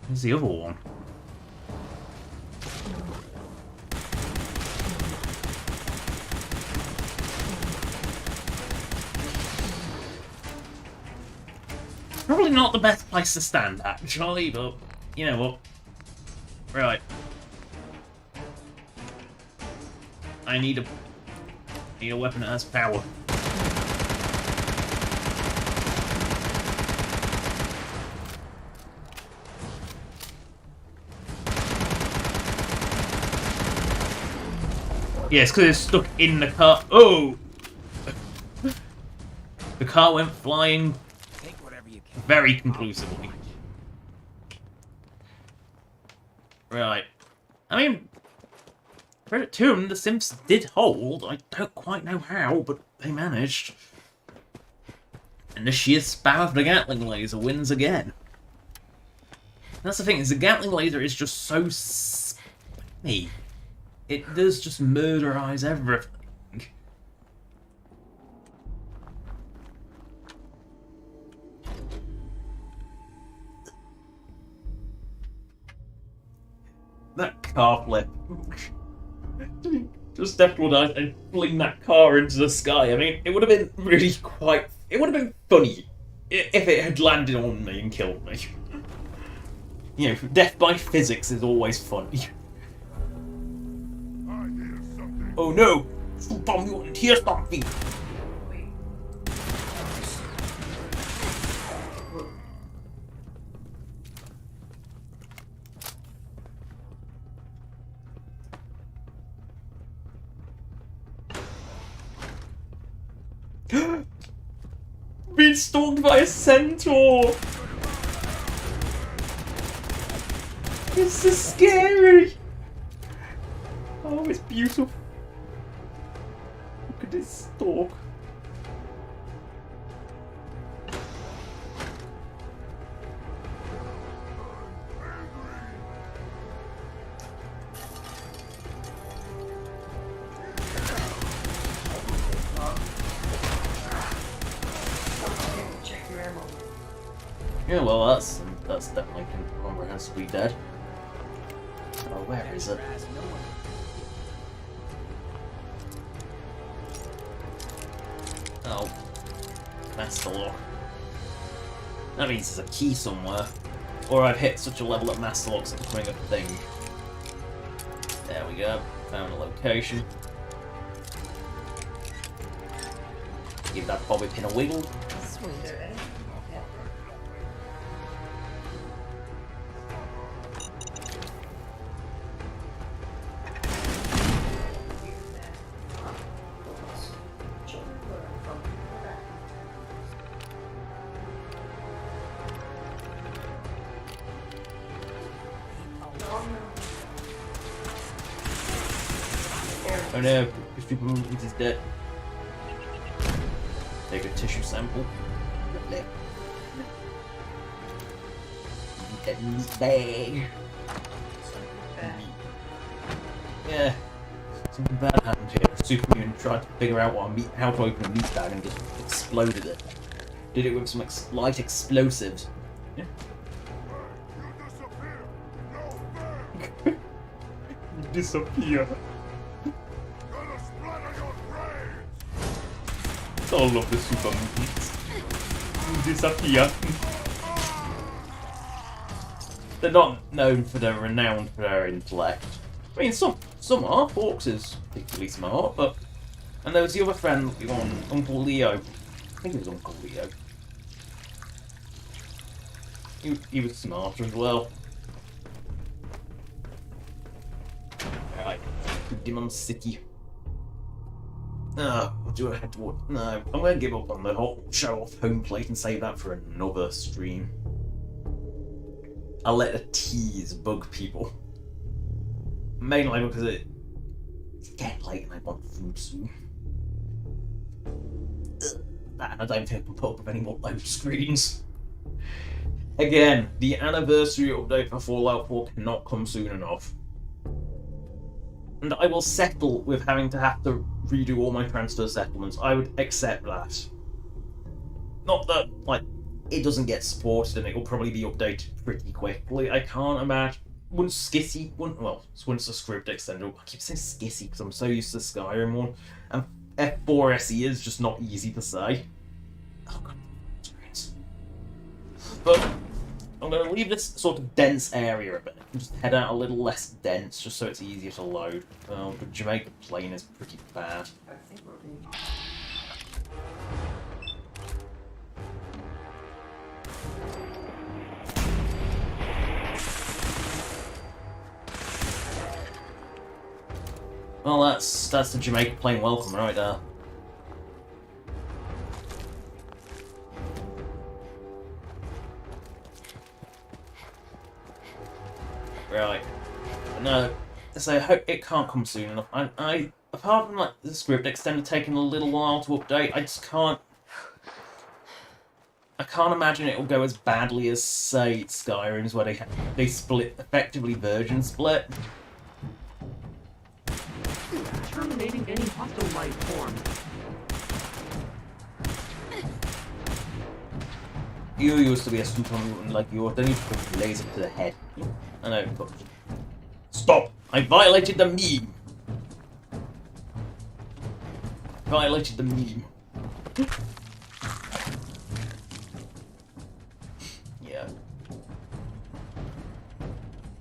Where's the other one? Probably not the best place to stand, actually, but you know what? Right. I need a weapon that has power. Yes, because it's stuck in the car. Oh! The car went flying very conclusively. Right. I mean, credit to them, the Sims did hold. I don't quite know how, but they managed. And the sheer spam of the Gatling laser wins again. That's the thing, is the Gatling laser is just so spammy. It does just murderize everything. car flip. Just stepped one and fling that car into the sky. I mean, it would have been really quite... It would have been funny if it had landed on me and killed me. You know, death by physics is always funny. Oh no! Super mutant, hear something! Being stalked by a centaur! This is scary! Oh, it's beautiful. Look at this stalk. Yeah, well, that's definitely comprehensively dead. Oh, where is it? Oh, that's the lock. That means there's a key somewhere, or I've hit such a level that master locks are becoming a thing. There we go. Found a location. Give that bobby pin a wiggle. Sweet. Oh no, if people movement is dead. Take a tissue sample. Dead meat bag. Yeah. Something bad happened here. Supermutant tried to figure out how to open a meat bag and just exploded it. Did it with some light explosives. Yeah. Disappear. All of the super mutants disappear. They're not known for their renowned for their intellect. I mean, some are. Hawks is particularly smart, but and there was the other friend on Uncle Leo. I think it was Uncle Leo. He was smarter as well. Right, Demon City. Do I have to... No, I'm going to give up on the whole show-off home plate and save that for another stream. I'll let a tease bug people. Mainly because it's getting late and I want food soon. And I don't think I can put up with any more load screens. Again, the anniversary update for Fallout 4 cannot come soon enough. And I will settle with having to redo all my transfer settlements. I would accept that. Not that, like, it doesn't get supported and it will probably be updated pretty quickly. I can't imagine. Once the script extended, I keep saying Skissy because I'm so used to the Skyrim one. And F4 SE is just not easy to say. Oh god, experience. But I'm going to leave this sort of dense area a bit. Just head out a little less dense, just so it's easier to load. The Jamaica plain is pretty bad. I think we're being... Well, that's the Jamaica plain welcome right there. Right. No, so I hope it can't come soon enough. I apart from like the script extender taking a little while to update, I just can't. I can't imagine it will go as badly as say Skyrim's, where they split effectively version split. Terminating any hostile life form. You used to be a super mutant like yours, then you put laser to the head. I know, but... Stop! I violated the meme. Violated the meme. Yeah.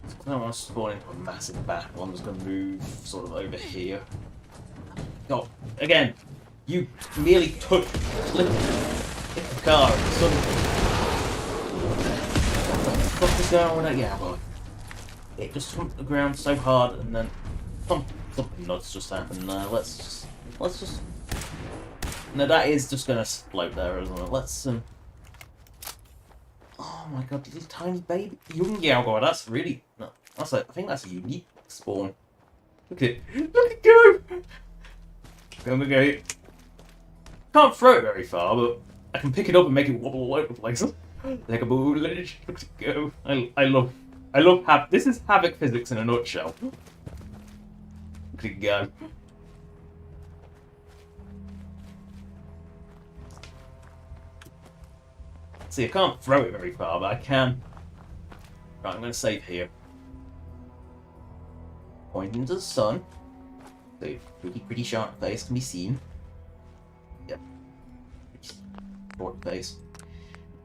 I don't want to spawn into a massive battle. I'm just going to move sort of over here. Oh, again, you merely click the car and suddenly... What the fuck is going on with that? Yeah, well, it just thumped the ground so hard and then something nuts just happened there. Let's just... No, that is just going to float there, isn't it? Let's, Oh my god, this tiny baby. Young Yaoguar, that's really... No, I think that's a unique spawn. Look at it. Look at it go! Go. Can't throw it very far, but I can pick it up and make it wobble all over the place. Like a bullet. Look at it go. I love this is Havoc physics in a nutshell. Look at it go. See, I can't throw it very far, but I can. Right, I'm going to save here. Pointing to the sun. So, pretty sharp face can be seen. Yep. Short face.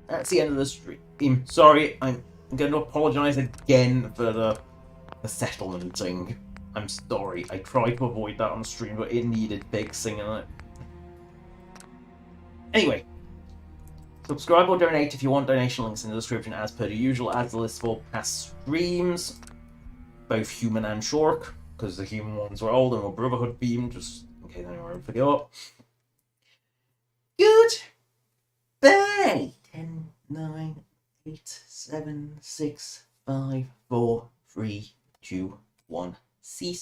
That's the end of the stream. Sorry, I'm going to apologise again for the settlementing. I'm sorry. I tried to avoid that on the stream, but it needed fixing. Anyway. Subscribe or donate if you want. Donation links in the description as per the usual, as the list for past streams. Both human and Shork, because the human ones were old and were Brotherhood themed, just in case anyone forgot. Good. Bye. 10, 9, 8, 7, 6, 5, 4, 3, 2, 1. Cease.